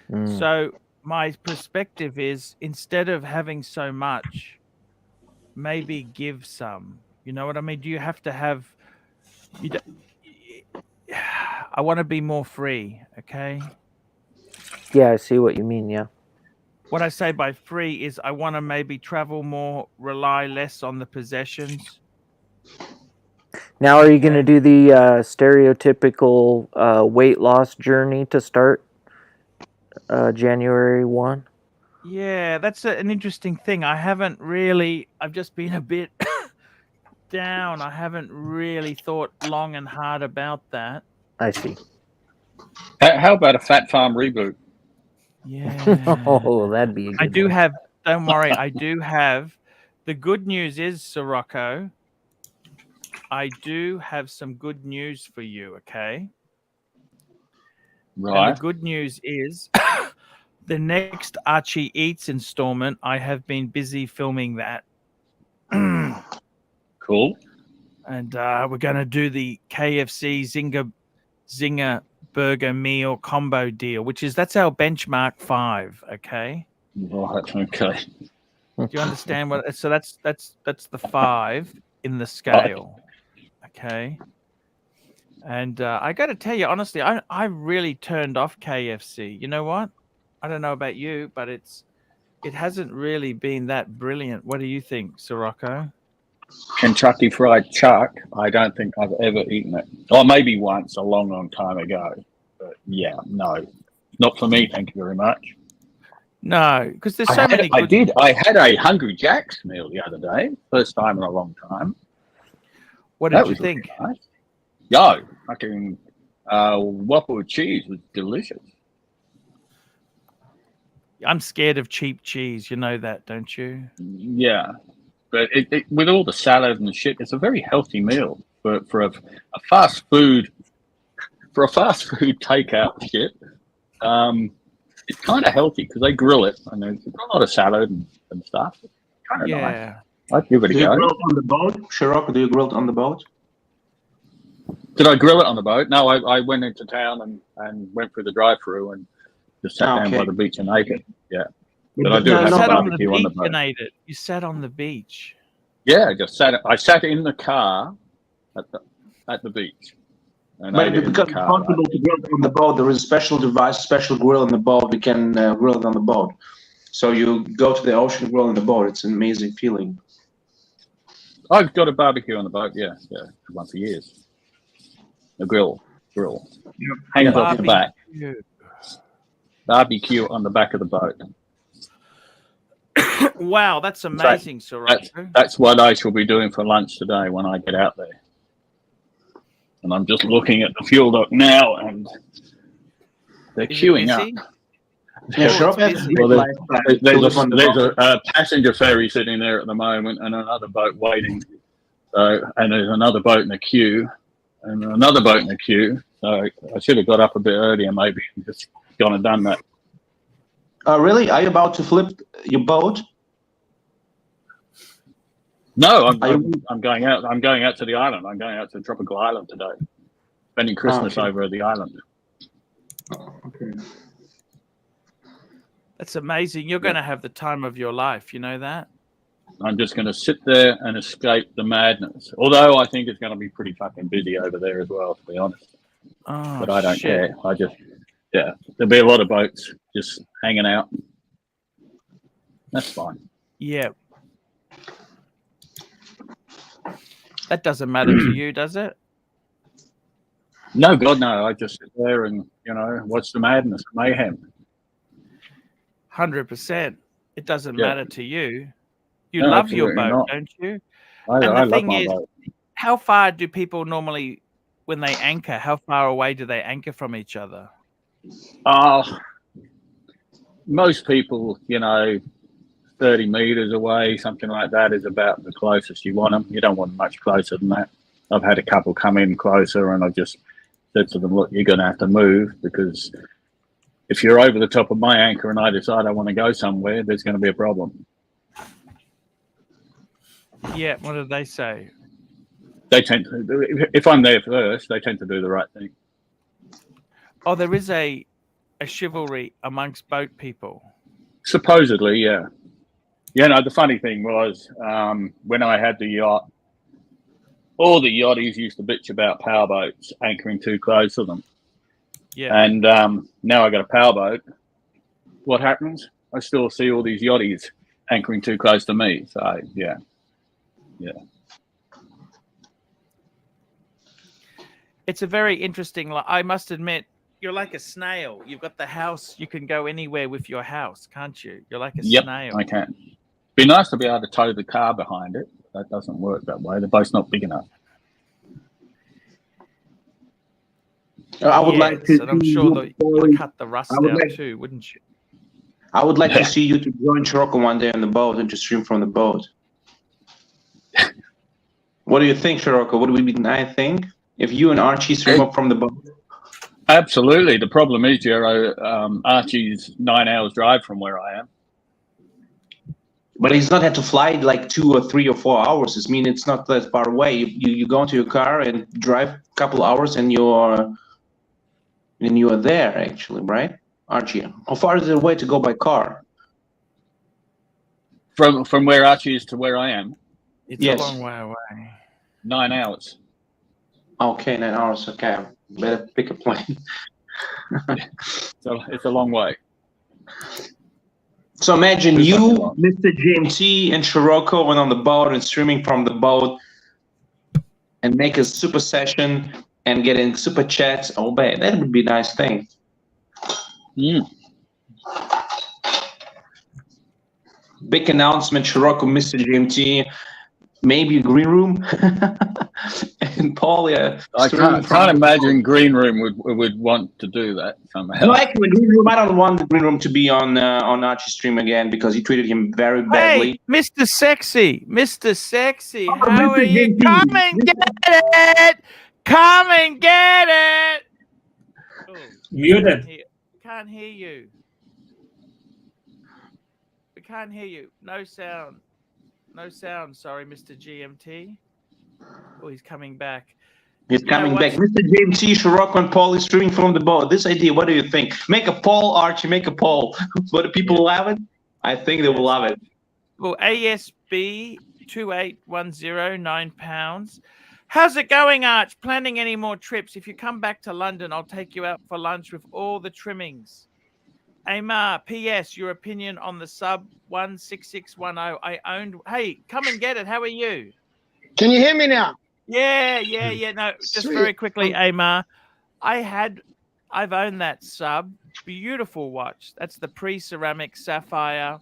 So my perspective is, instead of having so much, maybe give some. You know what I mean? Do you have to have? I want to be more free. Okay. Yeah, I see what you mean. Yeah. What I say by free is I want to maybe travel more, rely less on the possessions. Now, are you going to do the stereotypical weight loss journey to start January 1? Yeah, that's an interesting thing. I've just been a bit down. I haven't really thought long and hard about that. I see. How about a Fat Farm reboot? Yeah. Oh, that'd be a good one. Don't worry, I do have. The good news is, Sir Rocco, I do have some good news for you, okay? Right. And the good news is the next Archie Eats installment, I have been busy filming that. Cool. And we're going to do the KFC Zinger burger meal combo deal, that's our benchmark 5, okay? Right, okay. Do you understand what? So that's the 5 in the scale, okay? And I got to tell you honestly, I really turned off KFC. You know what? I don't know about you, but it hasn't really been that brilliant. What do you think, Sir Rocco? Kentucky Fried Chuck, I don't think I've ever eaten it. Or maybe once, a long, long time ago. But yeah, no, not for me. Thank you very much. No, because there's so many. I had a Hungry Jack's meal the other day, first time in a long time. What did you think? Nice. Yo, fucking waffle with cheese was delicious. I'm scared of cheap cheese. You know that, don't you? Yeah, but with all the salad and the shit, it's a very healthy meal for a fast food takeout shit. It's kind of healthy because they grill it and there's got a lot of salad and stuff. Kind of nice. I'd give it a go. Do you grill it on the boat, Sirocco? Do you grill it on the boat? Did I grill it on the boat? No, I went into town and went through the drive-through and just sat down by the beach and ate it. Yeah, but I do have a barbecue on the boat. And ate it. You sat on the beach. Yeah, I sat in the car at the beach. And but because it's possible to grill it on the boat, there is a special device, special grill on the boat. We can grill it on the boat. So you go to the ocean, grill on the boat. It's an amazing feeling. I've got a barbecue on the boat. Yeah, once a year. A grill. Yep. Hangs off the back. Barbecue on the back of the boat. Wow, that's amazing, Sir Rocco. That's what I shall be doing for lunch today when I get out there. And I'm just looking at the fuel dock now, and they're queuing up. There's a passenger ferry sitting there at the moment, and another boat waiting. So, and there's another boat in the queue, and another boat in the queue. So I should have got up a bit earlier, maybe, and just gone and done that. Really? Are you about to flip your boat? No, I'm going out. I'm going out to the island. I'm going out to a tropical island today. Spending Christmas over at the island. Oh, okay. That's amazing. You're going to have the time of your life. You know that? I'm just going to sit there and escape the madness. Although I think it's going to be pretty fucking busy over there as well, to be honest. Oh, but I don't care. There'll be a lot of boats just hanging out. That's fine. Yeah. That doesn't matter to you, does it? No, God, no. I just sit there and, watch the madness, mayhem. 100%. It doesn't matter to you. You love your boat, don't you? I love my boat. How far do people normally, when they anchor, how far away do they anchor from each other? Most people, 30 meters away, something like that is about the closest you want them. You don't want much closer than that. I've had a couple come in closer and I've just said to them, look, you're going to have to move because if you're over the top of my anchor and I decide I want to go somewhere, there's going to be a problem. Yeah, what did they say? They tend to, if I'm there first, they tend to do the right thing. Oh, there is a chivalry amongst boat people. Supposedly, yeah. Yeah, no, the funny thing was, when I had the yacht, all the yachties used to bitch about powerboats anchoring too close to them. Yeah. And now I got a powerboat. What happens? I still see all these yachties anchoring too close to me. So, yeah. Yeah. It's a very interesting, I must admit, you're like a snail. You've got the house. You can go anywhere with your house, can't you? You're like a snail. I can. Be nice to be able to tow the car behind it. That doesn't work that way. The boat's not big enough. I would like to. And I'm sure that you want to cut the rust out too, wouldn't you? I would like to see you to join Rocco one day on the boat and to stream from the boat. What do you think, Rocco? Would we be nice thing if you and Archie stream up from the boat? Absolutely. The problem is, Jero, Archie's 9 hours drive from where I am. But he's not had to fly like 2 or 3 or 4 hours. I mean, it's not that far away. You go into your car and drive a couple hours, and you are there actually, right, Archie? How far is it away to go by car? From where Archie is to where I am? It's a long way away. 9 hours. Okay, 9 hours. Okay, better pick a plane. So it's a long way. So imagine you, Mr. GMT, and Rocco went on the boat and streaming from the boat and make a super session and getting super chats. Oh, man, that would be a nice thing. Big announcement, Rocco, Mr. GMT, maybe a green room. And Paul, I can't imagine Green Room would want to do that somehow. No, actually, Green Room, I don't want the Green Room to be on Archie's stream again because he treated him very badly. Hey, Mr. Sexy, Mr. Sexy, how are you? Come and get it! Come and get it! Oh, Muted. Can't hear you. We can't hear you. No sound. No sound. Sorry, Mr. GMT. Oh, he's coming back. He's coming back. Mr. GMT, Rocco, and Paul is streaming from the boat. This idea, what do you think? Make a poll, Archie, make a poll. What do people love it? I think they will love it. Well, ASB 2810, £9. How's it going, Arch? Planning any more trips? If you come back to London, I'll take you out for lunch with all the trimmings. Amar, P.S. Your opinion on the sub 16610. I owned. Hey, come and get it. How are you? Can you hear me now? Yeah. No, just Sweet. very quickly, Amar. I've owned that sub. Beautiful watch. That's the pre-ceramic sapphire.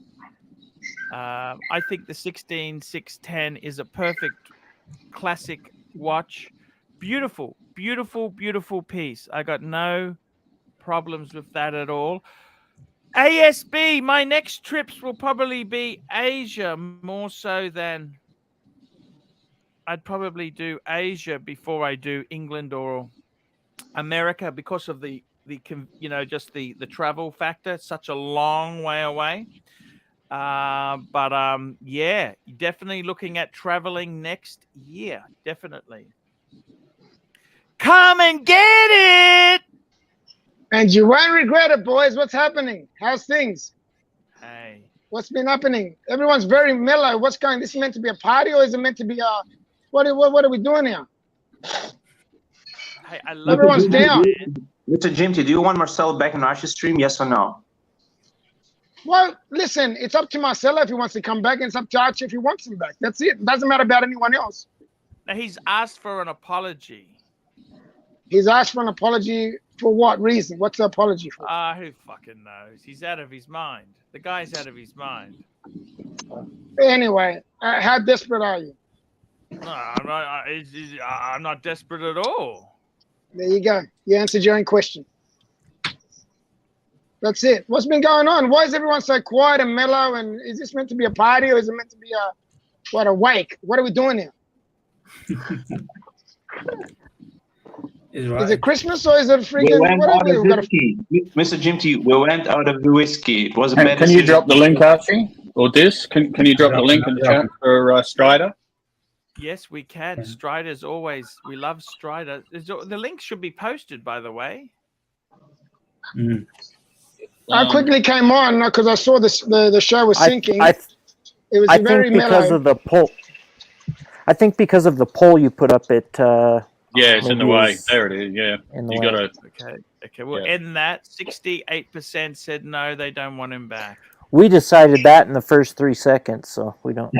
I think the 16610 is a perfect classic watch. Beautiful piece. I got no problems with that at all. ASB, my next trips will probably be Asia more so than I'd probably do Asia before I do England or America because of the just the travel factor. Such a long way away. But yeah, definitely looking at traveling next year. Definitely. Come and get it. And you won't regret it, boys. What's happening? How's things? Hey. What's been happening? Everyone's very mellow. What's going? This is meant to be a party, or is it meant to be a? What are we doing here? Hey, I love everyone's down. Mr. Jimty, do you want Marcelo back in Archie's stream? Yes or no? Well, listen, it's up to Marcelo if he wants to come back, and it's up to Archie if he wants him back. That's it. It doesn't matter about anyone else. Now, he's asked for an apology. He's asked for an apology for what reason? What's the apology for? Who fucking knows? He's out of his mind. The guy's out of his mind. Anyway, how desperate are you? No, I'm not desperate at all. There you go. You answered your own question. That's it. What's been going on? Why is everyone so quiet and mellow? And is this meant to be a party or is it meant to be a wake? What are we doing here? Is it Christmas or is it We freaking went what out is of it? We got a, whiskey. Mr. Jim T, we went out of the whiskey. It was a bad Can you decision. drop the link, Archie, or this? Can you drop the link in the chat for Strider? Yes, we can. Strider's always. We love Strider. The link should be posted, by the way. I quickly came on because I saw the show was sinking. It was I very think because mellow. of the poll. I think because of the poll you put up, it. Yeah, it's in the maybe way. is There it is. Yeah, in the you way. got to. Okay. We'll end that. 68% said no, they don't want him back. We decided that in the first 3 seconds, so we don't.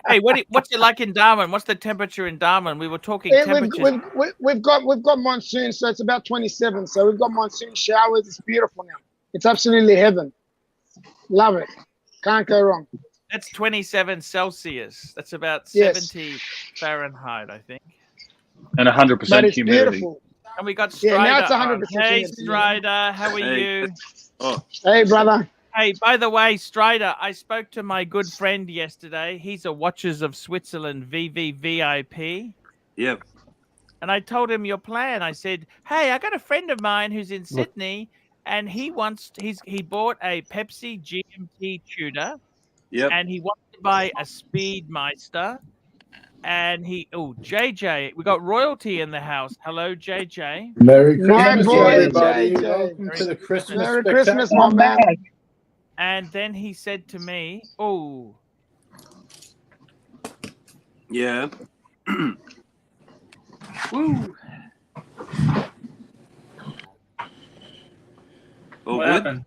Hey, what's it like in Darwin? What's the temperature in Darwin? We were talking temperatures. We've got monsoon, so it's about 27. So we've got monsoon showers. It's beautiful now. It's absolutely heaven. Love it. Can't go wrong. That's 27 Celsius. That's about Yes. 70 Fahrenheit, I think. And 100% But it's humidity. beautiful. And we got Strider. Yeah, now it's 100% on. Hey, humidity. Strider, how are you? Oh, Hey, brother. Hey, by the way, Strider, I spoke to my good friend yesterday. He's a Watchers of Switzerland VVVIP. Yep. And I told him your plan. I said, hey, I got a friend of mine who's in Sydney, and he bought a Pepsi GMT tutor. Yep. And he wants to buy a Speedmeister. And JJ, we got royalty in the house. Hello, JJ. Merry My Christmas, boy, everybody. JJ. Welcome to the Christmas Merry spectacular. Christmas, my man. And then he said to me, Yeah. woo. All What good? happened?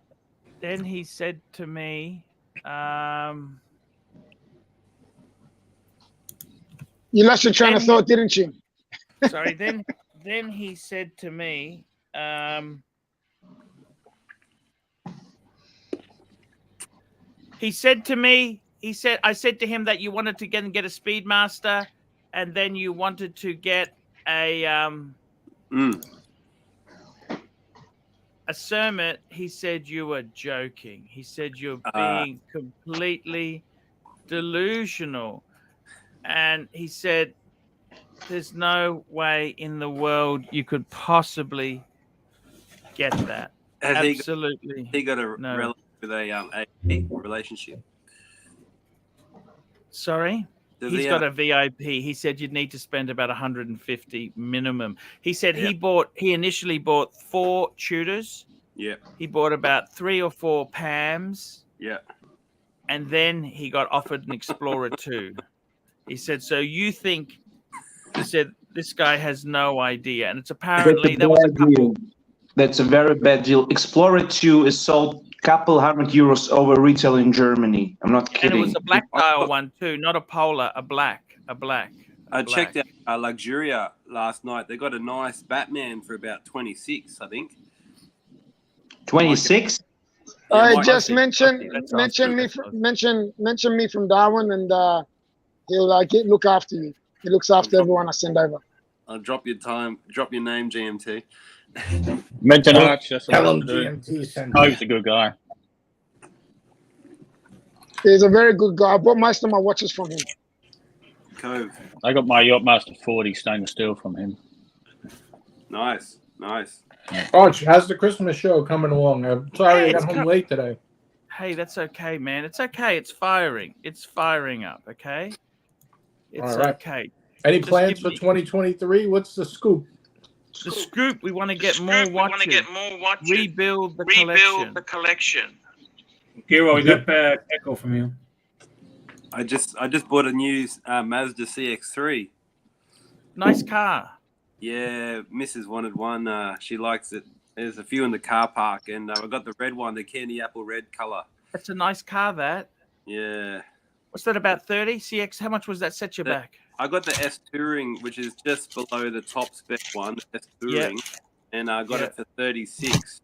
Then he said to me, You lost your train of thought, didn't you? sorry, then he said to me, I said to him that you wanted to get a Speedmaster, and then you wanted to get a Cermet. He said you were joking. He said you're being completely delusional. And he said, there's no way in the world you could possibly get that. Absolutely. He got a no. relative with a relationship. Sorry? He's got a VIP. He said you'd need to spend about 150 minimum. He said he initially bought 4 tutors. Yeah. He bought about 3 or 4 PAMs. Yeah. And then he got offered an Explorer 2. He said, so you think, he said, this guy has no idea. And it's apparently, there was a couple. That's a very bad deal. Explorer 2 is sold a couple €100 over retail in Germany. I'm not kidding. And it was a black dial one too, not a polar, a black. I checked out Luxuria last night. They got a nice Batman for about 26, I think. 26? Just mention me from Darwin, and he'll look after you. He looks after everyone I send over. I'll drop your name, GMT. Mention Arch. Tell him GMT sent Oh, he's a good guy. He's a very good guy. I bought most of my watches from him. Cove. I got my Yachtmaster 40 stainless steel from him. Nice. Arch, how's the Christmas show coming along? I'm sorry I got home late today. Hey, that's okay, man. It's okay. It's firing. It's firing up, okay? It's All right. okay. Any Just plans give for me- 2023? What's the scoop? The scoop, we want to get more watches. Rebuild the collection. Kiro, we got echo from you. I just bought a new Mazda CX-3. Nice car. Yeah, Mrs. wanted one. She likes it. There's a few in the car park, and I got the red one, the candy apple red color. That's a nice car, that. Yeah. What's that, about 30? CX, how much was that set you back? I got the S Touring, which is just below the top spec one, the S Touring, and I got it for 36.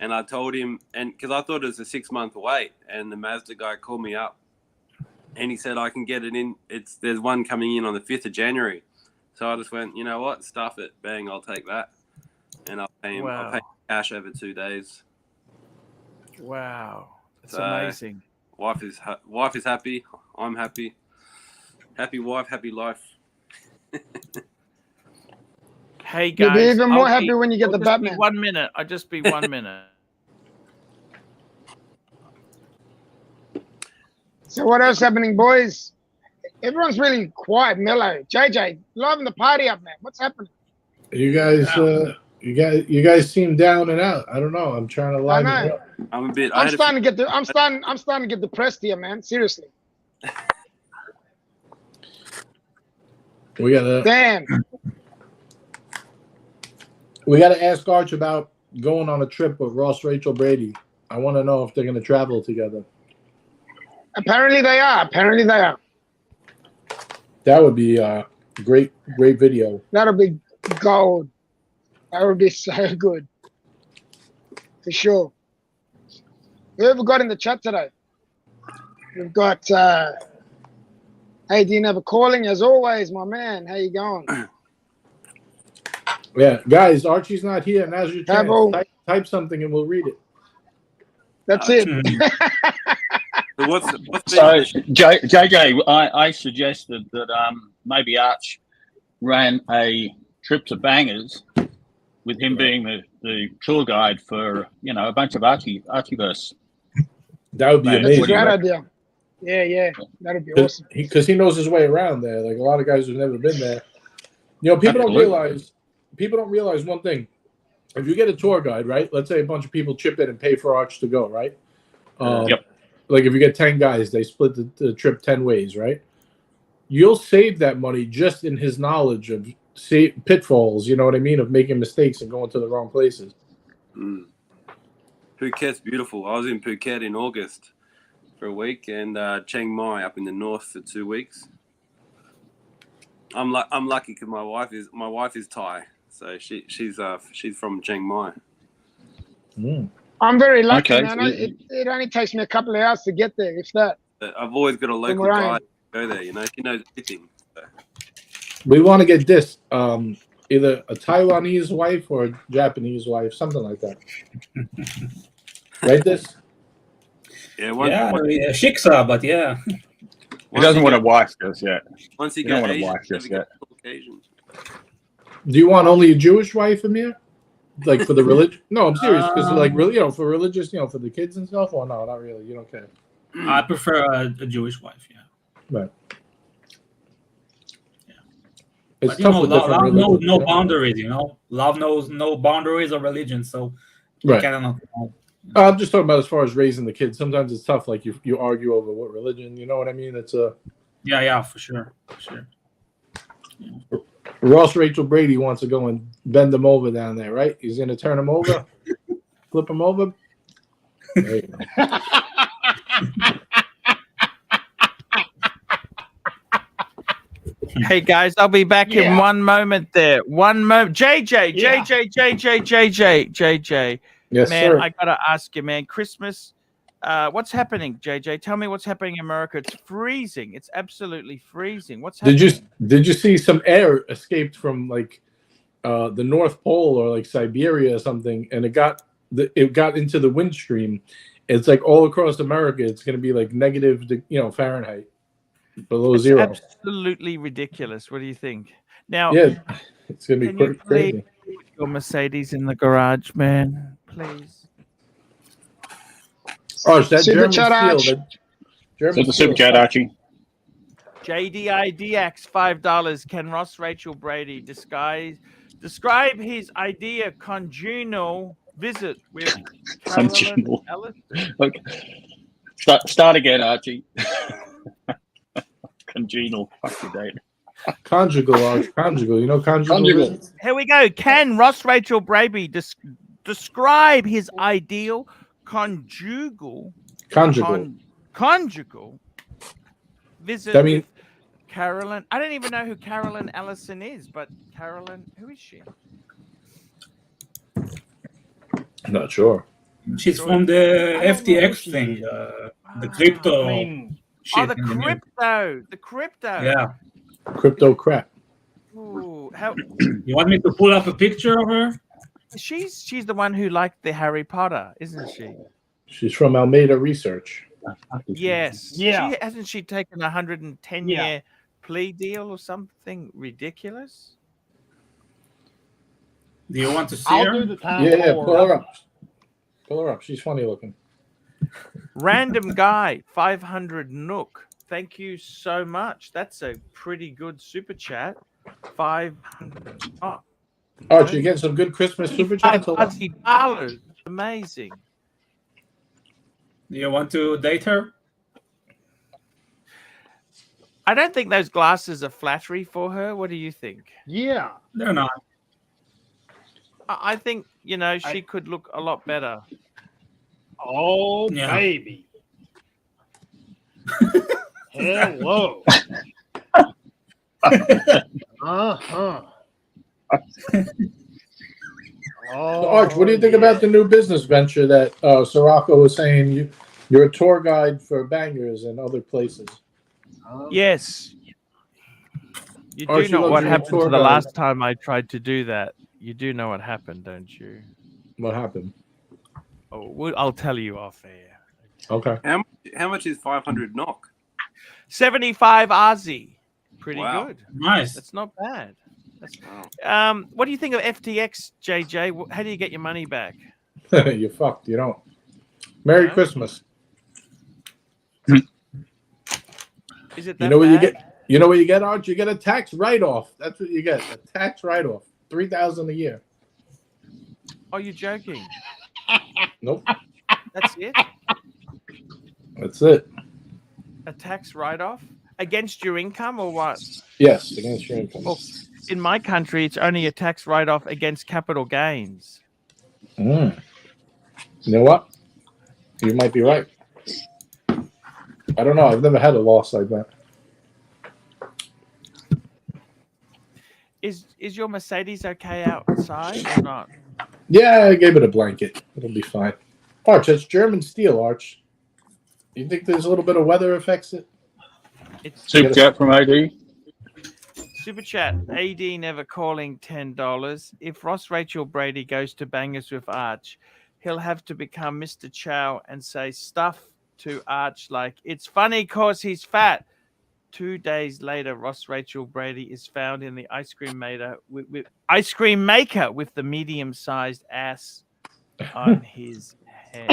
And I told him, and because I thought it was a 6-month wait, and the Mazda guy called me up, and he said I can get it in. There's one coming in on the 5th of January. So I just went, you know what, stuff it, bang, I'll take that, and I'll pay him. Wow. I'll pay cash over 2 days. Wow, that's So, amazing. Wife is happy. I'm happy. Happy wife, happy life. Hey You'll be guys, even more happy when you get the I'll just be Batman. 1 minute. I'll just be 1 minute. So what else happening, boys? Everyone's really quiet, mellow. JJ, liven the party up, man. What's happening? You guys seem down and out. I don't know. I'm trying to I liven it know. up. I'm a bit. I'm starting to get depressed here, man. Seriously. We gotta. Damn. We gotta ask Arch about going on a trip with Ross, Rachel, Brady. I want to know if they're gonna travel together. Apparently they are. Apparently they are. That would be great video. That'll be gold. That would be so good. For sure. Whoever got in the chat today? We've got hey, Dean Ever Calling as always, my man. How you going? Yeah, guys, Archie's not here. Now's your chance. Bravo. Type something and we'll read it. That's it. So what's So, JJ, I suggested that maybe Arch ran a trip to Bangers with him being the tour guide for, you know, a bunch of Archieverse. That would be That's amazing. a great idea. Yeah. That'd be awesome. Because he knows his way around there. Like a lot of guys who've never been there. You know, people don't realize one thing. If you get a tour guide, right? Let's say a bunch of people chip in and pay for Arch to go, right? Yep. Like if you get 10 guys, they split the trip 10 ways, right? You'll save that money just in his knowledge of pitfalls, you know what I mean, of making mistakes and going to the wrong places. Phuket's beautiful. I was in Phuket in August for a week, and Chiang Mai up in the north for 2 weeks. I'm lucky because my wife is Thai, so she's from Chiang Mai. I'm very lucky, Okay. man. It only takes me a couple of hours to get there, if that. I've always got a local where I am. guide to go there. You know, she knows everything. So. We want to get this, either a Taiwanese wife or a Japanese wife, something like that. Right, this? Yeah, Shiksa, but yeah. He doesn't want a wife just yet. Once you He don't get want a Asian, wife just you yet. get Caucasian. Do you want only a Jewish wife, Amir? Like for the religion? No, I'm serious. Because like really, for religious, for the kids and stuff. Or no, not really. You don't care. I prefer a Jewish wife. Yeah. Right. It's But tough with different love knows religions, no boundaries. You know, love knows no boundaries of religion. So you Right. cannot. I'm just talking about as far as raising the kids. Sometimes it's tough. Like you argue over what religion. You know what I mean? It's a Yeah, for sure. Ross Rachel Brady wants to go and bend them over down there, right? He's going to turn them over, flip them over. There you go. Hey guys, I'll be back in 1 moment. There, 1 moment. JJ. Yes, man, sir. I gotta ask you, man. Christmas. What's happening, JJ? Tell me what's happening in America. It's freezing. It's absolutely freezing. What's happening? Did you see some air escaped from like the North Pole or like Siberia or something, and it got into the wind stream? It's like all across America. It's going to be like negative, Fahrenheit, below zero. Absolutely ridiculous. What do you think? Now, yeah, it's going to be can you crazy. please put your Mercedes in the garage, man, please. Oh, it's that Super German chat, steel. Arch. That German So the super steel chat, Archie. JDIDX $5. Can Ross Rachel Brady describe his idea conjugal visit with Carolyn Conjugal. Ellison? Okay. Start again, Archie. Congenial. Fuck your date. Conjugal, Arch. Conjugal. You know conjugal. Here we go. Can Ross Rachel Brady describe his ideal conjugal visit with Carolyn? I don't even know who Carolyn Ellison is, but Carolyn, who is she? I'm not sure. She's from the FTX thing, the crypto. Oh, the crypto. Yeah. Crypto crap. Ooh, how? You want me to pull up a picture of her? She's the one who liked the Harry Potter, isn't she? She's from Almeida Research. Yes. Yeah. Hasn't she taken a 110-year plea deal or something ridiculous? Do you want to see I'll her? do the time. Yeah, for pull her up. Pull her up. She's funny looking. Random guy, 500 Nook. Thank you so much. That's a pretty good super chat. 500. Oh, Archie, you getting some good Christmas super chats? $5 amazing. Do you want to date her? I don't think those glasses are flattery for her. What do you think? Yeah. They're not. I think, you know, she could look a lot better. Oh, Yeah. baby. Hello. Uh-huh. So, Arch, what do you think about the new business venture that Sirocco was saying? You're a tour guide for bangers and other places. Yes. You do Archie know what Luxury happened tour to the guide. last time I tried to do that. You do know what happened, don't you? What happened? Oh, I'll tell you off air. Okay. How much is 500 knock? 75 Aussie. Pretty Wow. good. Nice. That's not bad. What do you think of FTX, JJ? How do you get your money back? You're fucked. You don't. Merry No? Christmas. Is it that You know what you bad? get? You know what you get, Arch? You get a tax write-off. That's what you get. A tax write-off. $3,000 a year. Oh, you're joking. Nope. That's it? That's it. A tax write-off? Against your income or what? Yes, against your income. Oh, in my country, it's only a tax write-off against capital gains. You know what? You might be right. I don't know. I've never had a loss like that. Is your Mercedes okay outside or not? Yeah, I gave it a blanket. It'll be fine. Arch, that's German steel, Arch. You think there's a little bit of weather affects it? It's Super chat from AD. Super chat. AD never calling $10. If Ross Rachel Brady goes to Bangers with Arch, he'll have to become Mr. Chow and say stuff to Arch like, it's funny cause he's fat. 2 days later, Ross Rachel Brady is found in the ice cream maker with the medium-sized ass on his head.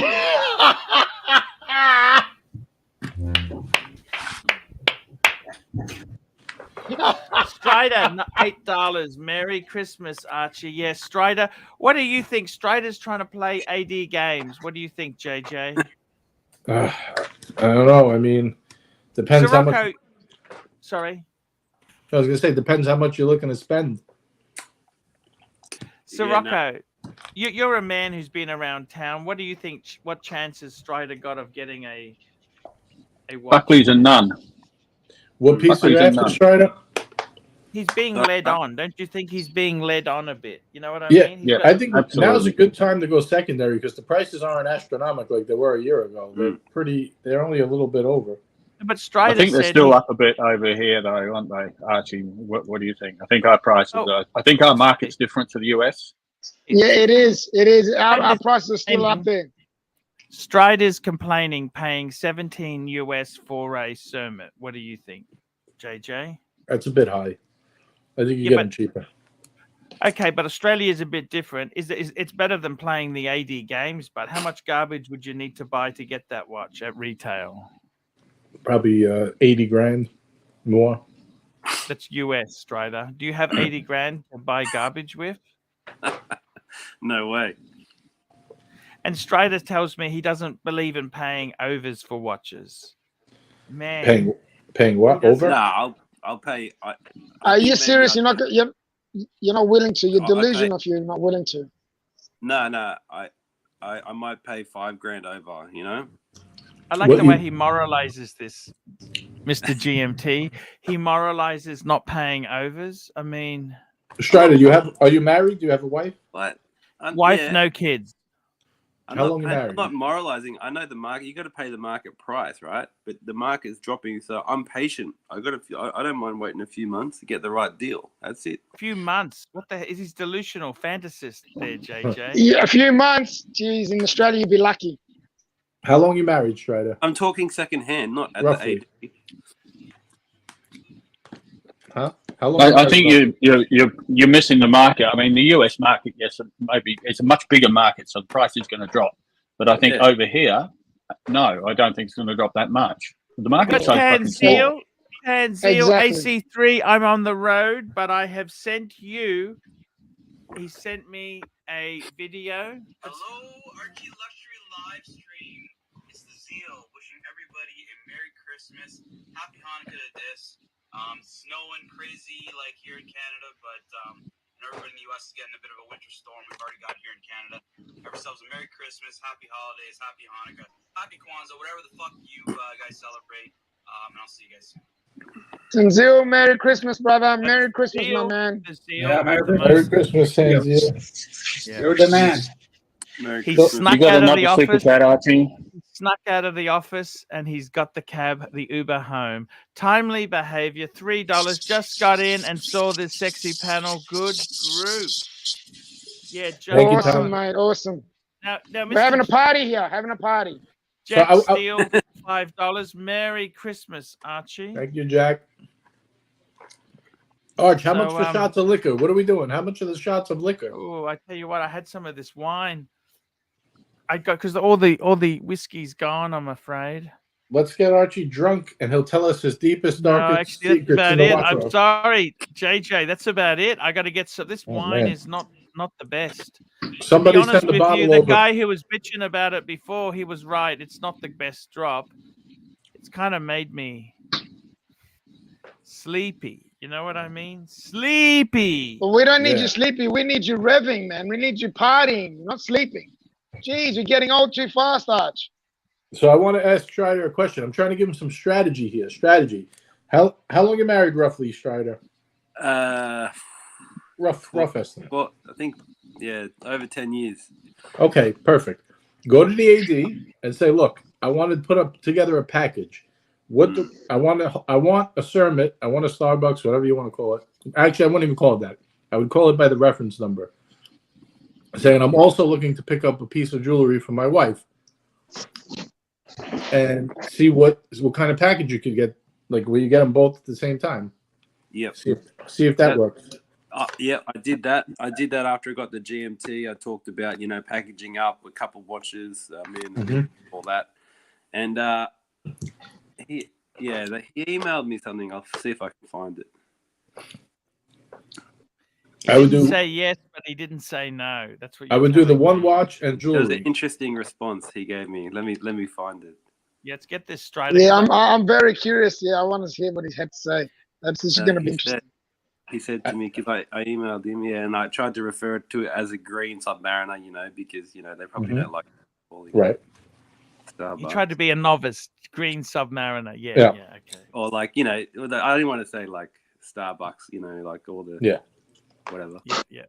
Strider, $8. Merry Christmas, Archie. Yes, Strider. What do you think? Strider's trying to play AD games. What do you think, JJ? I don't know. I mean, depends how much. Sirocco, sorry. I was gonna say depends how much you're looking to spend. Sirocco, you're a man who's been around town. What do you think? What chances Strider got of getting a watch? Buckley's and none. What piece are you after, Strider? He's being led on. Don't you think he's being led on a bit? You know what I Yeah, mean? yeah. I think now's a good time to go secondary because the prices aren't astronomical like they were a year ago. They're pretty. They're only a little bit over. But Strider I think they're said still up a bit over here, though, aren't they, Archie? What do you think? I think our prices are. I think our market's different to the US. Yeah, it is. It is. Our prices are still up there. Strider's complaining, paying $17 US for a Summit. What do you think, JJ? That's a bit high. I think you get them cheaper. Okay, but Australia is a bit different. It's better than playing the AD games, but how much garbage would you need to buy to get that watch at retail? Probably 80 grand more. That's US, Strider. Do you have 80 grand to buy garbage with? No way. And Strider tells me he doesn't believe in paying overs for watches. Man. Paying what? Over? No, I'll pay. Are you serious? You're not willing to. You're delusional if you're not willing to. No. I might pay $5,000 over. You know. I like the way he moralizes this, Mr. GMT. He moralizes not paying overs. I mean, Strider, are you married? Do you have a wife? What? Wife, yeah. no kids. How long you married? I'm not moralizing. I know the market. You got to pay the market price, right? But the market is dropping, so I'm patient. I don't mind waiting a few months to get the right deal. That's it. A few months. What the is he's delusional fantasist there, JJ? Yeah, a few months. Geez, in Australia, you'd be lucky. How long you married, Strider? I'm talking second hand, not at Roughly. the AD. Huh? How long? I think you're missing the market. I mean, the US market, yes, maybe it's a much bigger market, so the price is going to drop. But I think over here, no, I don't think it's going to drop that much. The market's so fucking small. Tanzil, Exactly. AC3, I'm on the road, but I have sent you. He sent me a video. Hello, ArchieLuxury LiveStream. It's the Zeal wishing everybody a Merry Christmas, Happy Hanukkah to this. Snowing crazy like here in Canada, but everybody in the US is getting a bit of a winter storm. We've already got here in Canada. Have yourselves a Merry Christmas, Happy Holidays, Happy Hanukkah, Happy Kwanzaa, whatever the fuck you guys celebrate. And I'll see you guys soon. Tanzil, Merry Christmas, brother. Merry Christmas, my man. Yeah, Merry Christmas, Tanzil. You're the man. He snuck out of the office. Snuck out of the office, and he's got the cab, the Uber home. Timely behavior, $3. Just got in and saw this sexy panel. Good group. Yeah, awesome, mate. Awesome. Now, we're having a party here. Having a party. Jack Steele, $5. Merry Christmas, Archie. Thank you, Jack. Arch, how much for shots of liquor? What are we doing? How much are the shots of liquor? Oh, I tell you what, I had some of this wine. I got because all the whiskey's gone, I'm afraid. Let's get Archie drunk, and he'll tell us his deepest, darkest secrets. That's about in the it. wardrobe. I'm sorry, JJ. That's about it. I got to get some. This wine is not the best. Somebody to be honest send the with bottle you, the over. guy who was bitching about it before, he was right. It's not the best drop. It's kind of made me sleepy. You know what I mean? Sleepy. But we don't need you sleepy. We need you revving, man. We need you partying, not sleeping. Jeez, you're getting old too fast, Arch. So I want to ask Strider a question. I'm trying to give him some strategy here. Strategy. How long you married roughly, Strider? Rough estimate. Well, I think over 10 years. Okay, perfect. Go to the AD and say, look, I want to put up together a package. I want a Cermet, I want a Starbucks, whatever you want to call it. Actually, I wouldn't even call it that. I would call it by the reference number. Saying I'm also looking to pick up a piece of jewelry for my wife. And see what kind of package you could get. Like, will you get them both at the same time? Yep. See if that works. Yeah, I did that. I did that after I got the GMT. I talked about, packaging up a couple watches, all that. And he emailed me something. I'll see if I can find it. He didn't say yes, but he didn't say no. That's what I would do the one watch and jewelry. That was an interesting response he gave me. Let me find it. Yeah, let's get this straight. Yeah, I'm very curious. Yeah, I want to hear what he had to say. This is going to be interesting. He said to me, because I emailed him, and I tried to refer to it as a green Submariner, because they probably don't like it. Right. Starbucks. You tried to be a novice, green Submariner. Yeah, okay. Or I didn't want to say like Starbucks, like all the whatever. Yeah.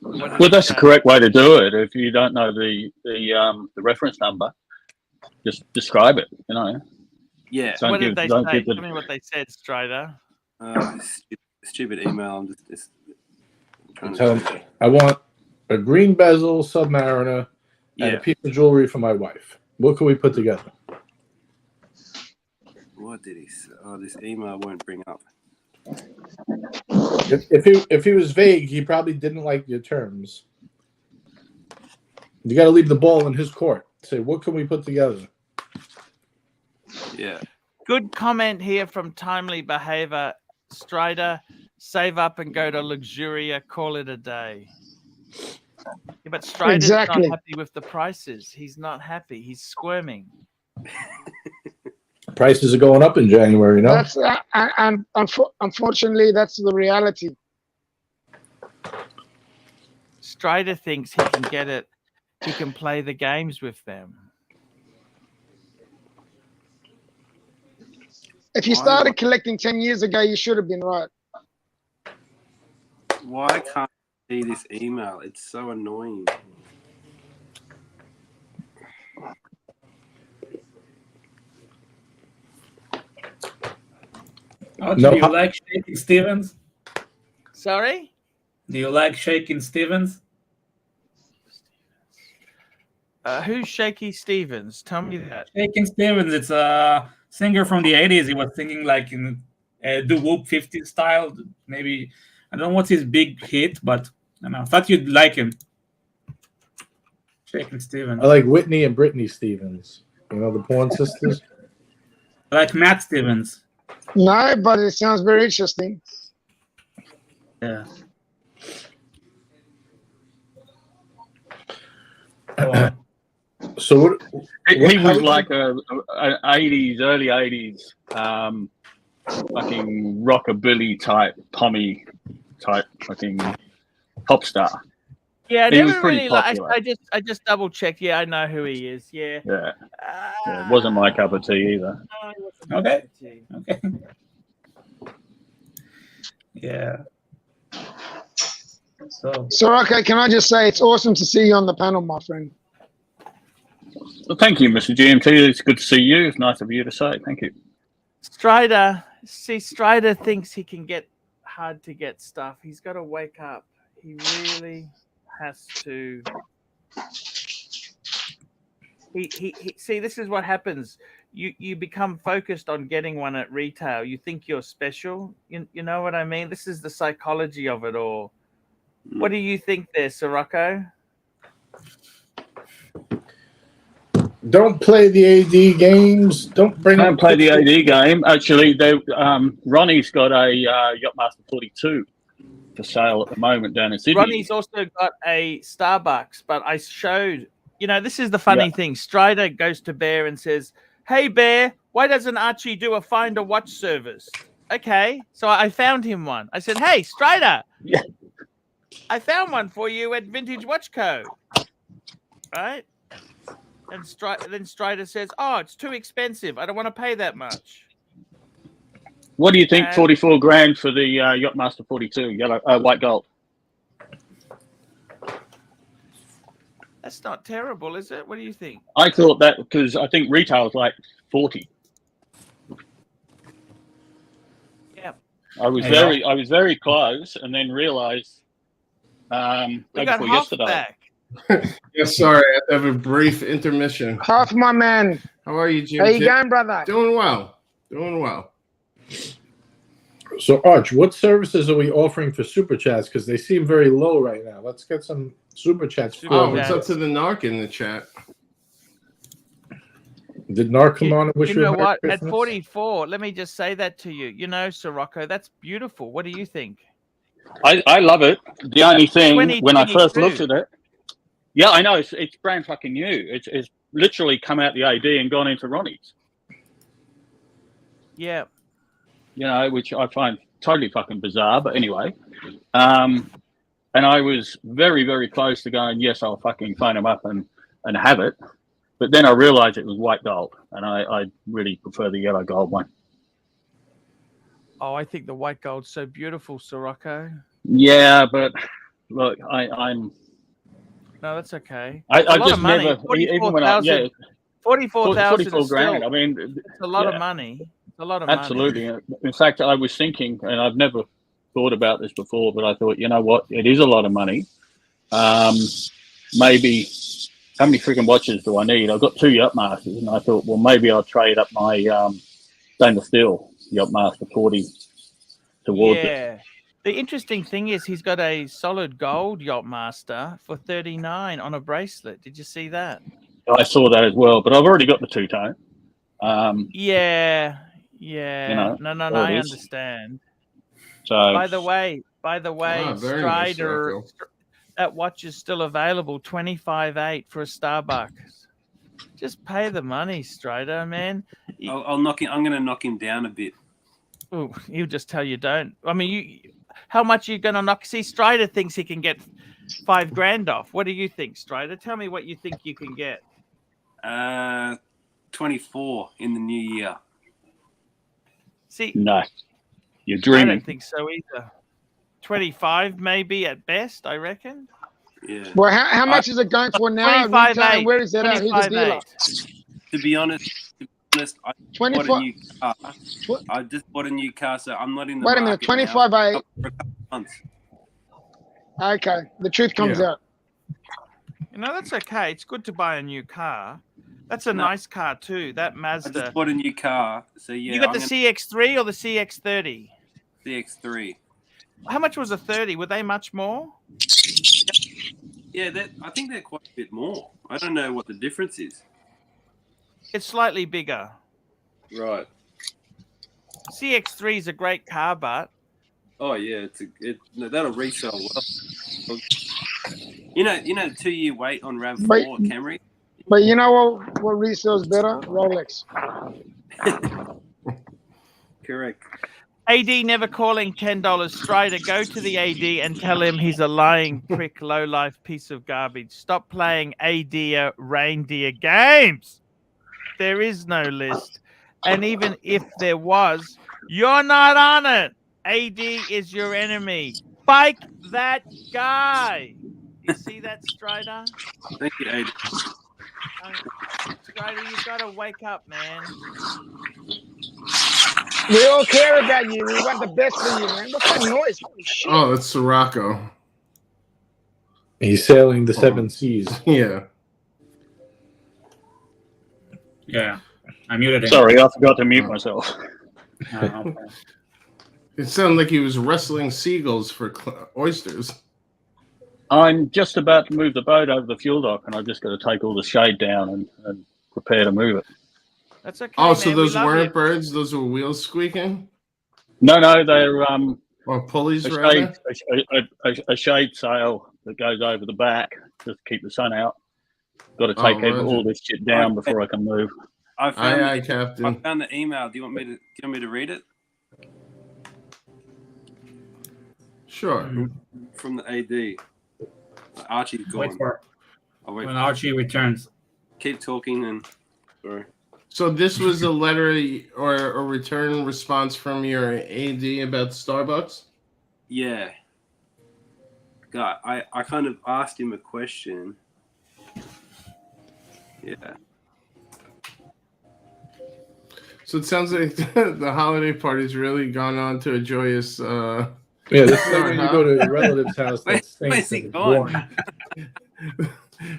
Well, that's the correct way to do it. If you don't know the reference number, just describe it. Yeah. What did they say? Tell me what they said, Strider. Stupid email. I'm just trying Tell him, I want a green bezel Submariner and a piece of jewelry for my wife. What can we put together? What did he say? Oh, this email won't bring up. If he was vague, he probably didn't like your terms. You got to leave the ball in his court. Say, what can we put together? Yeah. Good comment here from Timely Behavior. Strider, save up and go to Luxuria. Call it a day. Yeah, but Strider's not happy with the prices. He's not happy. He's squirming. Prices are going up in January, no? That's unfortunately, that's the reality. Strider thinks he can get it. He can play the games with them. If you started collecting 10 years ago, you should have been right. Why can't I see this email? It's so annoying. Do you like Shaking Stevens? Sorry? Do you like Shaking Stevens? Who's Shaky Stevens? Tell me that. Shaking Stevens, it's a singer from the 80s. He was singing like in do Whoop 50 style. Maybe I don't know what's his big hit, but I don't know. I thought you'd like him. Shaking Stevens. I like Whitney and Brittany Stevens. You know, the porn sisters. I like Matt Stevens. No, but it sounds very interesting. Yeah. So what he was how- like a 80s, early 80s, fucking rockabilly type, Tommy type fucking pop star. Yeah, I He was never pretty really like. popular. I just double checked. Yeah, I know who he is. Yeah. Yeah. Yeah, it wasn't my cup of tea either. Okay. Okay. Yeah. So, okay, can I just say it's awesome to see you on the panel, my friend. Well, thank you, Mr. GMT. It's good to see you. It's nice of you to say. Thank you. Strider, see, Strider thinks he can get hard to get stuff. He's got to wake up. He really has to. He see, this is what happens. You become focused on getting one at retail. You think you're special. You know what I mean? This is the psychology of it all. What do you think there, Sir Rocco? Don't play the AD games. Don't play the AD game. Actually, Ronnie's got a Yachtmaster 42 for sale at the moment down in Sydney. Ronnie's also got a Starbucks, but I showed, this is the funny thing. Strider goes to Bear and says, "Hey, Bear, why doesn't Archie do a find a watch service?" Okay, so I found him one. I said, "Hey, Strider, I found one for you at Vintage Watch Co." Right? And then Strider says, "Oh, it's too expensive. I don't want to pay that much." What do you think? And 44 grand for the Yachtmaster 42, white gold. that's not terrible, is it? What do you think? I thought that because I think retail is like 40. Yeah. I was very close, and then realized day before yesterday. Yeah, sorry, I have to have a brief intermission. Half my man. How are you, Jim? How you going, brother? Doing well. Doing well. So, Arch, what services are we offering for super chats? Because they seem very low right now. Let's get some super chats. Oh, it's up to the narc in the chat. Did Narc come on and wish you know a Merry what? Christmas? At 44, let me just say that to you. Sir Rocco, that's beautiful. What do you think? I love it. The only thing, when I first 2022. looked at it, yeah, I know, it's brand fucking new. It's literally come out the AD and gone into Ronnie's. Yeah. Which I find totally fucking bizarre, but anyway. And I was very, very close to going, yes, I'll fucking phone him up and have it. But then I realized it was white gold, and I really prefer the yellow gold one. Oh, I think the white gold's so beautiful, Sir Rocco. Yeah, but look, I'm... No, that's okay. I It's a lot just of money. never, even when I, 44,000 is grand. still, I mean, it's a lot of money. It's a lot of money. absolutely. In fact, I was thinking, and I've never thought about this before, but I thought, you know what? It is a lot of money. Maybe, how many freaking watches do I need? I've got 2 Yachtmasters, and I thought, well, maybe I'll trade up my stainless steel Yachtmaster 40 towards it. The interesting thing is he's got a solid gold Yachtmaster for 39 on a bracelet. Did you see that? I saw that as well, but I've already got the two-tone. Yeah. know, No, all I it is. understand. So, By the way, very nice, Strider, Rocco. that watch is still available, 25.8 for a Starbucks. Just pay the money, Strider, man. I'll knock him. I'm going to knock him down a bit. Oh, he'll just tell you don't. I mean, how much are you going to knock? See, Strider thinks he can get 5 grand off. What do you think, Strider? Tell me what you think you can get. 24 in the new year. See, no, you're I dreaming. don't think so either. 25 maybe at best, I reckon. Yeah. Well, how much is it going for now? 25.8. Retail, and where is that at? Who's the dealer? 25.8. To be honest, I just bought a 24 new car. I just bought a new car, so I'm not in the Wait a minute, market now 25.8. for a couple of months. Okay, the truth comes out. That's okay. It's good to buy a new car. That's a nice car too. That I Mazda. just bought a new car, so yeah. You got the CX-3 or the CX-30? CX-3. How much was a 30? Were they much more? Yeah, I think they're quite a bit more. I don't know what the difference is. It's slightly bigger. Right. CX-3 is a great car, but Oh yeah, that'll resell well. You know, the 2-year wait on RAV4 Camry. But you know what resells better? Rolex. Correct. AD never calling $10. Strider, go to the AD and tell him he's a lying prick, low-life piece of garbage. Stop playing AD reindeer games. There is no list. And even if there was, you're not on it. AD is your enemy. Spike that guy. You see that, Strider? Thank you, AD. Strider, you got to wake up, man. We all care about you. We want the best for you, man. What's that noise? Holy shit. Oh, that's Rocco. He's sailing the 7 seas. Yeah. Yeah, I muted him. Sorry, I forgot to mute myself. It sounded like he was wrestling seagulls for oysters. I'm just about to move the boat over the fuel dock, and I've just got to take all the shade down and prepare to move it. That's okay. Oh, so man. those We love weren't you. birds; those were wheels squeaking. No, they're or pulleys, a rather. a shade sail that goes over the back just to keep the sun out. Got to take all this shit down before I can move. Aye, Captain. I found the email. Do you want me to read it? Sure. From the AD. Archie's gone. Wait for I'll wait when for Archie returns. Keep talking and sorry. So this was a letter or a return response from your AD about Starbucks? Yeah. God, I kind of asked him a question. Yeah. So it sounds like the holiday party's really gone on to a joyous Yeah, this is like when you go to a relative's house that Where's stinks he and it's going? warm.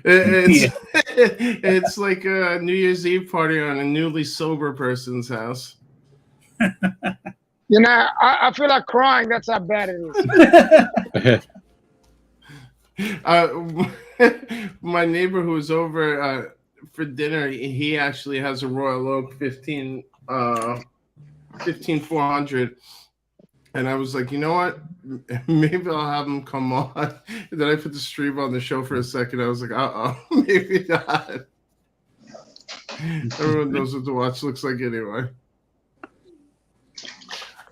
It's like a New Year's Eve party on a newly sober person's house. You know, I feel like crying. That's how bad it is. My neighbor who was over for dinner, he actually has a Royal Oak 15400. And I was like, you know what? Maybe I'll have him come on. And then I put the stream on the show for a second. I was like, maybe not. Everyone knows what the watch looks like anyway.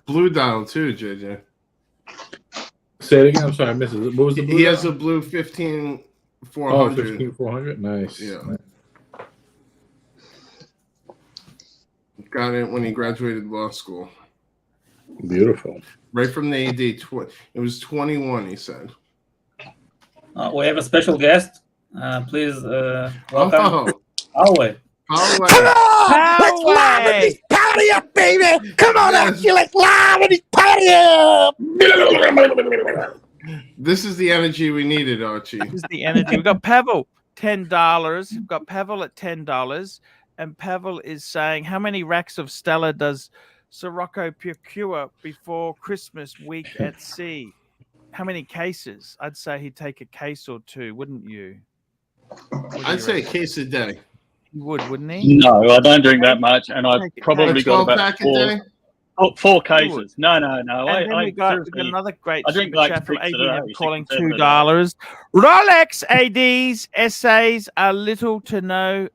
Blue dial too, JJ. Say it again. I'm sorry, I missed it. What was the blue? He has a blue 15400. Oh, 15400. Nice. Yeah. Got it when he graduated law school. Beautiful. Right from the AD. It was 21, he said. We have a special guest. Please welcome. Hallway. Hallway. Come on! Let's liven this party up, baby! Come on, Archie, let's liven this party up! This is the energy we needed, Archie. This is the energy. We've got Pavel, $10. We've got Pavel at $10. And Pavel is saying, how many racks of Stella does Sir Rocco procure before Christmas week at sea? How many cases? I'd say he'd take a case or two, wouldn't you? I'd say a case a day. He would, wouldn't he? No, I don't drink that much, and I've probably A got about 12-pack a day? four cases. No. And then we got another great I drink super like chat from 6 a AD day, calling 6 or 7 a day. $2. Rolex ADs essays are little to no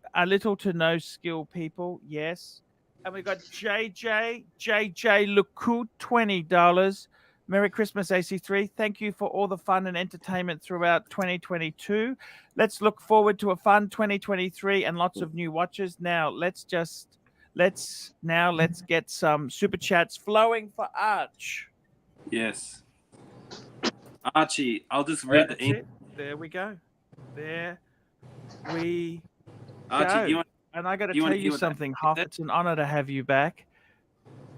skill people. Yes. And we got JJ Lecout, $20. Merry Christmas, AC3. Thank you for all the fun and entertainment throughout 2022. Let's look forward to a fun 2023 and lots of new watches. Now let's get some super chats flowing for Arch. Yes. Archie, I'll just read the email. There we go. There we Archie, go. And I got to tell you something, Hoff. It's an honor to have you back.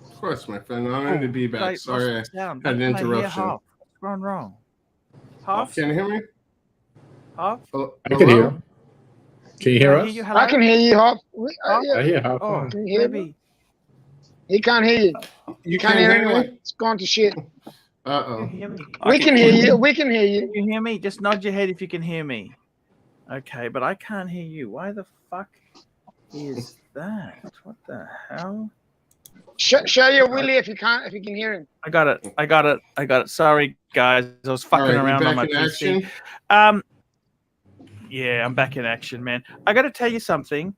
Of course, my friend. Honored to be back. Great, Sorry, lost the sound. I had an Why can't I hear interruption. Hoff? What's gone wrong? Hoff? Can you hear me? Hoff? Hello? I can hear. Can you hear us? I can hear you, Hop. I hear Hop. Oh, Can you hear maybe. me? He can't hear you. You Can't can't hear hear anyone. me? It's gone to shit. Uh-oh. We can hear you. We can hear you. Can you hear me? Just nod your head if you can hear me. Okay, but I can't hear you. Why the fuck is that? What the hell? Show your Willie if you can hear him. I got it. Sorry, guys. I was fucking All right, you around on my back in PC. action? Yeah, I'm back in action, man. I got to tell you something.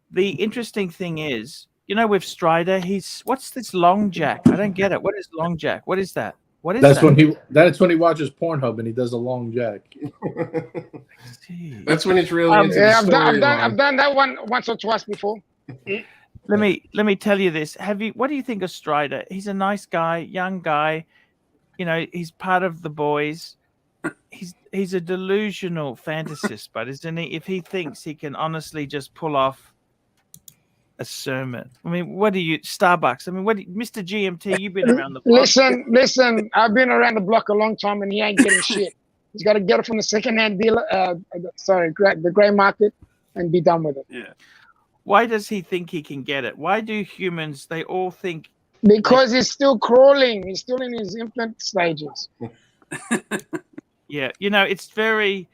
The interesting thing is, you know, with Strider, what's this long jack? I don't get it. What is long jack? What is that? What is That's that? that's when he watches Pornhub and he does a long jack. That's when he's really into Yeah, the I've storyline. done that one once or twice before. Let me tell you this. What do you think of Strider? He's a nice guy, young guy. You know, he's part of the boys. He's a delusional fantasist, but isn't he? If he thinks he can honestly just pull off a sermon. I mean, what do you Starbucks? I mean, Mr. GMT, you've been around the block. Listen. I've been around the block a long time, and he ain't getting shit. He's got to get it from the second-hand dealer. The grey market, and be done with it. Yeah. Why does he think he can get it? Why do humans? They all think because he's still crawling. He's still in his infant stages. Yeah, you know, it's very.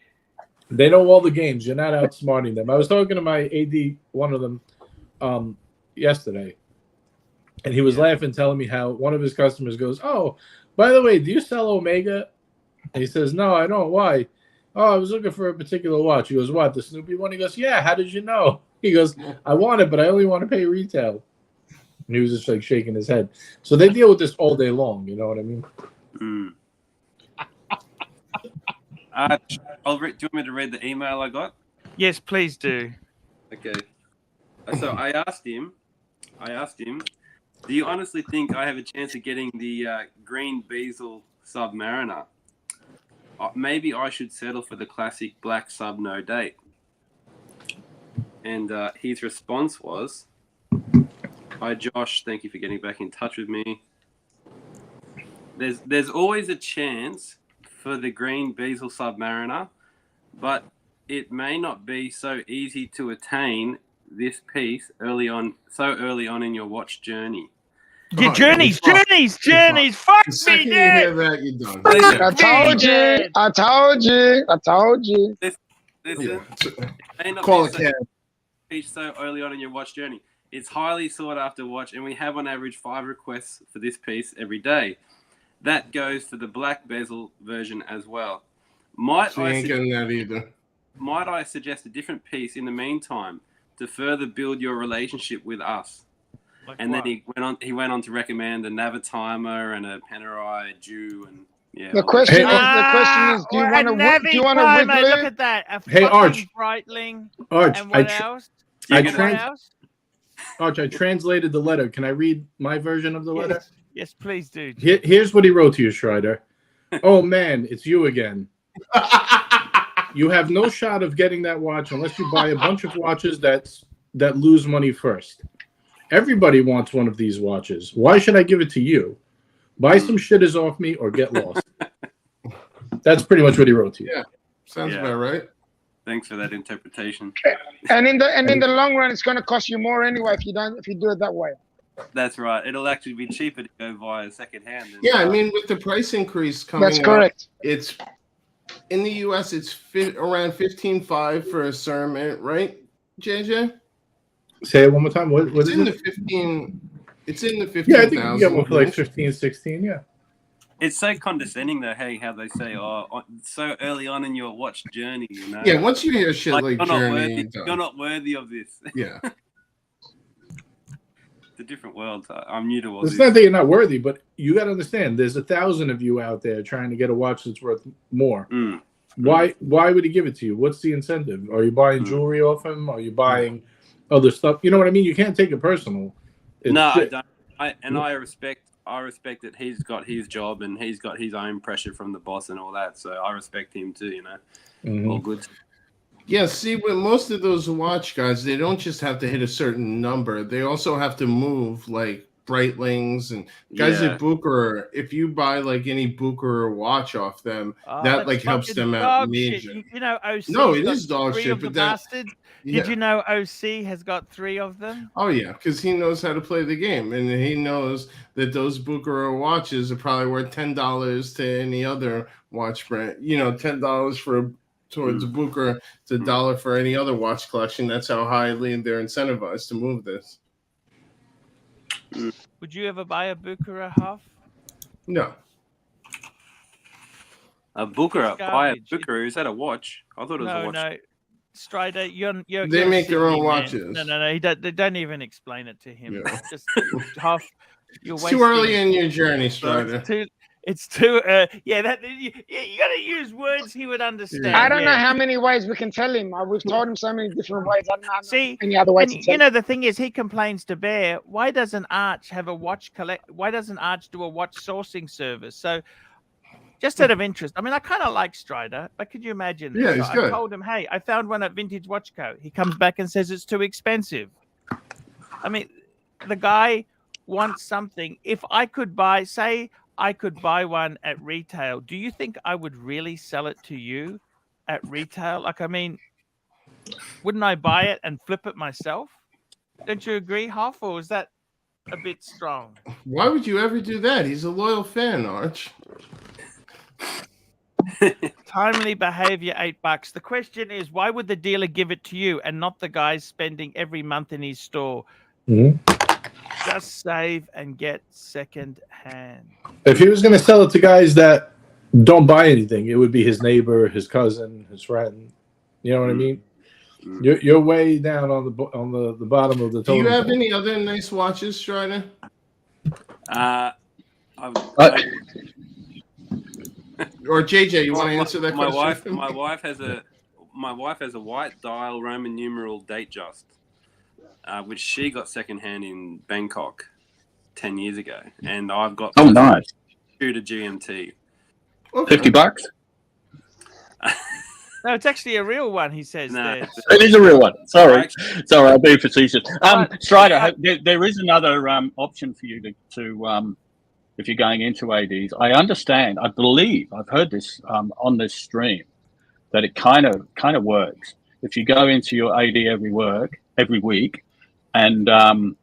They know all the games. You're not outsmarting them. I was talking to my AD, one of them, yesterday, and he was laughing, telling me how one of his customers goes, "Oh, by the way, do you sell Omega?" And he says, "No, I don't. Why?" "Oh, I was looking for a particular watch." He goes, "What, the Snoopy one?" He goes, "Yeah. How did you know?" He goes, "I want it, but I only want to pay retail." And he was just like shaking his head. So they deal with this all day long. You know what I mean? Mm. Do you want me to read the email I got? Yes, please do. Okay. So I asked him, do you honestly think I have a chance of getting the green bezel Submariner? Maybe I should settle for the classic black sub no date. And his response was, "Hi Josh, thank you for getting back in touch with me. There's always a chance for the green bezel Submariner, but it may not be so easy to attain this piece early on in your watch journey." Your journeys. Fuck The me, second you dude. hear that, you're done. I told you. Listen, it may not Call be a cab. piece so early on in your watch journey. It's highly sought after watch, and we have on average 5 requests for this piece every day. That goes for the black bezel version as well. She ain't getting that either. Might I suggest a different piece in the meantime to further build your relationship with us? Like and what? then he went on to recommend a Navitimer and a Panerai, a Jew, and yeah. The question is, do you want to wiggle? Look at that. A Hey, Arch. Breitling. Arch, And what else? Arch, I translated the letter. Can I read my version of the letter? Yes, please do. Here's what he wrote to you, Schreider. "Oh man, it's you again. You have no shot of getting that watch unless you buy a bunch of watches that lose money first. Everybody wants one of these watches. Why should I give it to you? Buy some shitters off me or get lost." That's pretty much what he wrote to you. Yeah, sounds about right. Thanks for that interpretation. And in the long run, it's going to cost you more anyway if you do it that way. That's right. It'll actually be cheaper to go via secondhand. Yeah, I mean, with the price increase coming That's correct. up, it's in the US, it's around $15,500 for a Cermet, right, JJ? Say it one more time. What It's is in it? the 15. It's in the 15,000. Yeah, I think you can get one for like range. 15, 16, yeah. It's so condescending, though. Hey, how they say, "Oh, so early on in your watch journey," you know. Yeah, once you hear shit like you're Journey, you're not worthy of this. Yeah. It's a different world. I'm new to all It's this. not that you're not worthy, but you got to understand, there's 1,000 of you out there trying to get a watch that's worth more. Mm. Why would he give it to you? What's the incentive? Are you buying jewelry off him? Are you buying other stuff? You know what I mean? You can't take it personal. No, I don't. I respect that he's got his job and he's got his own pressure from the boss and all that. So I respect him too. You know, all good. Yeah, see, with most of those watch guys, they don't just have to hit a certain number. They also have to move like Breitlings and guys at Bucher. If you buy like any Bucher watch off them, that like helps them out dog major. shit. You know, OC's No, it got is dog 3 shit, of the but that bastards. Did you know OC has got 3 of them? Oh yeah, because he knows how to play the game, and he knows that those Bucher watches are probably worth $10 to any other watch brand. You know, $10 towards a Bucher, it's $1 for any other watch collection. That's how highly they're incentivized to move this. Would you ever buy a Bucher half? No. A Bucher, It's buy a garbage. Bucher. Is that a watch? I thought it was a watch. No. Strider, you're They make their own Sydney, man. watches. No. They don't even explain it to him. Yeah. Just half. You're It's too early in your journey, Strider. It's too. You got to use words he would understand. I don't know how many ways we can tell him. We've told him so many different ways. I don't know See, any other way and to tell you know, the thing is, he complains to Bear. Why doesn't Arch have a watch Why doesn't Arch do a watch sourcing service? So, just out of interest, I mean, I kind of like Strider, but could you imagine? Yeah, he's good. I told him, hey, I found one at Vintage Watch Co. He comes back and says it's too expensive. I mean, the guy wants something. If I could buy, say, I could buy one at retail, do you think I would really sell it to you at retail? Like, I mean, wouldn't I buy it and flip it myself? Don't you agree, Hoff, or is that a bit strong? Why would you ever do that? He's a loyal fan, Arch. Timely behavior, $8. The question is, why would the dealer give it to you and not the guy spending every month in his store? Just save and get second hand. If he was going to sell it to guys that don't buy anything, it would be his neighbor, his cousin, his friend. You know what I mean? You're way down on the bottom of the Do you totem have pole. any other nice watches, Strider? Or JJ, you want to answer that question? My wife has a white dial Roman numeral Datejust, which she got secondhand in Bangkok 10 years ago, and I've got nice Tudor GMT. $50. No, it's actually a real one, he says. There. It is a real one. Sorry, I'm being facetious. Strider, there is another option for you to if you're going into ADs. I understand. I believe I've heard this on this stream that it kind of works. If you go into your AD every week, and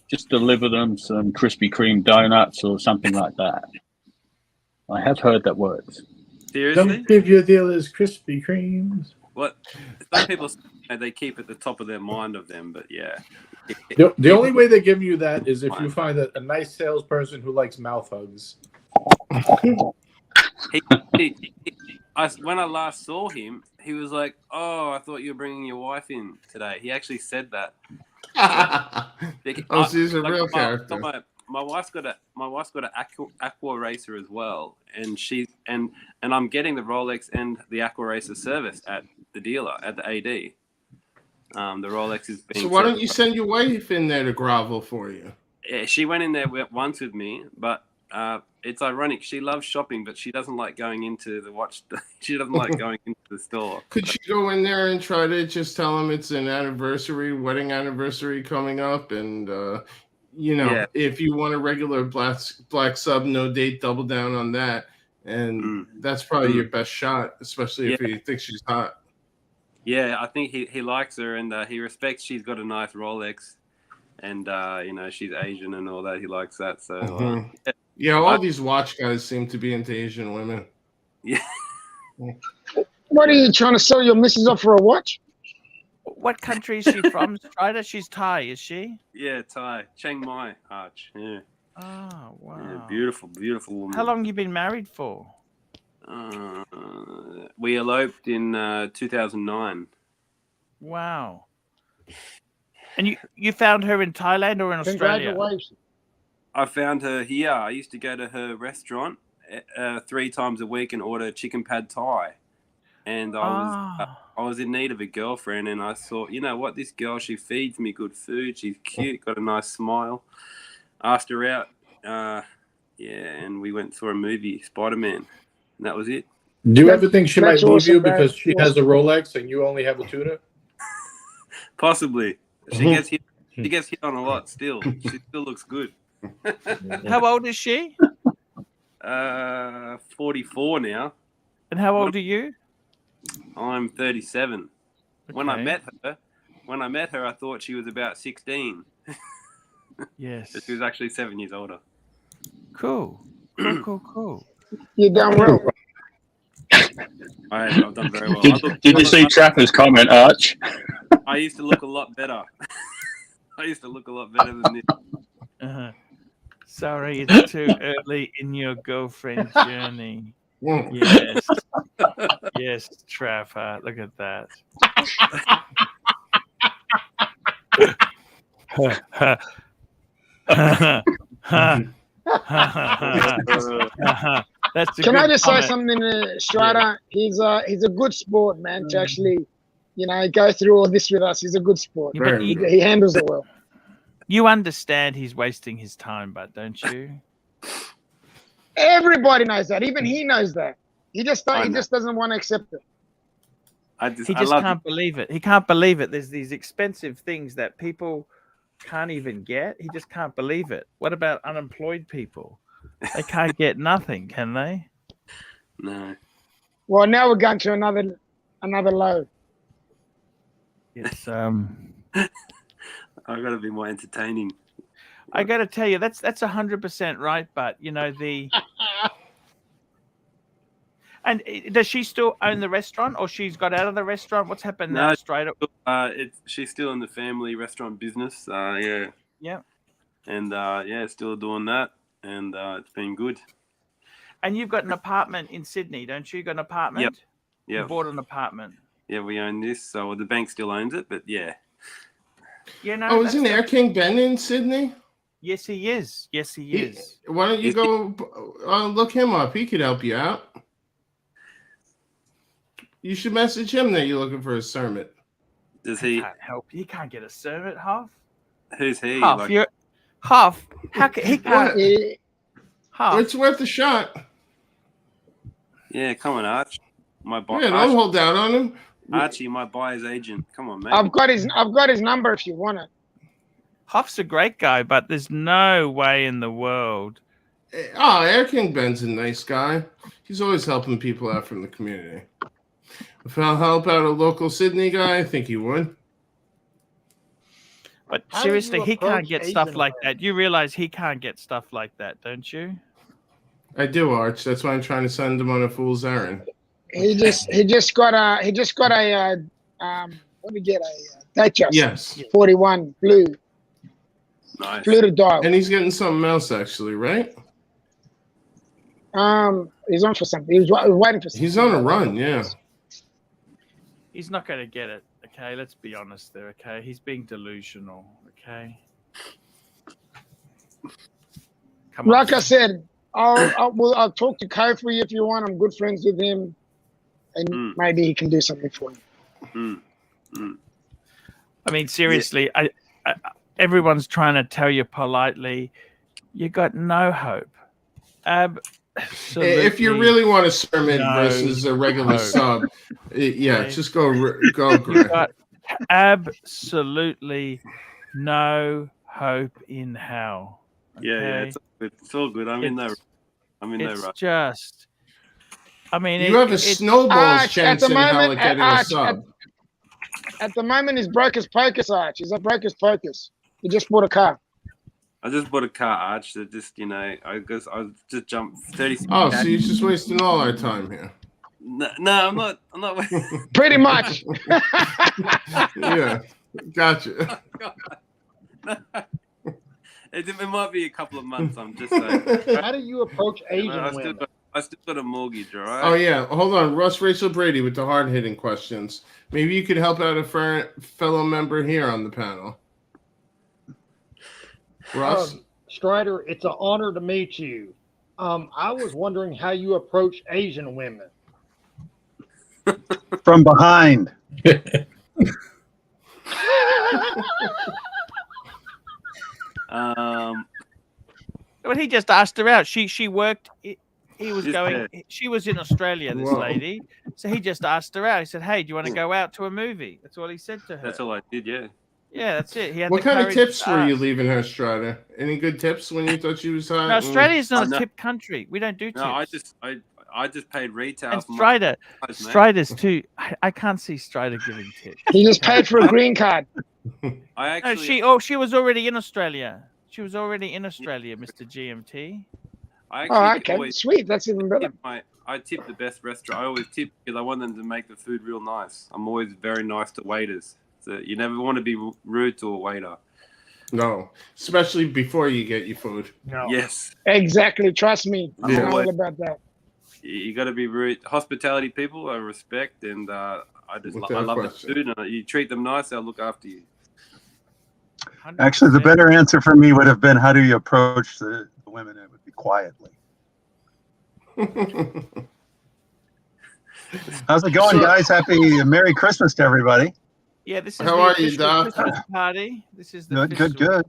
just deliver them some Krispy Kreme donuts or something like that. I have heard that works. Seriously? Don't give your dealers Krispy Kremes. What? Some people say they keep at the top of their mind of them, but yeah. The only way they give you that is if you find a nice salesperson who likes mouth hugs. When I last saw him, he was like, "Oh, I thought you were bringing your wife in today." He actually said that. So he's a real character. My wife's got an Aqua Racer as well, and I'm getting the Rolex and the Aqua Racer service at the dealer at the AD. The Rolex is being. So why don't you send your wife in there to grovel for you? Yeah, she went in there once with me, but it's ironic. She loves shopping, but she doesn't like going into the watch. She doesn't like going into the store. Could you go in there and try to just tell them it's an wedding anniversary coming up, and if you want a regular black sub, no date, double down on that, and that's probably your best shot, especially if he thinks she's hot. Yeah, I think he likes her, and he respects. She's got a nice Rolex, and she's Asian and all that. He likes that. So all these watch guys seem to be into Asian women. Yeah. What are you trying to sell your missus up for a watch? What country is she from, Strider? She's Thai, is she? Yeah, Thai. Chiang Mai, Arch. Yeah. Oh, wow. Yeah, beautiful, beautiful woman. How long you been married for? We eloped in 2009. Wow. And you found her in Thailand or in Australia? Congratulations. I found her here. I used to go to her restaurant 3 times a week and order chicken pad Thai. And I was in need of a girlfriend, and I thought, you know what, this girl, she feeds me good food. She's cute, got a nice smile. Asked her out, and we went for a movie, Spider-Man, and that was it. Do you ever think she might move you because she has a Rolex and you only have a Tudor? Possibly. She She gets hit on a lot still. She still looks good. How old is she? 44 now. And how old are you? I'm 37. When I Okay. met her, I thought she was about 16. Yes. But she was actually 7 years older. Cool. Cool. You done well. I've done very well. Did you see Trapper's comment, Arch? I used to look a lot better. I used to look a lot better than this. Sorry, it's too early in your girlfriend journey. Yes. Yes, Trapper. Look at that. That's a Can I good just comment. say something to Strider? He's a good sport, man. To actually, go through all this with us. He's a good sport. Yeah, but He handles it well. You understand he's wasting his time, but don't you? Everybody knows that. Even he knows that. He just doesn't want to accept it. He just can't believe it. He can't believe it. There's these expensive things that people can't even get. He just can't believe it. What about unemployed people? They can't get nothing, can they? No. Well, now we're going to another low. It's I've got to be more entertaining. I got to tell you, that's 100% right. But the and does she still own the restaurant, or she's got out of the restaurant? What's happened now? Straight up. She's still in the family restaurant business. Yeah. Yeah. And still doing that, and it's been good. And you've got an apartment in Sydney, don't you? You got an apartment? Yep. You bought an apartment. Yeah, we own this, so the bank still owns it, but yeah. Oh, isn't Air King Ben in Sydney? Yes, he is. Yes, he is. Why don't you go look him up? He could help you out. You should message him that you're looking for a sermon. Does he can't help? He can't get a sermon, Huff. Who's he? Huff, you're Huff. How can he can't? Huff. It's worth a shot. Yeah, come on, Arch. Don't hold out on him. Archie, my buyer's agent. Come on, mate. I've got his number if you want it. Huff's a great guy, but there's no way in the world. Oh, Air King Ben's a nice guy. He's always helping people out from the community. If I'll help out a local Sydney guy, I think he would. But How do seriously, you he can't approach get stuff Asian like that. You realize he can't get stuff like that, don't you? I do, Arch. That's why I'm trying to send him on a fool's errand. He just got a what did he get, a Datejust? Yes. 41 blue. Nice. Blue to dial. And he's getting something else, actually, right? He's on for something. He was waiting for something. He's on a run, yeah. He's not going to get it. Okay, let's be honest there. Okay, he's being delusional. Okay. Come on. Like I said, I'll talk to Kofi if you want. I'm good friends with him, and maybe he can do something for you. I mean, seriously, I everyone's trying to tell you politely, you got no hope. Absolutely. If you really want a sermon versus a regular hope. sub, just go, You Greg. got absolutely no hope in hell. Yeah, okay? it's all good. I'm in no It's rush. just, I mean, You have a snowball's chance in hell at getting a sub. At the moment, he's broke as pocus, Arch. He's a broke as pocus. He just bought a car. I just bought a car, Arch. That just, I guess I just jumped 30. Oh, so you're just wasting all our time here. No, I'm not. I'm not. Pretty much. Yeah, gotcha. It might be a couple of months. I'm just saying. How do you approach Asian women? I still got a mortgage, all right? Oh, yeah. Hold on. Russ Rachel Brady with the hard-hitting questions. Maybe you could help out a fellow member here on the panel. Russ? Strider, it's an honor to meet you. I was wondering how you approach Asian women. From behind. Well, he just asked her out. She worked. He was going. She was in Australia. This lady. So he just asked her out. He said, "Hey, do you want to go out to a movie?" That's all he said to her. That's all I did. Yeah. Yeah, that's it. He had What the kind of courage tips to were you ask. leaving her, Strider? Any good tips when you thought she was hot? No, Australia's not a no. tip country. We don't do tips. No, I just paid retail. And for my Strider, guys, mate. Strider's too. I can't see Strider giving tips. He just paid for a green card. I No, actually. she was already in Australia. She was already in Australia, Mr. GMT. I Oh, actually okay, always sweet. That's even better. I tip the best restaurant. I always tip because I want them to make the food real nice. I'm always very nice to waiters. So you never want to be rude to a waiter. No, especially before you get your food. No. Yes. Exactly. Trust me. I'm Yeah. all about that. You got to be rude. Hospitality people, I respect, and I love the food. And you treat them nice, they'll look after you. 100%. Actually, the better answer for me would have been, how do you approach the women? It would be quietly. How's it going, guys? Happy Merry Christmas to everybody. Yeah, this is How the are you, official Doc? Christmas party. This is the Good.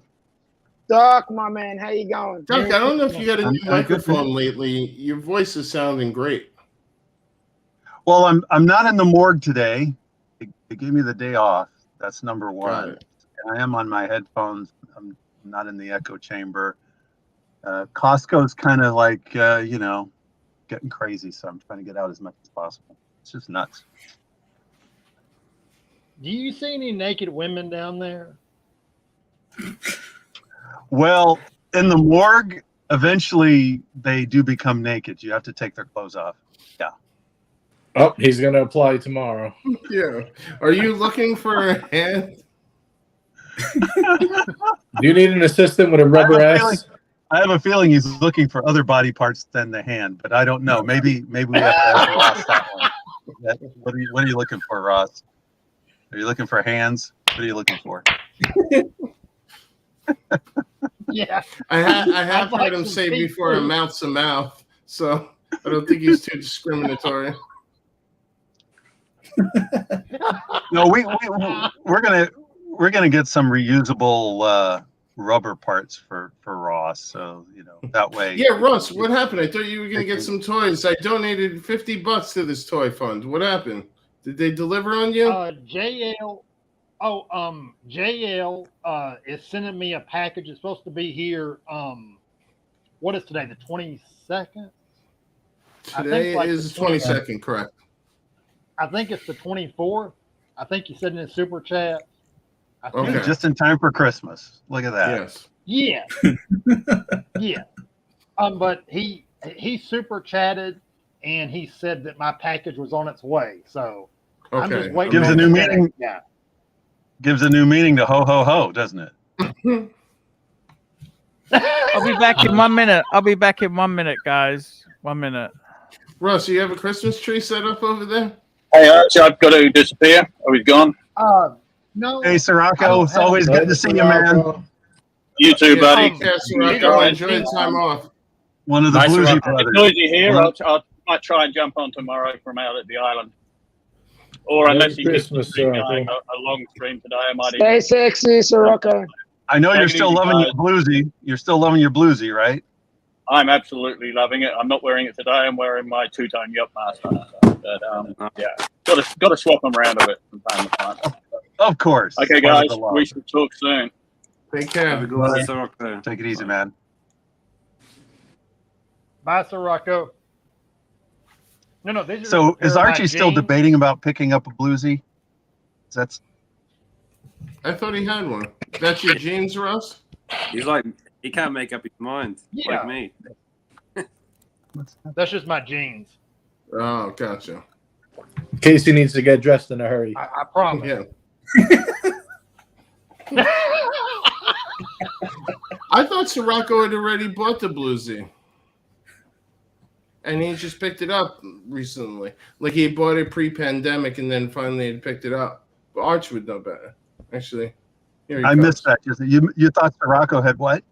Doc, my man, how you going? Doc, I don't know if you got a new I'm good, microphone lately. Your voice is sounding great. Well, I'm not in the morgue today. They gave me the day off. That's number one. I am on my headphones. I'm not in the echo chamber. Costco's kind of like, getting crazy, so I'm trying to get out as much as possible. It's just nuts. Do you see any naked women down there? Well, in the morgue, eventually they do become naked. You have to take their clothes off. Yeah. Oh, he's going to apply tomorrow. Yeah. Are you looking for a hand? Do you need an assistant with a rubber ass? I have a feeling he's looking for other body parts than the hand, but I don't know. Maybe we have to ask Ross that one. What are you looking for, Ross? Are you looking for hands? What are you looking for? Yeah. I have heard him say before a mouth's a mouth, so I don't think he's too discriminatory. No, we're gonna get some reusable rubber parts for Ross, so that way. Yeah, Ross, what happened? I thought you were gonna get some toys. I donated $50 to this toy fund. What happened? Did they deliver on you? JL is sending me a package. It's supposed to be here. What is today? The 22nd. Today is the 22nd, correct? I think it's the 24th. I think he said in his super chat. Okay. Just in time for Christmas. Look at that. Yes. Yeah. Yeah. But he super chatted and he said that my package was on its way. So I'm just waiting. Gives a new meaning. Yeah. Gives a new meaning to ho ho ho, doesn't it? I'll be back in 1 minute. I'll be back in 1 minute, guys. 1 minute. Russ, you have a Christmas tree set up over there? Hey, Archie, I've got to disappear. Are we gone? No. Hey, Sirocco, it's always good to see you, man. You too, buddy. Yeah, Sirocco, enjoy the time off. One of the Nice, bluesy Sirocco. brothers. It's noisy here. I might try and jump on tomorrow from out at the island. Or unless you get going a long stream today, I might Stay sexy, Sirocco. I know you're Take it still easy, loving your guys. bluesy. You're still loving your bluesy, right? I'm absolutely loving it. I'm not wearing it today. I'm wearing my two-tone yacht master. But yeah, got to swap them around a bit from time to time. Of course. Okay, Part of guys, the love. we should talk soon. Take care. Take it easy, man. Bye, Sirocco. No, these are So is my Archie still jeans. debating about picking up a bluesy? That's I thought he had one. That's your jeans, Russ? He's like, he can't make up his mind Yeah. like me. That's just my jeans. Oh, gotcha. Casey needs to get dressed in a hurry. I promise. Yeah. I thought Sirocco had already bought the bluesy. And he just picked it up recently. Like he bought it pre-pandemic and then finally had picked it up. But Arch would know better. Actually, here he I comes. missed that. You thought Sirocco had what?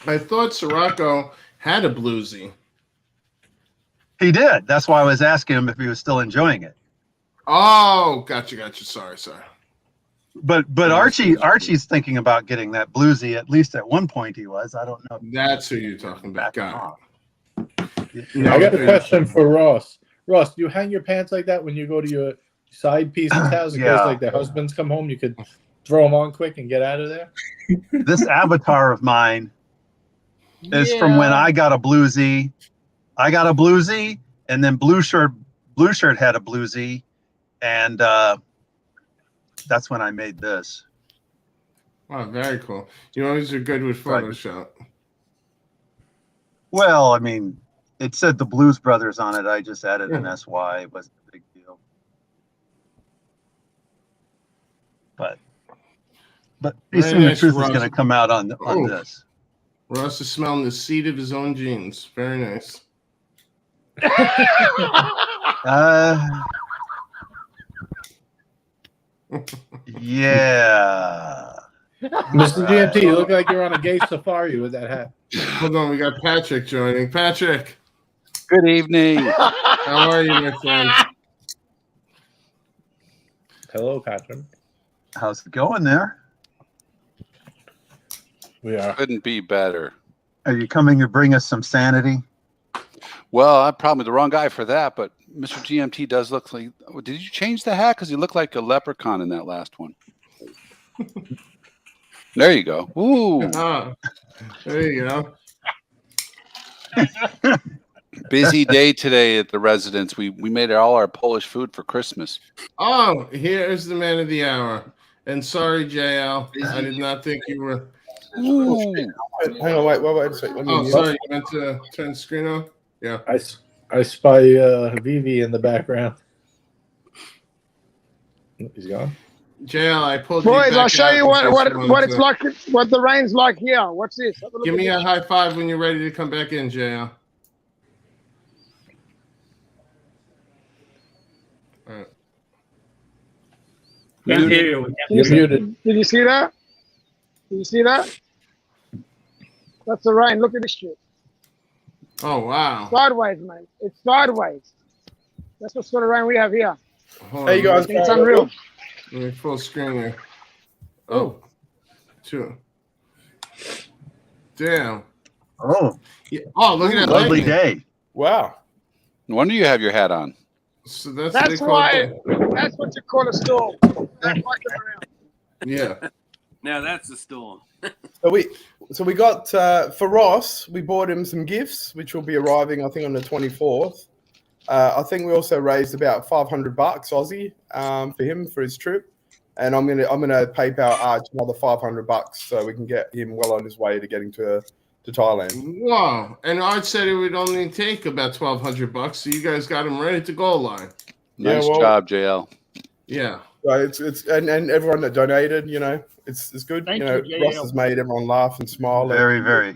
I thought Sirocco had a bluesy. He did. That's why I was asking him if he was still enjoying it. Oh, gotcha. Sorry. But Archie's thinking about getting that bluesy. At least at one point he was. I don't know. That's who you're talking about. Got it. I got a question for Ross. Ross, do you hang your pants like that when you go to your side piece's house? In Yeah. case like their husbands come home, you could throw them on quick and get out of there? This avatar of mine is from when I got a bluesy. I got a bluesy, and then blue shirt had a bluesy, and that's when I made this. Wow, very cool. You always are good with Photoshop. Well, I mean, it said the Blues Brothers on it. I just added an SY. It wasn't a big deal. But pretty soon the truth is going to come out on this. Ross is smelling the seed of his own jeans. Very nice. Yeah. Mr. GMT, you look like you're on a gay safari with that hat. Hold on, we got Patrick joining. Patrick. Good evening. How are you, my friend? Hello, Patrick. How's it going there? We are. Couldn't be better. Are you coming to bring us some sanity? Well, I'm probably the wrong guy for that, but Mr. GMT does look like... Did you change the hat? Because you look like a leprechaun in that last one. There you go. Ooh. There you go. Busy day today at the residence. We made all our Polish food for Christmas. Oh, here's the man of the hour. And sorry, JL. I did not think you were... Ooh. Hang on, wait a second. Oh, sorry. You meant to turn the screen off? Yeah. I spy Vivi in the background. He's gone. JL, I pulled Boys, you back I'll show out you in what case it's you wanted like, what the rain's like here. What's this? Have a look Give at me a this. high five when you're ready to come back in, JL. All right. Can't hear you. You're muted. Did you see that? Did you see that? That's the rain. Look at this shit. Oh, wow. Sideways, mate. It's sideways. That's what sort of rain we have here. Hold Hey, you on. guys. It's unreal. Let me full screen here. Oh. Two. Damn. Oh. Yeah. Oh, look at that. Lovely lightning. day. Wow. No wonder you have your hat on. So that's That's why. That's what you call a storm. They're fucking around. Yeah. Now that's a storm. So we got for Ross, we bought him some gifts, which will be arriving, I think, on the 24th. I think we also raised about $500 Aussie for him for his trip, and I'm gonna PayPal Arch another $500 so we can get him well on his way to getting to Thailand. Wow. And Art said it would only take about $1,200, so you guys got him ready to goal line. Nice job, JL. Yeah. So it's and everyone that donated, you know, it's good. Thank you know, you, Ross JL. has made everyone laugh and smile. Very, very.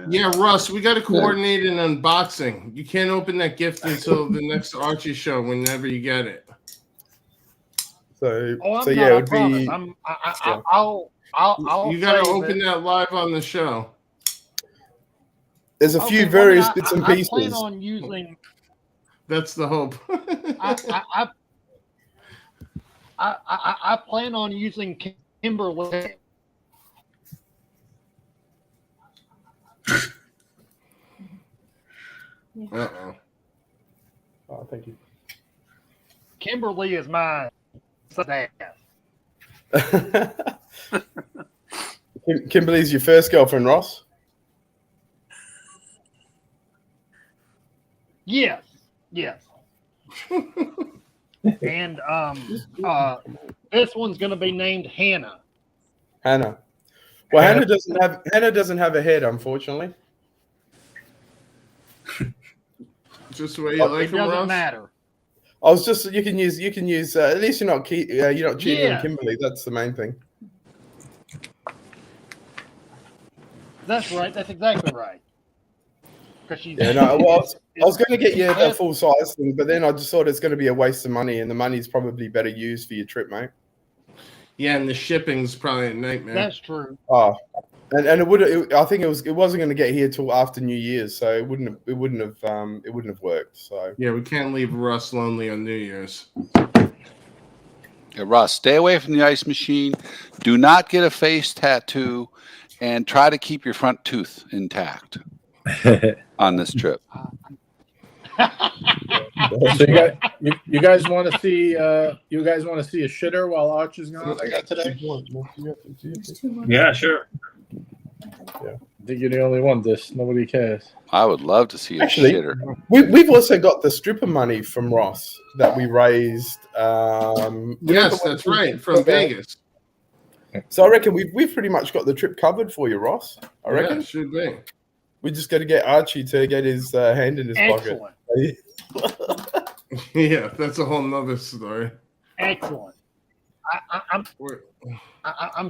Yeah, Russ, we got to coordinate an unboxing. You can't open that gift until the next Archie show, whenever you get it. So, Oh, so I'm yeah, not, it I would promise. be. I'll You got to save open it. that live on the show. There's a few Okay, various well, bits and I pieces. plan on using. That's the hope. I plan on using Kimberly. Uh-oh. Oh, thank you. Kimberly is mine. Kimberly's your first girlfriend, Ross? Yes. And this one's gonna be named Hannah. Hannah. Well, Hannah doesn't have a head, unfortunately. Just the way you like It them, doesn't Russ? matter. I was just you can use at least you're not cheating Yeah. on Kimberly. That's the main thing. That's right. That's exactly right. Because she's Yeah, no. Well, I was going to get you a full size thing, but then I just thought it's going to be a waste of money, and the money's probably better used for your trip, mate. Yeah, and the shipping's probably a nightmare. That's true. Oh, and I think it wasn't going to get here till after New Year's, so it wouldn't have worked. So Yeah, we can't leave Russ lonely on New Year's. Yeah, Russ, stay away from the ice machine. Do not get a face tattoo, and try to keep your front tooth intact on this trip. So you guys want to see a shitter while Arch is gone? I got today. Yeah, sure. I think you're the only one. Nobody cares. I would love to see a Actually, shitter. we've also got the stripper money from Ross that we raised. Yes, that's right, from Vegas. So I reckon we've pretty much got the trip covered for you, Ross. I reckon. Yeah, should be. We just got to get Archie to get his hand in his Excellent. pocket. Yeah, that's a whole nother story. Excellent. I'm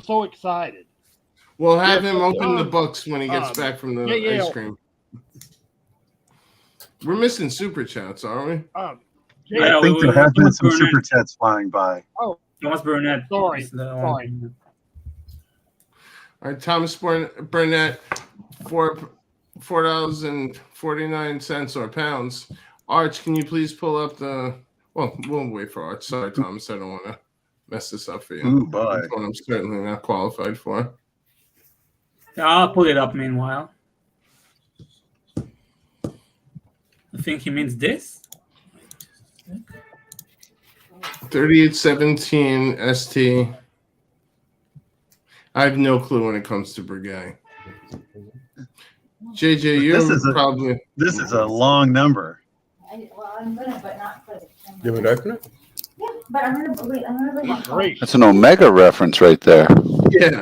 so excited. We'll have him open the books when he gets back from the yeah. ice cream. We're missing super chats, aren't we? I think there have been some super chats flying by. Oh, Thomas Burnett. Sorry. All right, Thomas Burnett, $4.49 or pounds. Arch, can you please pull up the? Well, we'll wait for Arch. Sorry, Thomas, I don't want to mess this up for you. Ooh, boy. That's one I'm certainly not qualified for. Yeah, I'll pull it up meanwhile. I think he means this. 3817 ST. I have no clue when it comes to Brigade. JJ, This is a long number. Well, I'm gonna, but not for the camera. You want me to open it? Yeah, but I'm gonna bring my phone. That's an Omega reference right there. Yeah.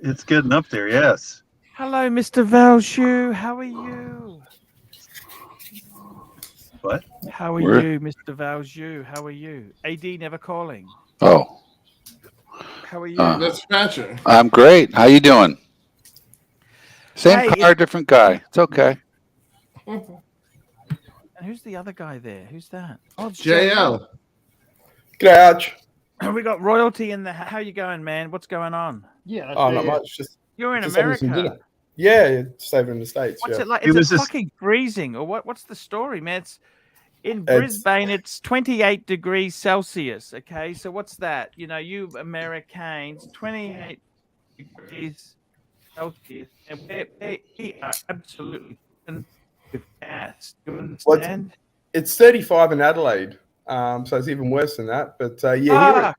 It's getting up there, yes. Hello, Mr. Valshu. How are you? What? How are Where? you, Mr. Valshu? How are you? AD never calling. Oh. How are you? That's Patrick. I'm great. How you doing? Same Hey, car, different guy. It's okay. And who's the other guy there? Who's that? Oh, it's JL. G'day, Arch. We got royalty in the. How you going, man? What's going on? Yeah. Oh, not much. Just You're in just having some America. dinner. Yeah, just over in the States. What's yeah. it like? It Is was it just- fucking freezing, or what? What's the story, man? It's in It's- Brisbane. It's 28 degrees Celsius. Okay, so what's that? You know, you Americans, 28 degrees Celsius, and we are absolutely with gas. Do you understand? It's 35 in Adelaide, so it's even worse than that. But yeah,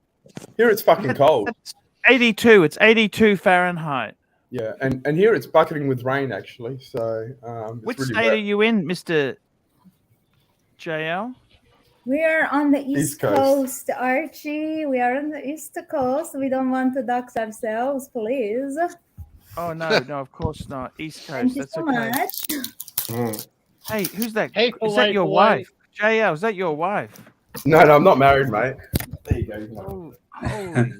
here it's fucking cold. It's 82. It's 82 Fahrenheit. Yeah, and here it's bucketing with rain actually. So it's Which really state wet. are you in, Mr. JL? We are on the East East Coast. Coast, Archie. We are on the East Coast. We don't want to dox ourselves, please. Oh no, no, of course not. East Coast. Thank you That's so okay. much. Hey, who's that? Hey, Is that your polite. wife? JL, is that your wife? No, I'm not married, mate. There you go. Oh, holy.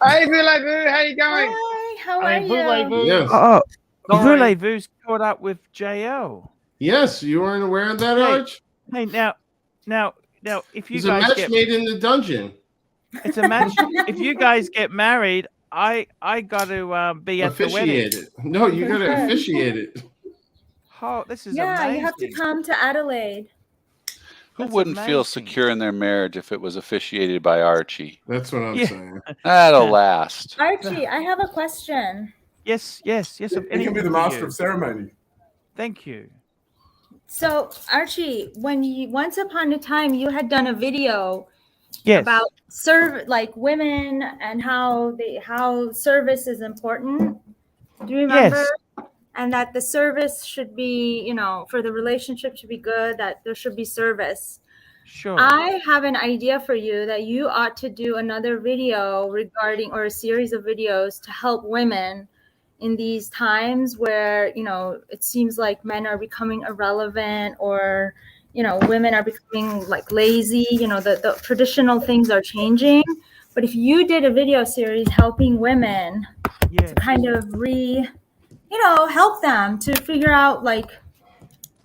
Hey, Voulez-Vous, how you going? Hi, how are Hey, you? voulez-vous. Yes. Oh, Sorry. Voulez-Vous caught up with JL. Yes, you weren't aware of that, Hey, Arch? Hey, now, if you It's a guys match get, made in the dungeon. it's a match. If you guys get married, I got to be at the wedding. Officiate it. No, you got to officiate it. Oh, this is Yeah, amazing. you have to come to Adelaide. Who That's wouldn't feel amazing. secure in their marriage if it was officiated by Archie? That's what I'm Yeah. saying. That'll last. Archie, I have a question. Yes. Of He can be anything the for master you. of ceremony. Thank you. So, Archie, when you once upon a time you had done a video Yes. about like women and how service is important. Do you remember? Yes. And that the service should be, for the relationship to be good, that there should be service. Sure. I have an idea for you that you ought to do another video regarding, or a series of videos to help women in these times where, it seems like men are becoming irrelevant, or, women are becoming like lazy, the traditional things are changing. But if you did a video series helping women Yes. to kind of help them to figure out like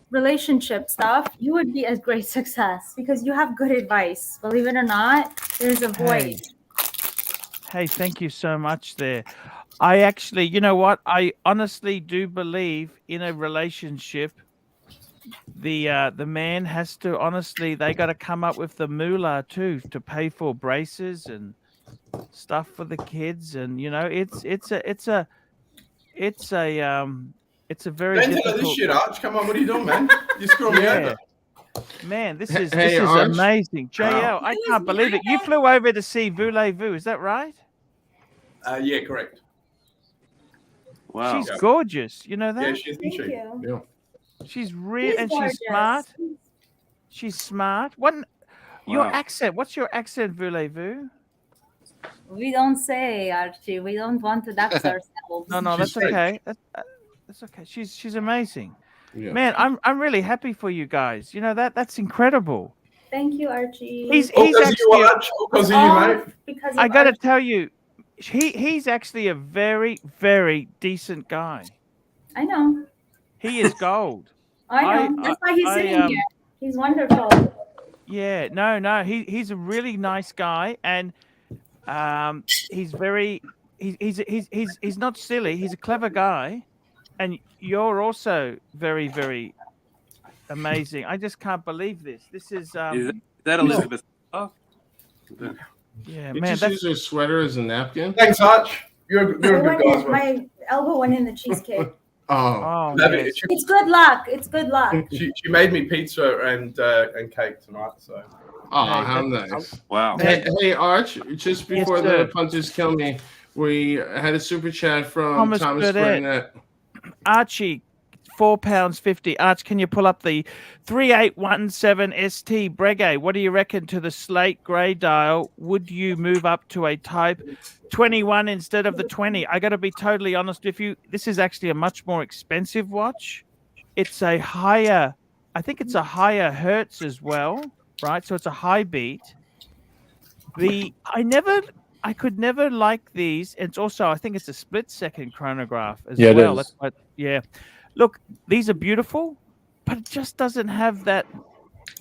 relationship stuff, you would be a great success because you have good advice. Believe it or not, there's a void. Hey, thank you so much there. I actually, you know what? I honestly do believe in a relationship, the man has to, honestly, they got to come up with the moolah too to pay for braces and stuff for the kids, and it's a It's a very Don't tell difficult. this shit, Arch. Come on, what are you doing, man? You're screwing me over. Man, this Hey, is this is Arch. amazing. JL, I can't believe it. You flew over to see Voulez-Vous, is that right? Yeah, correct. Wow. She's gorgeous. You know that? Yeah, she is, isn't she? Yeah. She's real She's and gorgeous. she's smart. She's smart. What? Your Wow. accent? What's your accent, Voulez-Vous? We don't say, Archie. We don't want to dox ourselves. No, that's okay. That's okay. She's amazing. Yeah. Man, I'm really happy for you guys. You know that's incredible. Thank you, Archie. He's Because of actually. you, Arch. Because of you, mate. Because I of got to Archie. tell you, he's actually a very, very decent guy. I know. He is gold. I know. That's why he's sitting here. He's wonderful. Yeah, no, he's a really nice guy, and he's very he's not silly. He's a clever guy, and you're also very, very amazing. I just can't believe this. This is that Elizabeth? Oh. Yeah, You man. just use her sweater as a napkin? Thanks, Arch. You're a good guy as well. My elbow went in the cheesecake. Oh. yes. It's good luck. It's good luck. She made me pizza and cake tonight. So. Oh, how nice. Wow. Hey, Arch, just before Yes, the sir. punters kill me, we had a super chat from Thomas Burnett. Archie, £4.50. Arch, can you pull up the 3817 ST Breguet? What do you reckon to the slate grey dial? Would you move up to a type 21 instead of the 20? I got to be totally honest with you. This is actually a much more expensive watch. It's a higher, I think it's a higher hertz as well, right? So it's a high beat. I could never like these. It's also, I think it's a split second chronograph as Yeah, it well. is. That's what, yeah. Look, these are beautiful, but it just doesn't have that.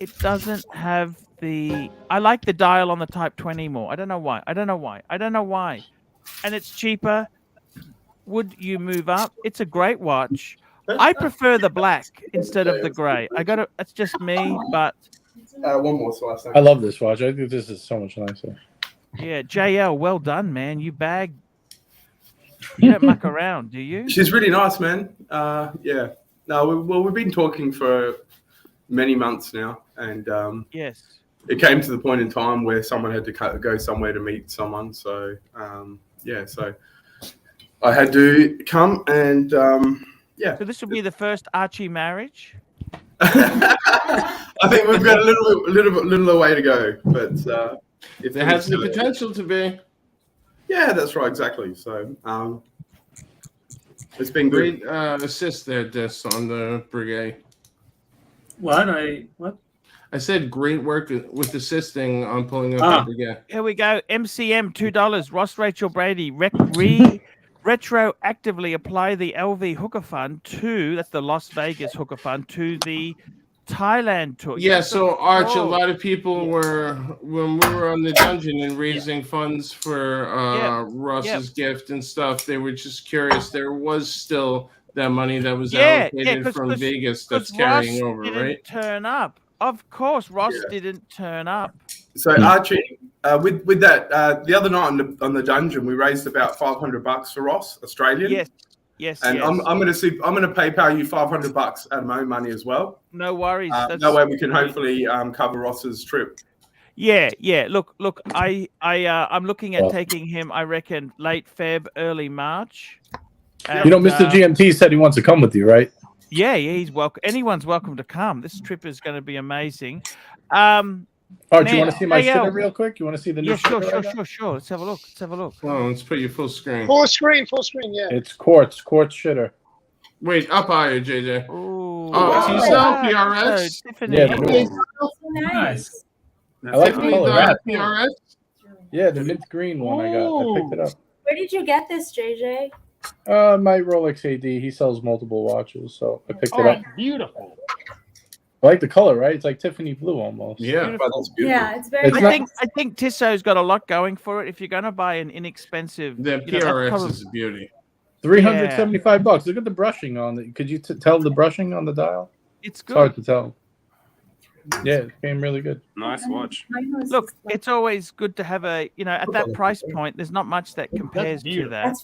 It doesn't have the. I like the dial on the Type 20 more. I don't know why. And it's cheaper. Would you move up? It's a great watch. I prefer the black instead of the gray. It's just me, but One more slice. I love this watch. I think this is so much nicer. yeah, JL, well done, man. You bag. You don't muck around, do you? She's really nice, man. Yeah. No, we've been talking for many months now, and yes, it came to the point in time where someone had to go somewhere to meet someone. So yeah, so I had to come, and yeah. So this will be the first Archie marriage. I think we've got a little way to go, but if It has the potential to be. Yeah, that's right, exactly. So it's been good. Great assist there, Des, on the Breguet. What? I said great work with assisting on pulling up the Breguet. Here we go. MCM $2. Ross Rachel Brady retroactively apply the LV hooker fund to that's the Las Vegas hooker fund to the Thailand tour. Yeah, so Arch, a lot of people were when we were on the dungeon and raising funds for Ross's gift and stuff. They were just curious. There was still that money that was allocated from Vegas that's carrying over, right? Turn up. Of course, Ross didn't turn up. So Archie, with that, the other night on the dungeon, we raised about $500 for Ross, Australian. Yes. And I'm gonna PayPal you $500 out of my own money as well. No worries. That way we can hopefully cover Ross's trip. Yeah. Look. I'm looking at taking him. I reckon late Feb, early March. You know, Mr. GMT said he wants to come with you, right? Yeah, he's welcome. Anyone's welcome to come. This trip is going to be amazing. Do you want to see my shitter real quick? You want to see the new shitter I got? Sure. Let's have a look. Oh, let's put you full screen. Full screen, yeah. It's quartz shitter. Wait, up higher, JJ. Oh, T-Cell, PRS. Yeah, Nice. I like the color. PRS. Yeah, the mint green one I got. I picked it up. Where did you get this, JJ? My Rolex AD. He sells multiple watches, so I picked it up. Beautiful. I like the color, right? It's like Tiffany blue almost. Yeah, that's beautiful. Yeah, it's very. I think Tisso's got a lot going for it. If you're going to buy an inexpensive, the PRS is a beauty. $375. Look at the brushing on it. Could you tell the brushing on the dial? It's good. It's hard to tell. Yeah, it came really good. Nice watch. Look, it's always good to have a, at that price point, there's not much that compares to that.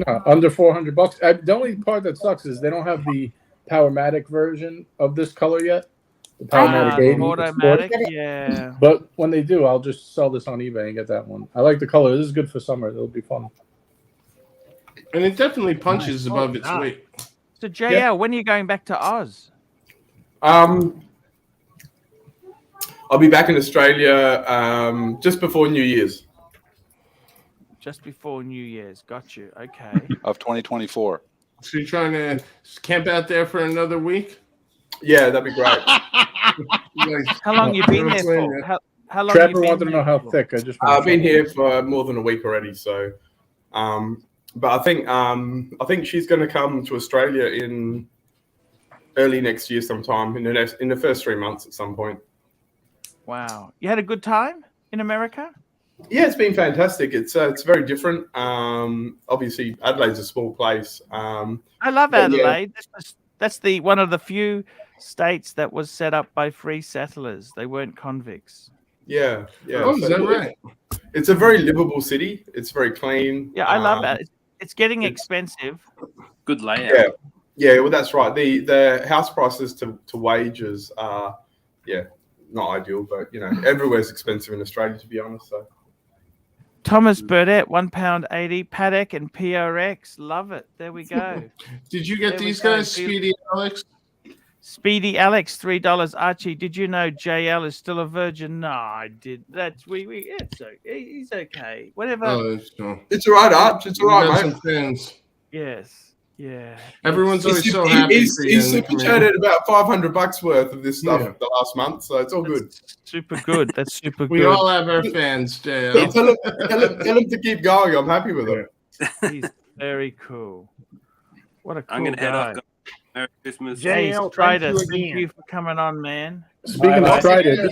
No, under $400. The only part that sucks is they don't have the Powermatic version of this color yet. The Powermatic 80. Automatic, yeah. But when they do, I'll just sell this on eBay and get that one. I like the color. This is good for summer. It'll be fun. And it definitely punches above its weight. So JL, when are you going back to Oz? I'll be back in Australia just before New Year's. Just before New Year's. Got you. Okay. Of 2024. So you're trying to camp out there for another week? Yeah, that'd be great. How long you been there for? How long Trapper you been wanted to know there how for? thick. I just. I've been here for more than a week already. So, but I think she's going to come to Australia in early next year sometime in the first 3 months at some point. Wow. You had a good time in America? Yeah, it's been fantastic. It's very different. Obviously, Adelaide's a small place. I love but Adelaide. That's the one of the few states that was set up by free settlers. They weren't convicts. Yeah. Oh, is that right? It's a very livable city. It's very clean. Yeah, I love that. It's getting expensive. Good layout. Yeah. Well, that's right. The house prices to wages are, not ideal, but everywhere's expensive in Australia, to be honest. So. Thomas Burdett, £1.80, Paddock and PRX. Love it. There we go. Did you get these guys, Speedy Alex? Speedy Alex, $3. Archie, did you know JL is still a virgin? No, I did. That's he's okay. Whatever. Oh, it's all right, Arch. It's all right, mate. Fans. Yes. Yeah. Everyone's always so happy. He's super chatted about $500 worth of this stuff the last month, so it's all good. Super good. That's super good. We all have our fans, JL. Tell him to keep going. I'm happy with it. He's very cool. What a cool I'm gonna head guy. off. Merry Christmas. JL, Strider, thank you for coming on, man. Speaking of Strider,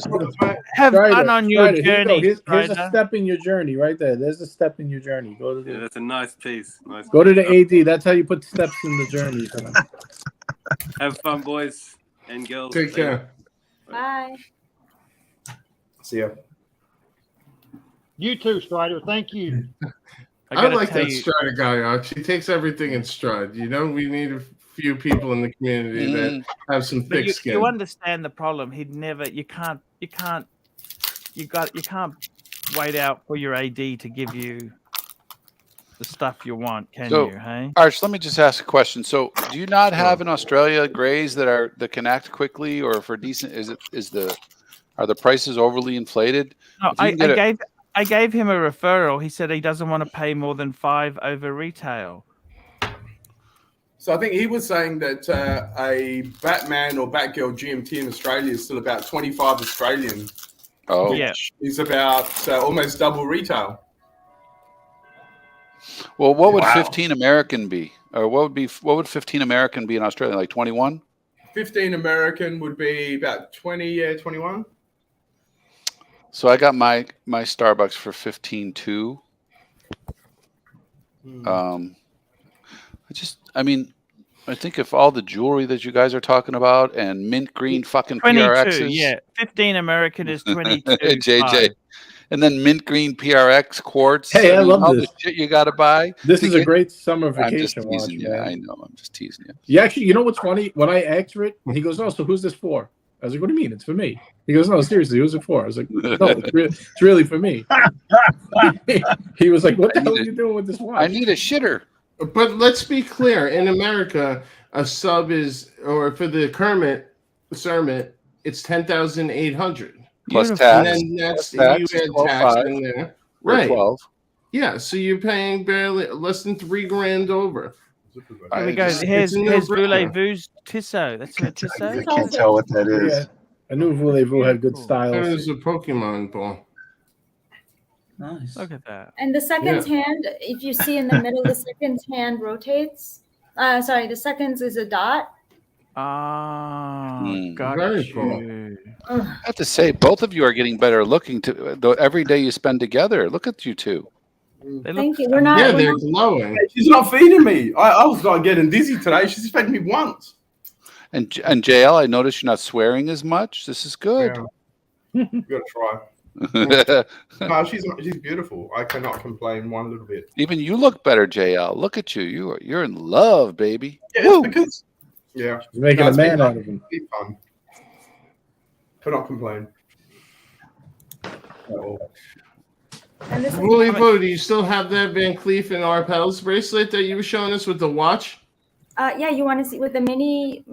have fun on your journey. Here's a step in your journey right there. There's a step in your journey. Go to that's a nice piece. Go to the AD. That's how you put steps in the journey. Have fun, boys and girls. Take care. Bye. See ya. You too, Strider. Thank you. I like that Strider guy, Archie. He takes everything in stride. We need a few people in the community that have some thick skin. You understand the problem. You can't wait out for your AD to give you the stuff you want, can you? Hey, Arch, let me just ask a question. So, do you not have in Australia grays that can act quickly, or for decent? Are the prices overly inflated? No, I gave him a referral. He said he doesn't want to pay more than $5 over retail. So I think he was saying that a Batman or Batgirl GMT in Australia is still about 25 Australian. Oh, which is about almost double retail. Well, what would 15 American be, or what would 15 American be in Australia? Like 21? 15 American would be about 21. So I got my Starbucks for 15 too. I think if all the jewelry that you guys are talking about and mint green fucking 22, PRXs, yeah, 15 American is 22. JJ, and then mint green PRX quartz. Hey, I love all this. the shit you got to buy. This is a great summer I'm just vacation teasing watch, you. man. I know. I'm just teasing you. Yeah, actually, you know what's funny? When I asked for it, he goes, "Oh, so who's this for?" I was like, "What do you mean? It's for me." He goes, "No, seriously, who's it for?" I was like, "No, it's really for me." He was like, "What the hell are you doing with this watch?" I need a shitter. But let's be clear. In America, a sub is, or for the Kermit, it's 10,800 plus tax. And then that's Plus you tax, add tax in there, right? 12. Yeah, so you're paying barely less than $3,000 over. Here we go. Here's Voulez-Vu's Tissot. That's her Tissot. I can't tell what that is. Yeah. I knew Voulez-Vu had good style. It was a Pokemon ball. Nice. Look at that. And the second hand, if you see in the middle, the second hand rotates. The seconds is a dot. Got Very you. cool. I have to say, both of you are getting better looking. Every day you spend together, look at you two. Thank you. We're not. Yeah, we're they're not- glowing. She's not feeding me. I was not getting dizzy today. She's fed me once. And JL, I noticed you're not swearing as much. This is good. Yeah. You got to try. No, she's beautiful. I cannot complain one little bit. Even you look better, JL. Look at you. You're in love, baby. Yeah, it's because She's making a man out of him. Fun. Cannot complain. Wooly Boo, do you still have that Van Cleef and Arpels bracelet that you were showing us with the watch? Yeah, you want to see with the mini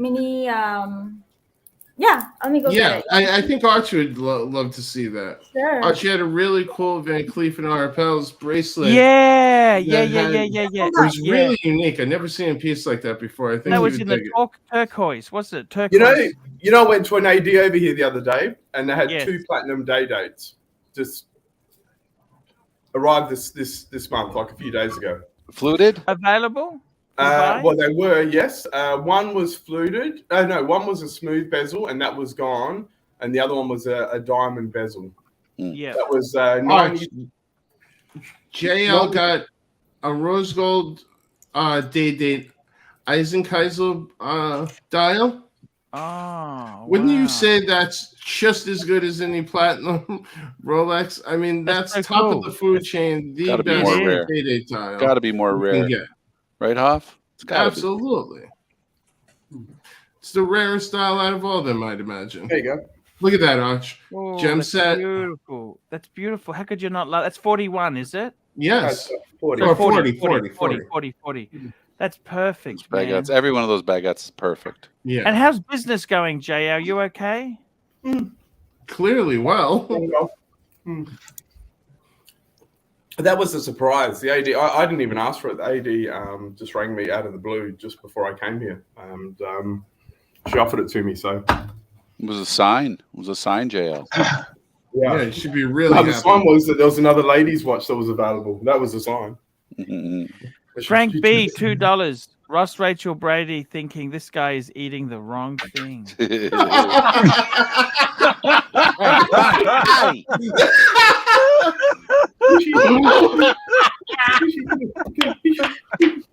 yeah, let me go get it. I think Archie would love to see that. Sure. Archie had a really cool Van Cleef and Arpels bracelet. Yeah. It was really unique. I'd never seen a piece like that before. I think that he was would in the dig it. turquoise. What's it? Turquoise. I went to an AD over here the other day, and they had 2 platinum day dates. Just arrived this month, like a few days ago. Fluted? Available? Well, they were, yes. One was fluted. No, one was a smooth bezel, and that was gone. And the other one was a diamond bezel. Yeah. That was 90. JL got a rose gold day Eisenkaiser dial. Oh, wouldn't you say that's just as good as any platinum Rolex? I mean, that's so top cool. of the food chain. The Gotta be best more rare. day dial. Got to be more you rare. can get. Right, Hoff? It's gotta be. Absolutely. It's the rarest style out of all of them, I'd imagine. There you go. Look at that, Arch. Oh, Gem that's set. beautiful. That's beautiful. How could you not love? That's 41, is it? Yes. 40. Or 40. That's perfect, man. Baguettes. Every one of those baguettes is perfect. Yeah. And how's business going, Jay? Are you okay? Clearly well. That was a surprise. The AD, I didn't even ask for it. The AD just rang me out of the blue just before I came here, and she offered it to me. So it was a sign. It was a sign, JL. Yeah, you should be really the happy. sign was that there was another ladies' watch that was available. That was the sign. Frank B, $2. Ross Rachel Brady thinking this guy is eating the wrong thing.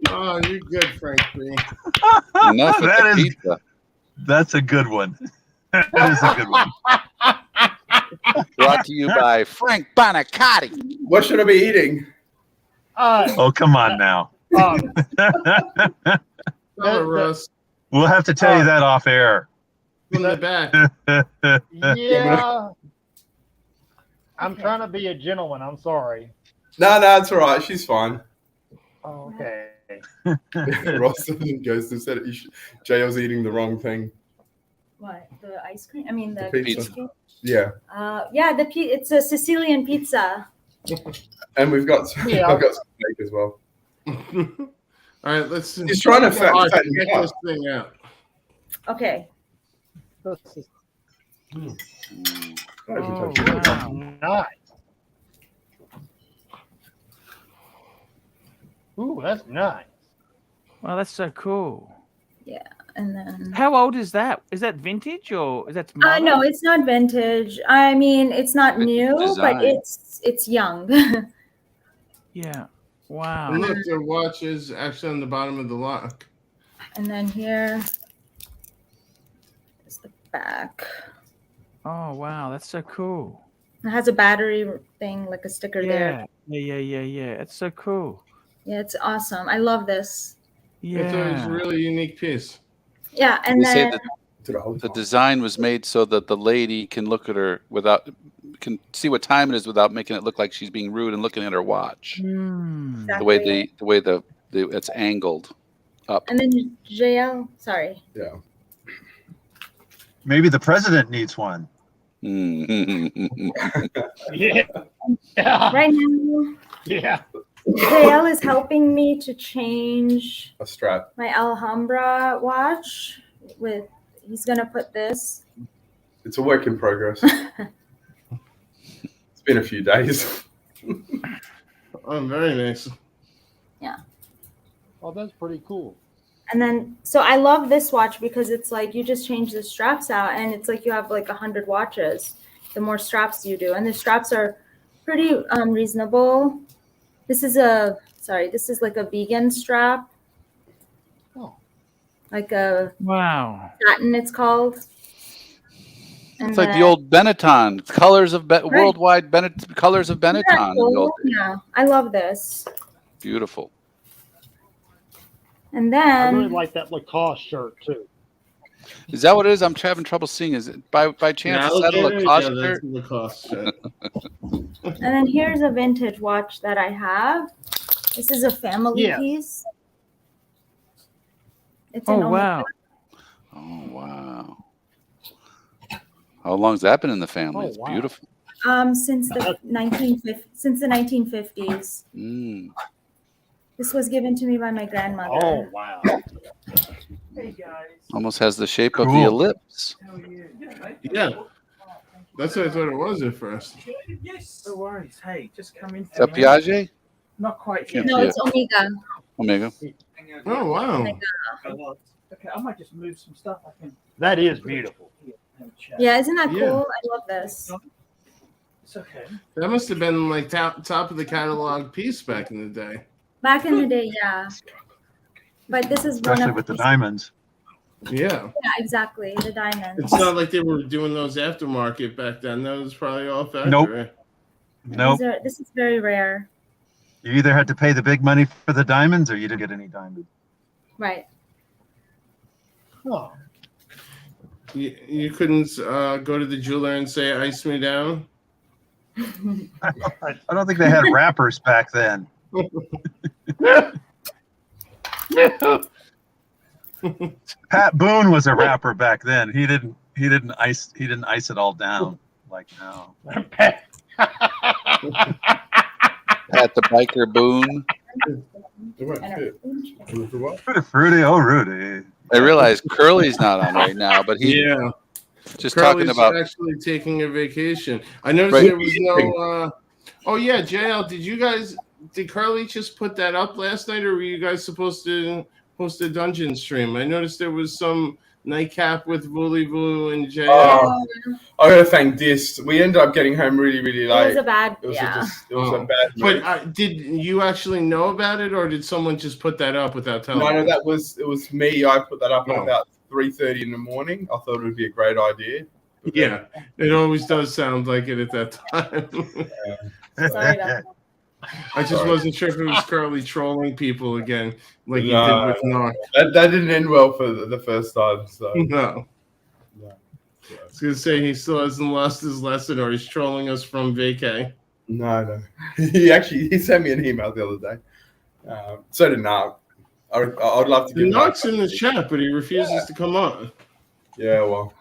Oh, you're good, Frank B. Enough with the pizza. That's a good one. That is a good one. Brought to you by Frank Bonacotti. What should I be eating? Oh, come on now. We'll have to tell you that off air. From the back. Yeah. I'm trying to be a gentleman. I'm sorry. No, it's all right. She's fine. Oh, okay. Ross goes and said JL's eating the wrong thing. What? The ice cream? I mean, the pizza. cheesecake? Yeah. Yeah, it's a Sicilian pizza. And we've got Yeah. I've got some cake as well. All right, let's. He's trying to fatten get me up. this thing out. Okay. Oh, wow. Nice. Ooh, that's nice. Well, that's so cool. Yeah, and then How old is that? Is that vintage or is that modern? no, it's not vintage. I mean, it's not new, design. but it's young. Yeah. Wow. And look, their watch is actually on the bottom of the lock. And then here is the back. Oh wow, that's so cool. It has a battery thing, like a sticker there. Yeah. It's so cool. Yeah, it's awesome. I love this. It's always a really unique piece. Yeah, and They say then that the design was made so that the lady can look at her can see what time it is without making it look like she's being rude and looking at her watch. The way it's angled up. And then JL, sorry. Yeah. Maybe the president needs one. Yeah. Right now, Yeah. JL is helping me to change A strap. my Alhambra watch with, he's gonna put this. It's a work in progress. It's been a few days. Oh, very nice. Yeah. Oh, that's pretty cool. And then, so I love this watch because it's like you just change the straps out and it's like you have like 100 watches, the more straps you do. And the straps are pretty reasonable. This is like a vegan strap. Oh. like a wow satin. It's called. And It's like the then- old Benetton colors of Right. worldwide colors of Isn't that Benetton. In the old cool? Yeah, I love this. Beautiful. And I then really like that Lacoste shirt too. Is that what it is? I'm having trouble seeing. Is it by chance? Is that a Lacoste yeah, shirt? that's Lacoste shirt. and then here's a vintage watch that I have. This is a family Yes. piece. It's Oh an wow Oh wow! How long's that been in the family? Oh, It's wow. beautiful. Since the 1950s. Mm. This was given to me by my grandmother. Oh wow. hey guys Almost has the shape of the Cool. ellipse. Yeah, that's what I thought it was at first. yes no worries hey just come in Is that Piaget? not quite Can't yet No, see it's Omega. Omega. Oh wow. okay I might just move some stuff I can That is beautiful. have a chat. Yeah, isn't that Yeah. cool? I love this. it's okay That must have been like top of the catalog piece back in the day. Back in the day, yeah. But this is one Especially of with the these- diamonds. Yeah. Yeah, exactly. The diamonds. It's not like they were doing those aftermarket back then. That was probably all factory. Nope. Nope. This is very rare. You either had to pay the big money for the diamonds or you didn't get any diamonds. Right. Oh. You couldn't go to the jeweler and say, "Ice me down." I don't think they had wrappers back then. Pat Boone was a rapper back then. He didn't ice it all down like now. At the biker Boone. Rudy, oh Rudy. I realize Curly's not on right now, but he Yeah. just Curly's talking about actually taking a vacation. I noticed Right. there was no. Oh yeah, JL. Did Curly just put that up last night, or were you guys supposed to host a dungeon stream? I noticed there was some nightcap with Vooly Voo and JL. Oh, I gotta thank this. We ended up getting home really, really late. It was a bad, It was yeah. it was a bad But move. did you actually know about it, or did someone just put that up without telling No, you? it was me. I put that up at Oh. about 3:30 in the morning. I thought it would be a great idea. Yeah, it always does sound like it at that time. Sorry about that. I just Sorry. wasn't sure if it was Curly trolling people again, like he No, did with Narc. that didn't end well for the first time. So No. I was gonna say he still hasn't lost his lesson, or he's trolling us from vacay. no. he sent me an email the other day. So did Narc. I'd love to The give Narc's in the chat, but he refuses to come on. Yeah, well,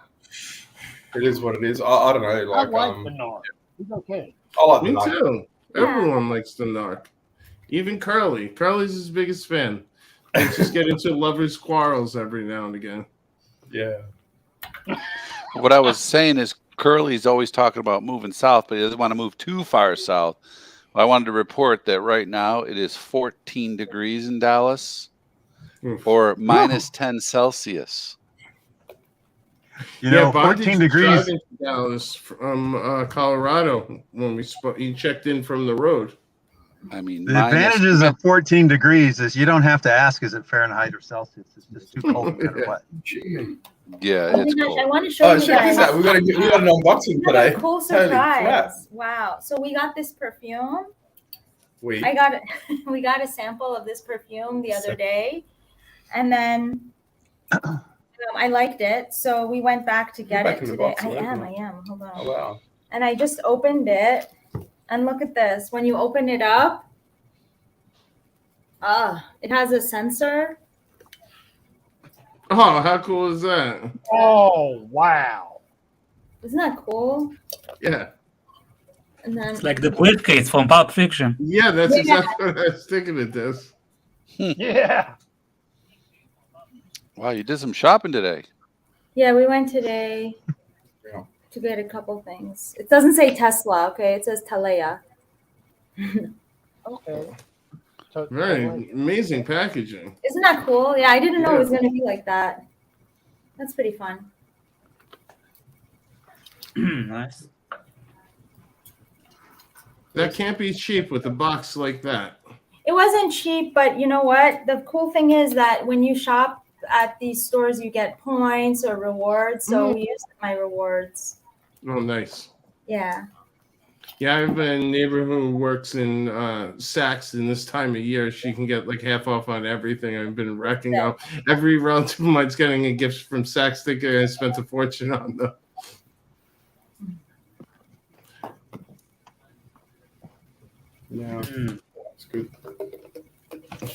it is what it is. I don't know. I Like, like the Narc. He's okay. I like Me the Narc. too. Everyone likes the Narc. Even Curly. Curly's his biggest fan. They just get into lovers' quarrels every now and again. Yeah. what I was saying is Curly's always talking about moving south, but he doesn't want to move too far south. Well, I wanted to report that right now it is 14 degrees in Dallas or minus 10 Celsius. You know, Bondage 14 was degrees. driving to Dallas from Colorado when he checked in from the road. I mean, The advantages of 14 degrees is you don't have to ask, is it Fahrenheit or Celsius? It's just too cold no matter what. Yeah, Oh my it's gosh, cold. I want to show you check guys. this out. We got an unboxing We got today. a cool Holy crap. surprise. Wow. So we got this perfume. Wait. I got it. We got a sample of this perfume the other day, and then I liked it, so we went back to get back it in the today. box I already. am. Hold on. Oh wow. And I just opened it, and look at this. When you open it up, it has a sensor. Oh, how cool is that? Oh wow. Isn't that cool? Yeah. And then It's like the quiz case from Pulp Fiction. Yeah, that's Yeah. exactly what I was thinking of this. Yeah. Wow, you did some shopping today. yeah, we went today to get a couple things. It doesn't say Tesla, okay? It says Talea. Okay. Very amazing packaging. Isn't that cool? Yeah, I didn't know it was Yeah. going to be like that. That's pretty fun. Nice. That can't be cheap with a box like that. It wasn't cheap, but you know what? The cool thing is that when you shop at these stores you get points or rewards. So we use my rewards. Oh, nice. Yeah. Yeah, I have a neighbor who works in Saks, and this time of year she can get like half off on everything. I've been racking up. Every relative of mine's getting a gift from Saks. Thinking I spent a fortune on them. Yeah, that's good.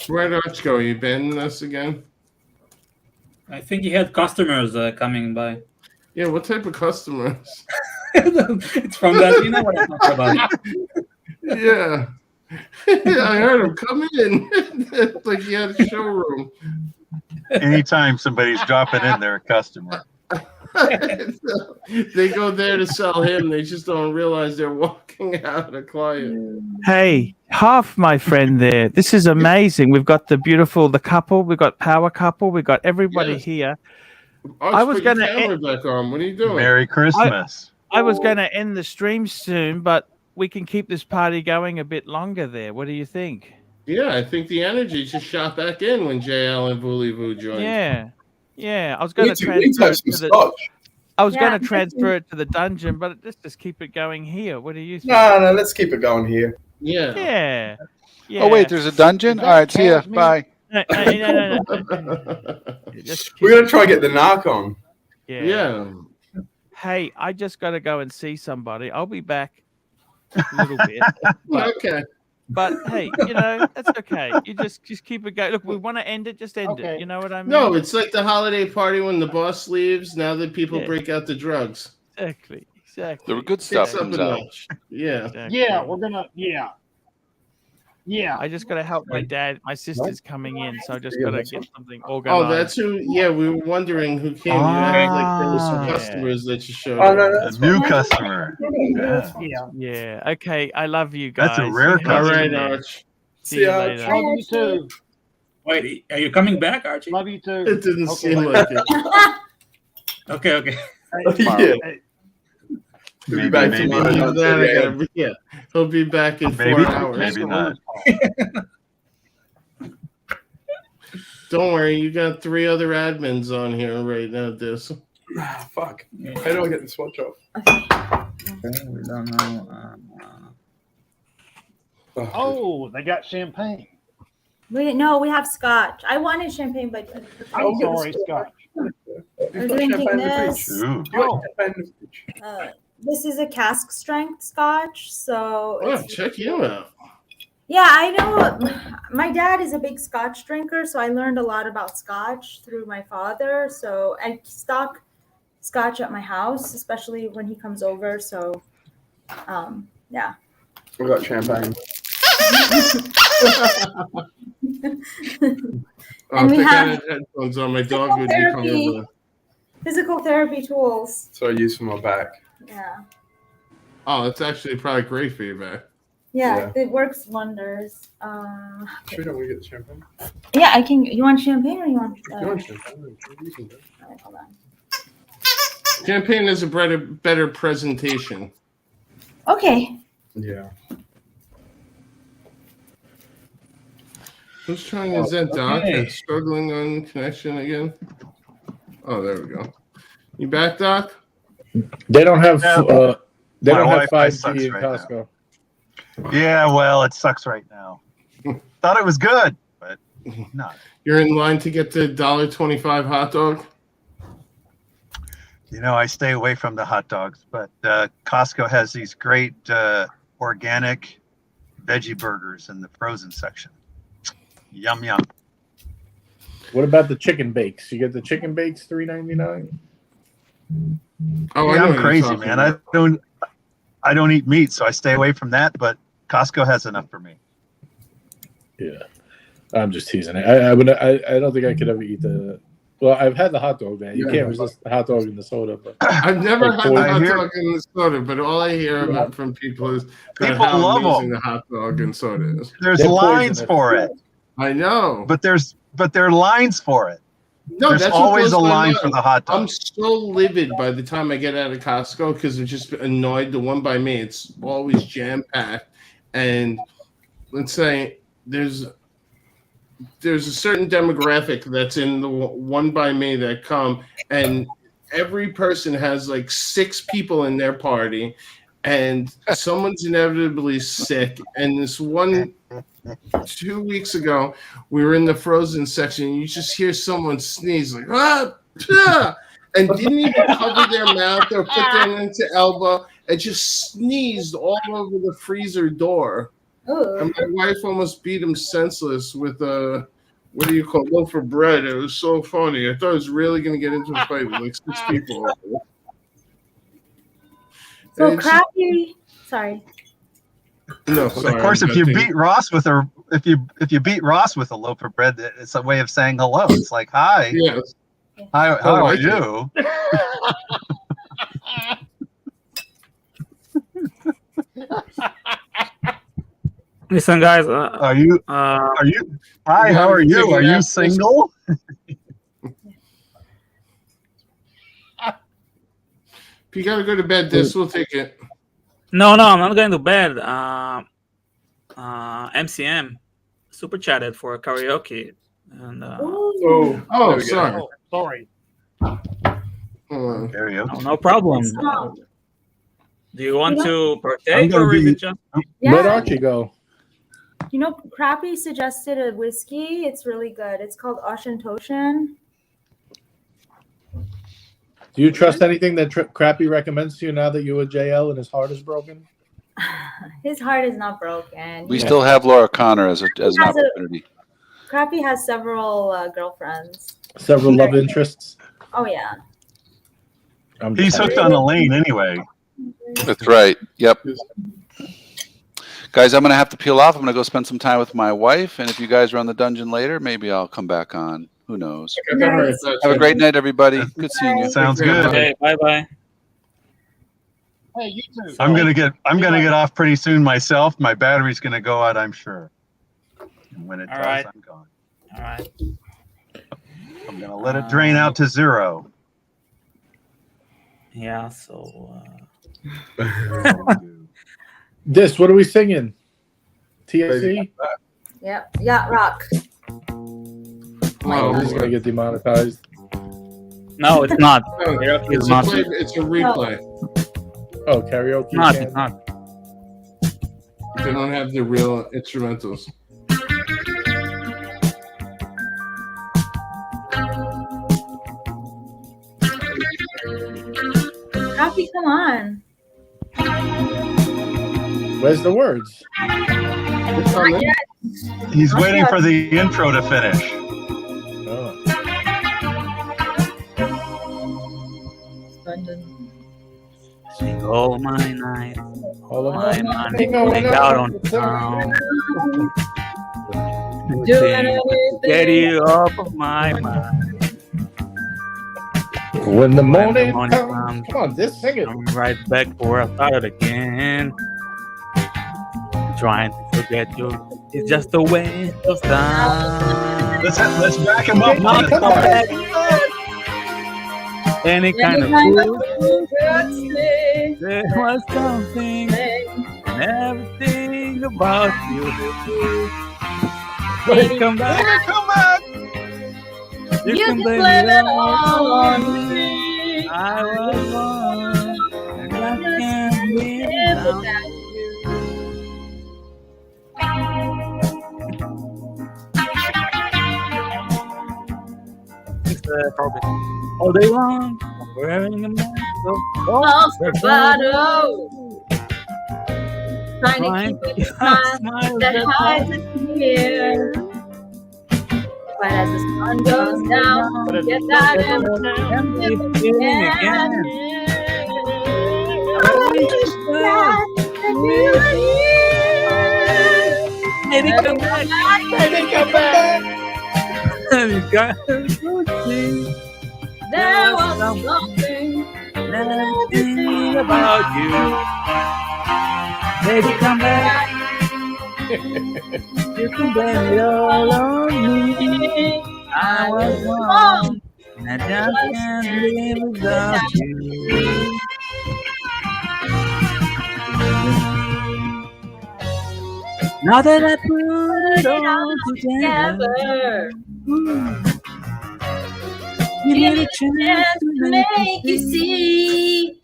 Where'd Arch go? You banning us again? I think he had customers coming by. Yeah, what type of customers? It's from that, you know what I'm talking about. Yeah. I heard him come in. Like he had a showroom. Anytime somebody's dropping in, they're a customer. They go there to sell him. They just don't realize they're walking out a client. Hey, half my friend there. This is amazing. We've got the couple. We've got power couple. We've got everybody here. Arch, I was put your going to camera back on. What are you doing? Merry Christmas. I was going to end the stream soon, but we can keep this party going a bit longer there. What do you think? Yeah, I think the energy just shot back in when JL and Voulez-Vous joined. Yeah. I was going to transfer it to the. I was going to transfer it to the dungeon, but let's just keep it going here. What do you think? No, let's keep it going here. Yeah. Yeah. Oh wait, there's a dungeon. All right, see ya. Bye. No. We're gonna try to get the narc on. Yeah. Hey, I just got to go and see somebody. I'll be back a little bit. Okay. But hey, that's okay. You just keep it going. Look, we want to end it. Just end it. You know what I mean? No, it's like the holiday party when the boss leaves. Now that people break out the drugs. Exactly. There were good stuff Takes up comes a out. notch. Yeah. Exactly. Yeah, we're gonna. Yeah. I just got to help my dad. My sister's coming in, so I just got to get something organized. Oh, that's who. Yeah, we were wondering who came. You acted like there were some customers that you showed. Oh, no, that's a new customer. Yeah. Okay. I love you guys. That's a rare customer. All right, Arch. See you later. Love you too. Wait, are you coming back, Archie? Love you too. It didn't seem like it. Okay. Yeah. Maybe, He'll be back maybe tomorrow. not. Yeah, he'll be back in Maybe, 4 hours. maybe not. Don't worry, you got 3 other admins on here right now, Dis. Fuck. How do I get the swatch off? We don't know. Oh, they got champagne. We have scotch. I wanted champagne, but I'm sorry, scotch. we're drinking this. Oh. This is a cask strength scotch, so Oh, check you out. yeah, I know. My dad is a big scotch drinker, so I learned a lot about scotch through my father. So I stock scotch at my house, especially when he comes over. So, yeah. We got champagne. And we I have had headphones on. My dog would be coming over. physical therapy tools. So I use for my back. Yeah. Oh, it's actually probably great for you, man. Yeah, it works wonders. Sure, don't we get the champagne? Yeah, I can. You want champagne or you want? You want champagne? You can do it. All right, hold on. Champagne is a better presentation. Okay. Yeah. Who's trying to Zen Doc? It's struggling on connection again. Oh, there we go. You back, Doc? They don't have they My don't have Wi-Fi 5G sucks in right Costco. Yeah, well, it sucks right now. Thought it was good, but not. You're in line to get the $1.25 hot dog? You know, I stay away from the hot dogs, but Costco has these great organic veggie burgers in the frozen section. Yum yum. What about the chicken bakes? You get the chicken bakes $3.99. Oh, Yeah, I know I'm what you're crazy, talking man. about. I don't eat meat, so I stay away from that. But Costco has enough for me. Yeah, I'm just teasing. I don't think I could ever eat the. Well, I've had the hot dog, man. You can't resist the hot dog and the soda. But I've never had the I hot hear- dog and the soda, but all I hear about from people is People how love amazing them. the hot dog and soda is. There's They're lines poisonous. for it, I know. but there are lines for it. No, There's that's what always blows a my line mind. for the hot dog. I'm so livid by the time I get out of Costco because I'm just annoyed. The one by me, it's always jam packed. And let's say there's there's a certain demographic that's in the one by me that come, and every person has like 6 people in their party, and someone's inevitably sick. And this 2 weeks ago, we were in the frozen section, and you just hear someone sneeze like and didn't even cover their mouth or put their hand to elbow, and just sneezed all over the freezer door. And my wife almost beat him senseless with a loaf of bread. It was so funny. I thought I was really going to get into a fight with like 6 people. So Crappy, sorry. No, sorry, of course, if you beat Ross with a loaf of bread, it's a way of saying hello. It's like, hi. Yes. How are you? Listen, guys. Are you? Hi. How are you? Are you single? If you gotta go to bed, this will take it. No, I'm not going to bed. MCM super chatted for karaoke, and sorry. Sorry. Karaoke. No problem. Do you want to partake, gonna or is be- it just? Let Archie go. You know, Crappy suggested a whiskey. It's really good. It's called Ocean Toshan. Do you trust anything that Crappy recommends to you now that you with JL and his heart is broken? His heart is not broken. We still have Laura Connor as an opportunity. Crappy has several girlfriends. Several love interests. Oh yeah. He's hooked on Elaine anyway. That's right. Yep. Guys, I'm going to have to peel off. I'm going to go spend some time with my wife. And if you guys are on the dungeon later, maybe I'll come back on. Who knows? Nice. Have a great night, everybody. Good seeing you. Sounds good. Okay, bye. Hey, you too. I'm gonna get off pretty soon myself. My battery's gonna go out, I'm sure. And when it does, right. I'm gone. All right. I'm gonna let it drain out to 0. Yeah. So. This, what are we singing? TSC? Yep. Yeah, rock. Oh, this is gonna get demonetized. No, it's not. It's a replay. Oh, karaoke. It's not. They don't have the real instrumentals. Crappy, come on. Where's the words? Not yet. He's waiting for the intro to finish. Oh. Sing all my nights, All of my my money going out on town. Get you off of my mind. When the morning morning comes. Come on, this sing it. I'm right back where I started again. Trying to forget you, it's just a waste of time. Let's back him up. Any kind of food, there was something and everything about you. Baby, come back. You can blame it all on me. I was wrong, and I can't live without you. All day long, I'm wearing a mask of bravado. Trying to keep a smile that hides a tear. But as the sun goes down, get that empty feeling again. I wish that you were here. Baby, come back. Baby, come back. You got to see. There was something everything about you. Baby, come back. You can blame it all on me. I was wrong, and I just can't live without you. Now that I put it all together, you need a chance to make you see.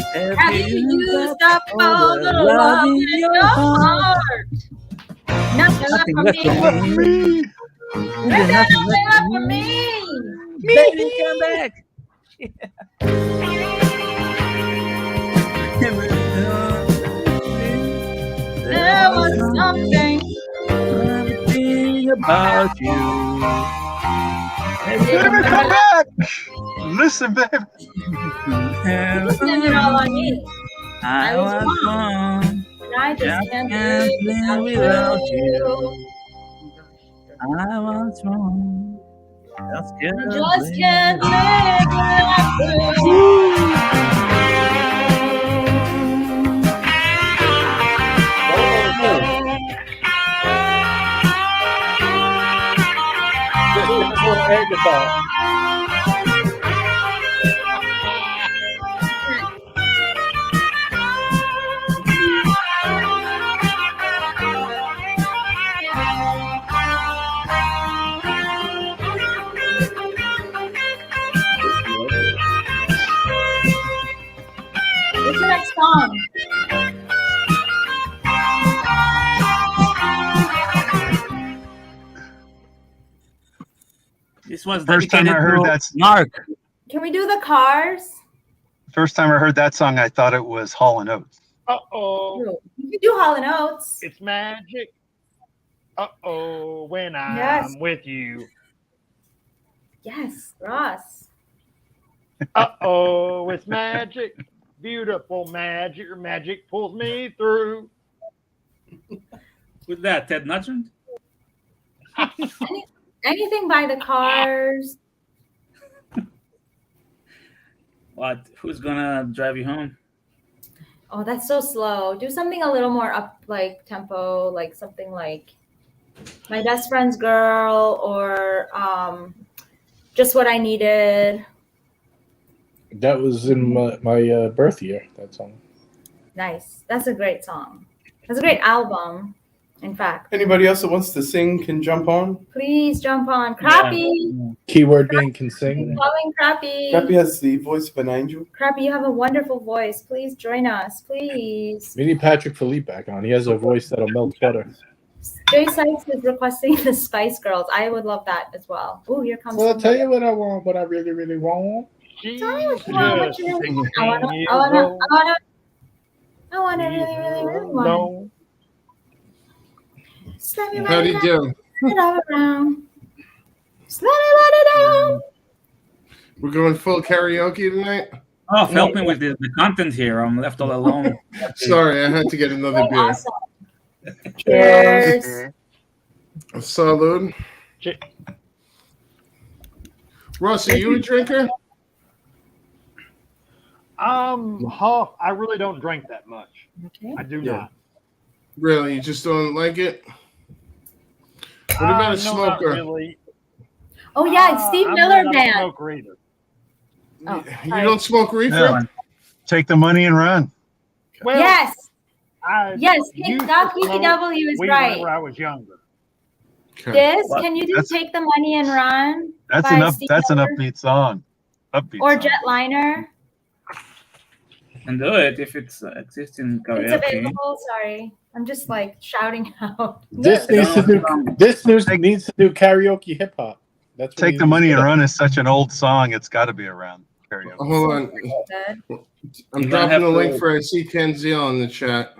Have you used up all the love in your heart? Nothing left for me. Nothing left for me. baby, come back. There was something about you. Baby, come back! Listen, baby. Listen it all on me. I was wrong. wrong. And I just can't live live without you. I was wrong. I just can't live without Air guitar. What's the next song? This was First time I heard that. Mark. Can we do the Cars? First time I heard that song, I thought it was Hall and Oates. Uh-oh. You can do Hall and Oates. It's magic. Uh-oh, when I'm Yes. with you. Yes, Ross. Uh-oh, it's magic. Beautiful magic. Your magic pulls me through. Who's that? Ted Nugent? Anything by the Cars. What? Who's gonna drive you home? Oh, that's so slow. Do something a little more up, like tempo, like something like My Best Friend's Girl or Just What I Needed. That was in my birth year, that song. Nice. That's a great song. That's a great album, in fact. Anybody else that wants to sing can jump on. Please jump on. Crappy. Keyword being can sing. Calling Crappy. Crappy has the voice of an angel. Crappy, you have a wonderful voice. Please join us, please. We need Patrick Philippe back on. He has a voice that'll melt butter. Jay Sykes is requesting the Spice Girls. I would love that as well. Oh, here comes. Well, I'll tell you what I want, what I really, really want. Tell me what you want. What you really want. I wanna really, really, really want. Slam your How do you body do? down, it all around. Slam your body down. We're going full karaoke tonight? Oh, help me with the content here. I'm left all alone. Sorry, I had to get another beer. Awesome. Cheers. Salud. Ross, are you a drinker? I really don't drink that much. Okay. I do not. Really? You just don't like it? What about a No, not smoker? really. Oh yeah, it's Steve I'm Miller not a Band. smoker either. Oh, You sorry. don't smoke reefer? Yeah. Take the money and run. Well, Yes. I Yes, used to Doc smoke PTW is weed right. whenever I was younger. This, What? can you do That's- Take the Money and Run? That's by enough. Steve That's an Miller? upbeat song. Upbeat. Or song. Jetliner. And do it if it's exists in It's karaoke. available. Sorry. I'm just like shouting out. This needs to do. This needs to do karaoke hip hop. That's what Take he the needs money to and do. run is such an old song. It's got to be around karaoke. Hold on. I'm You're gonna dropping have a link to- for C Kenziel in the chat.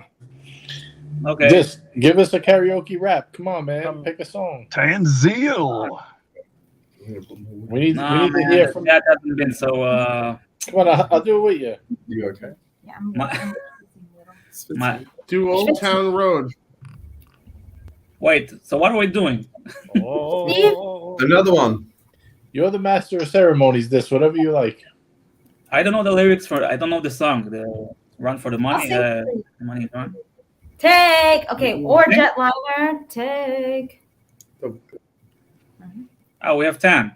Okay. Just give us a karaoke rap. Come on, man. Pick a song. Tanzil. We need Nah, to man, hear from. that hasn't been so. Come on, I'll do it with you. You okay? Yeah, My, Do Old Town Road. wait. So what are we doing? Oh, Another one. You're the master of ceremonies. This, whatever you like. I don't know the lyrics for. I don't know the song. The Run for the Money. sing for you. Money Run. Take. Okay. Or Jetliner. Take. Oh, we have 10.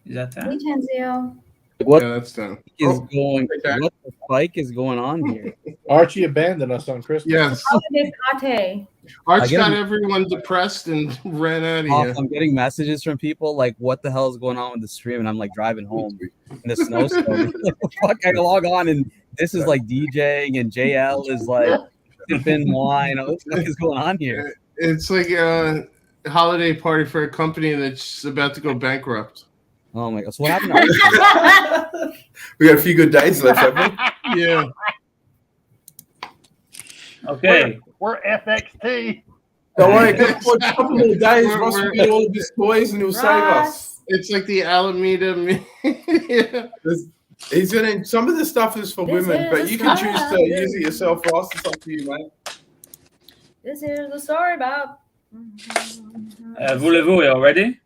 Is that 10? Hey, Tanzio. What Yeah, that's done. is going? What the fuck is going on here? Archie abandoned us on Christmas. Yes. Holiday latte. Arch I get got a- everyone depressed and ran out of Off, here. I'm getting messages from people like, "What the hell is going on with the stream?" And I'm like driving home in the snowstorm. Like, fuck, I log on and this is like DJing and JL is like sipping wine. What the fuck is going on here? It's like a holiday party for a company that's about to go bankrupt. Oh my god! So what happened to We got a few good days left, haven't we? Yeah. Okay. We're FXT. Don't worry, a couple more days. Ross will get all of his toys and he'll save us. It's like the Alameda. Yeah. He's gonna. Some of the stuff is for This women, is but you can choose to style. use it yourself, Ross. It's up to you, mate. This is the story about. Voulez-vous, you ready?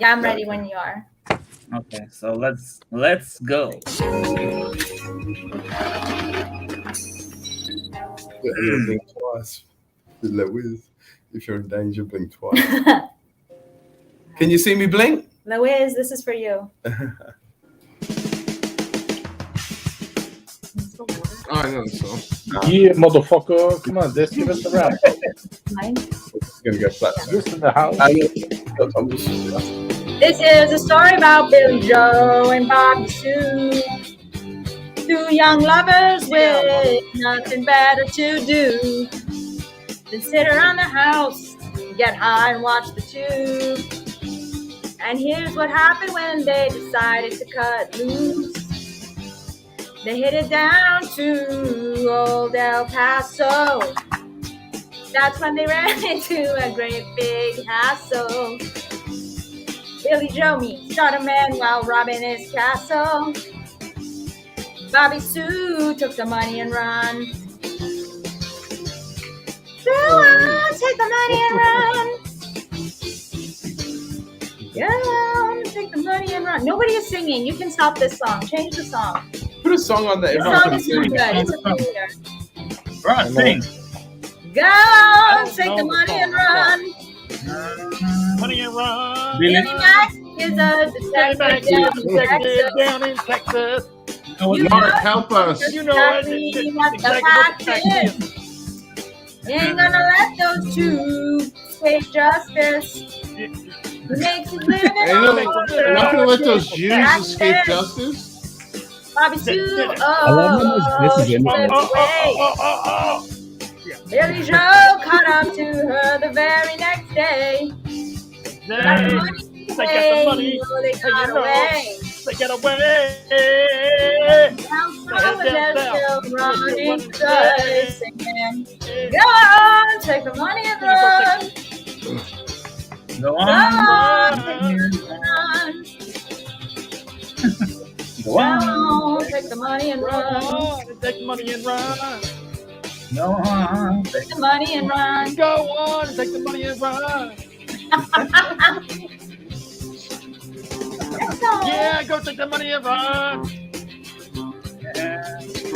Yeah, I'm ready when you are. Okay, so let's go. Blink twice. Lewis, if you're in danger, blink twice. Can you see me blink? Louise, this is for you. Oh, I know so. Yeah, motherfucker. Come on, Disc, give us the rap. Mine. It's gonna go flat. This in the house. This is a story about Billy Joe and Bobby Sue. Two young lovers with nothing better to do than sit around the house, get high and watch the tube. And here's what happened when they decided to cut loose. They hit it down to old El Paso. That's when they ran into a great big hassle. Billy Joe meets Starter Man while robbing his castle. Bobby Sue took the money and run. Go on, take the money and run. Go on, take the money and run. Nobody is singing. You can stop this song. Change the song. Put a song on that. This Everyone song can is too sing. good. It's a failure. Right, sing. Go on, take the money and run. Money and run. Billy Mack is a detective down in Texas. Mark, help us. You know what the fact is. You ain't gonna let those two escape justice. He makes his living You're not gonna let those Jews escape justice? Bobby Sue, love how much this is she in slipped away. Billy Joe caught up to her the very next day. Got the money They got the money. they got away. They got away. Down slow and they're still running good, singing. Go on, take the money and run. Go Go on. on, take the run. Go on. Take the money and run. Take the money and run. Go on. Take the money and run. Go on, take the money and run. Yeah, go take the money and run.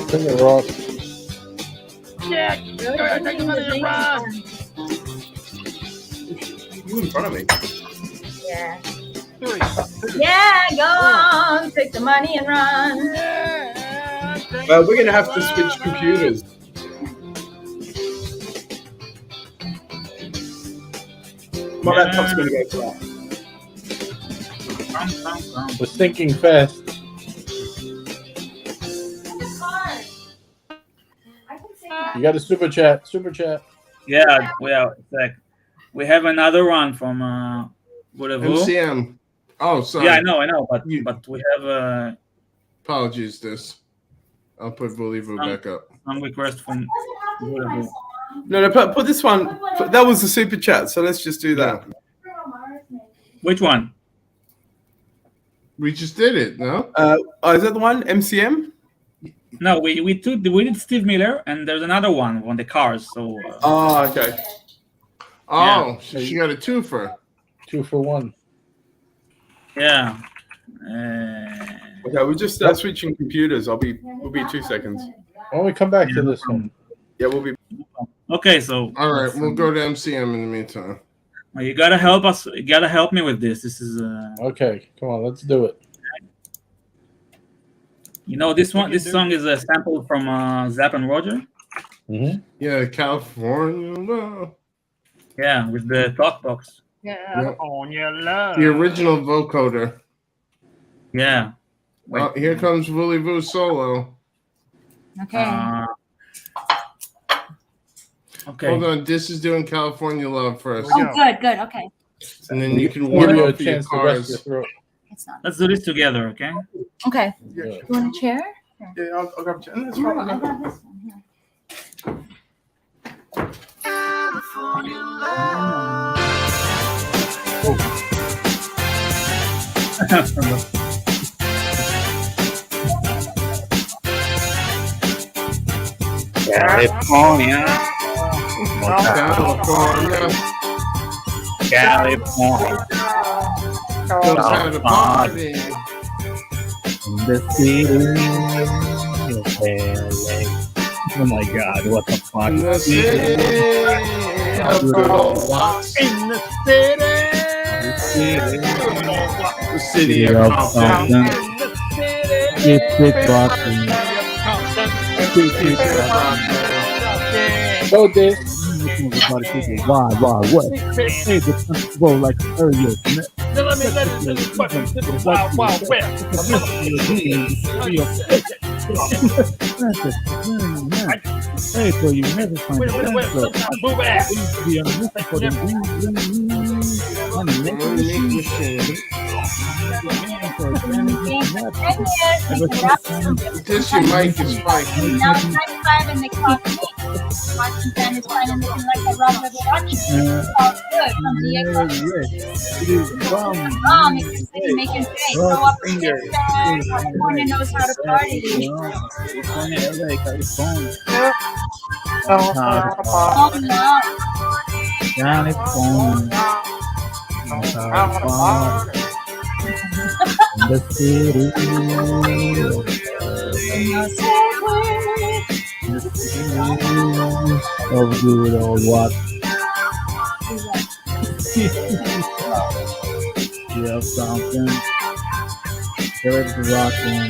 Sing it, Ross. Yeah, go take the money and run. You in front of me. Yeah. Yeah, go on, take the money and run. Well, we're gonna have to switch computers. My laptop's gonna go flat. We're thinking fast. You got a super chat. Super chat. Yeah, we have another one from whatever. MCM. Oh, sorry. Yeah, I know, but we have Apologies, this. I'll put Volevo back up. some request from whatever. No, put this one. That was the super chat, so let's just do that. Which one? We just did it, no? Is that the one? MCM? No, we did Steve Miller, and there's another one on the cars. So. Oh, okay. Oh, Yeah. so she got a twofer. 2 for 1. Yeah. Okay, we'll just start switching computers. We'll be 2 seconds. Why don't we come back to this one? Yeah, we'll be. Okay, so. All right, we'll go to MCM in the meantime. Well, you gotta help us. You gotta help me with this. This is. Okay, come on, let's do it. You know this one. This song is a sample from Zapp and Roger. Yeah, California love. Yeah, with the talk box. California love. The original vocoder. Yeah. Oh, here comes Willie Voo solo. Okay. Okay. Hold on, this is doing California Love first. Oh, good, good. Okay. And then you can warm up your cars. It's not. Let's do this together, okay? Okay. You want a chair? Yeah, I'll grab a chair. That's No, right. I got this one here. California. California. Goes out to party. In the city of LA. Oh my God! What the fuck? In the city of good old Watts. In the city. The city of Compton. Keep it rocking. Keep it rocking. Go this. Why, what? Hey, the go like earlier. Wild, wild west. Hey, so you never find Move ass. Just your mic is spiking. Now it's 95 and they clock me. Washington is finally looking like a rubber watch. It's all good from the if you're sitting making pay, go up the stairs. California knows how to party. Oh no. The city of good old what? You have something. Good rocking.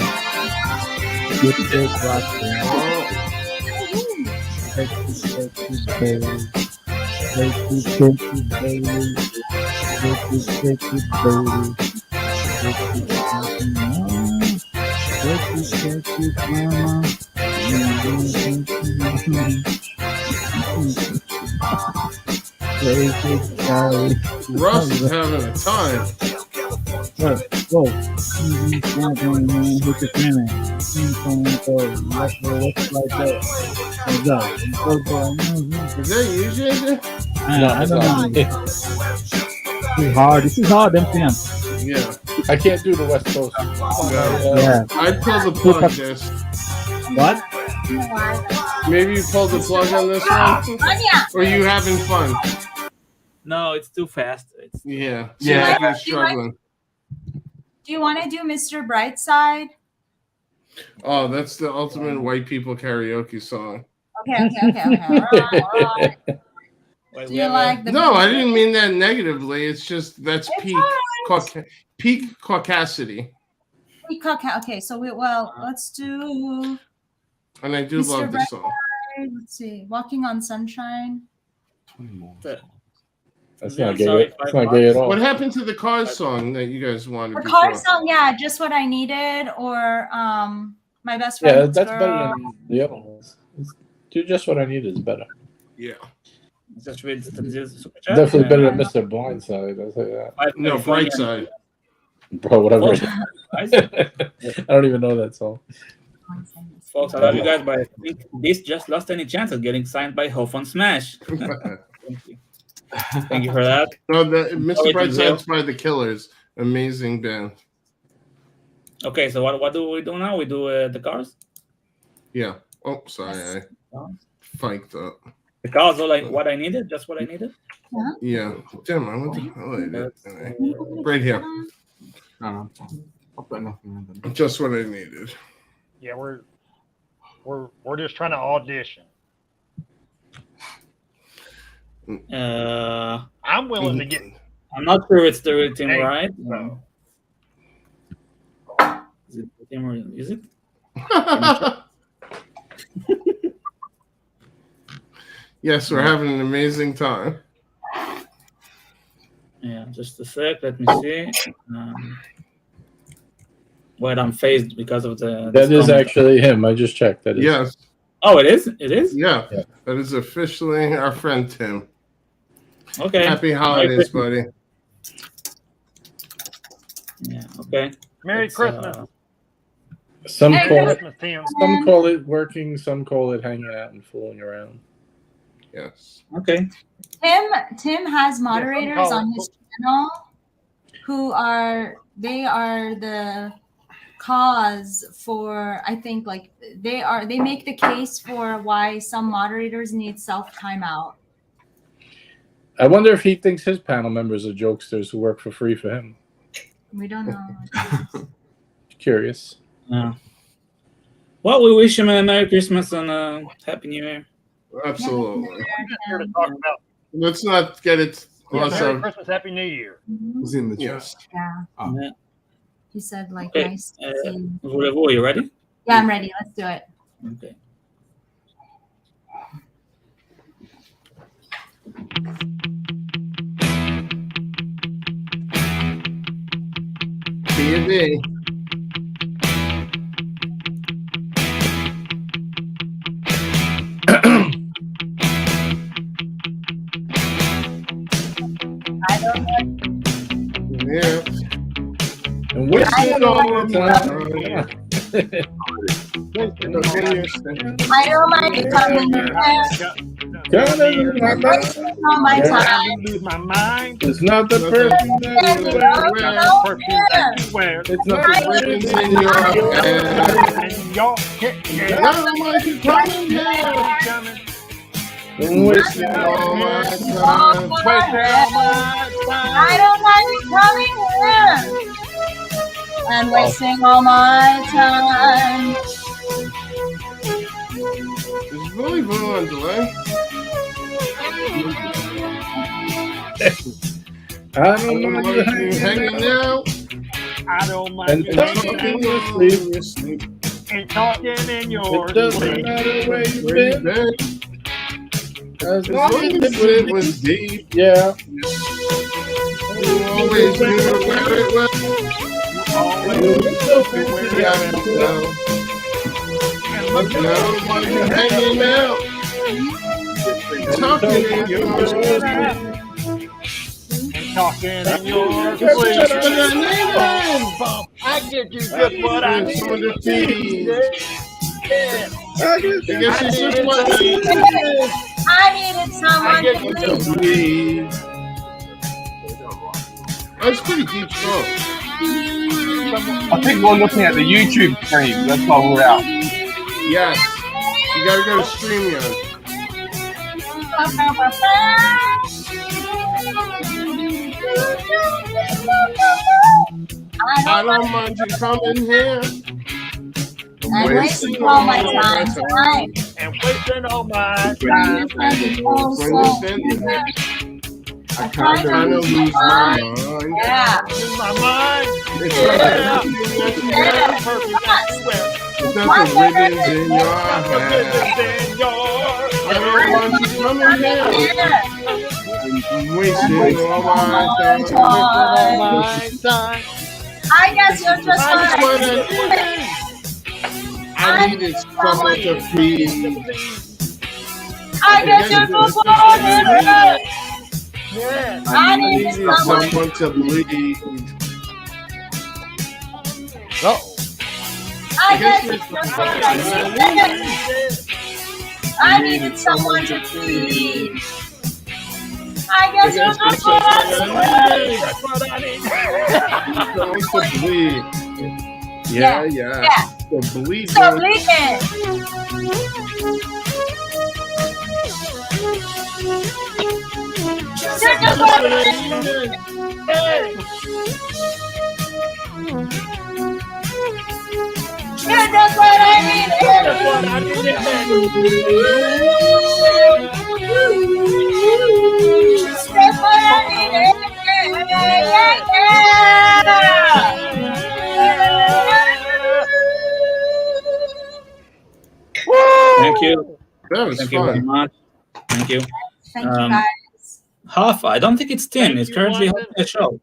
Good rocking. Texas, baby. Texas, baby. Texas, baby. Russ is having a time. Whoa. With the family. Is that you, JJ? I don't know. This is hard. This is hard, them fans. Yeah. I can't do the West Coast. Yeah. I'd pull the plug this. What? Maybe you pulled the plug on this one? Or are you having fun? No, it's too fast. Yeah. Yeah. You're struggling. Do you want to do Mr. Brightside? Oh, that's the ultimate white people karaoke song. Okay. All right. Do you like the No, I didn't mean that negatively. It's just that's peak caucasity. Okay, so let's do. And I do love the song. Let's see, Walking on Sunshine. That's not gay. That's not gay at all. What happened to the Cars song that you guys wanted? The car song, yeah, Just What I Needed, or My Best Friend. Yeah, that's better than the other ones. Do Just What I Need is better. Yeah. Definitely better than Mr. Blindside. I'll say that. No, Brightside. Bro, whatever. I don't even know that song. Folks, I love you guys, but I think this just lost any chance of getting signed by Hof on Smash. Thank you for that. No, Mr. Brightside's by the Killers. Amazing band. Okay, so what do we do now? We do the cars? Yeah. Oh, sorry. I fiked up. The cars are like what I needed? Just what I needed? Yeah. Damn, I went to highlight it. Right here. Just what I needed. Yeah, we're just trying to audition. I'm willing to get. I'm not sure it's the routine, right? No. Is it? Yes, we're having an amazing time. Yeah, just a sec. Let me see. Wait, I'm phased because of the. That is actually him. I just checked. That is. Yes. Oh, it is. It is. Yeah, that is officially our friend Tim. Okay. Happy holidays, buddy. Yeah. Okay. Merry Christmas. Some Merry call Christmas, Tim. some call it working. Some call it hanging out and fooling around. Yes. Okay. Tim has moderators call it on his channel who are the cause for, I think, like they make the case for why some moderators need self timeout. I wonder if he thinks his panel members are jokesters who work for free for him. We don't know. Curious. Yeah. Well, we wish him a Merry Christmas and a Happy New Year. Absolutely. Here to talk about Let's not get it. Merry Christmas, Happy New Year. Was in the chest. Yeah. Yeah. He said like Okay. nice to see. Voulez-vous, you ready? Yeah, I'm ready. Let's do it. Okay. B&B. I don't know. Yeah. And what's I it don't all know. the time? I don't mind coming here. On my time. Lose my mind. It's not the person that you wear. It's not the ribbons in your hair. And y'all And wasting all my time. I don't mind coming here and wasting all my time. Is Willie Boo on delay? I don't mind you hanging out. I don't mind and you talking in your sleep. and talking in your It doesn't sleep. matter where you've been. As long as it was deep. Yeah. You always knew where it was. But now you're hanging out. Talking in your sleep. Talking in your Just sleep. what I I get you just what I need. Someone to feed. I guess it's just what I need. I needed someone to please. That's pretty deep song. I think we're looking at the YouTube stream. That's why we're out. Yes. You gotta go to StreamYard. I don't mind you coming here. I'm wasting all my time tonight. and wasting all my time. I kind of lose my mind. Yeah. Lose my mind. It's Yeah. not the ribbons in your hair. I don't want you coming here. I'm wasting all my time. I guess you're just I fine. just I needed someone to feed. I guess you're just fine. I needed someone. Someone to bleed. I guess it's just fine. I needed someone to feed. I guess you're just Someone to bleed. Yeah. To bleed. So bleeding. You're just You're just what I needed. Just what I needed. Thank you. That was Thank fun. you very much. Thank you. Thank you, guys. Half. I don't think it's Tim. Thank He's you, currently London. hosting a show.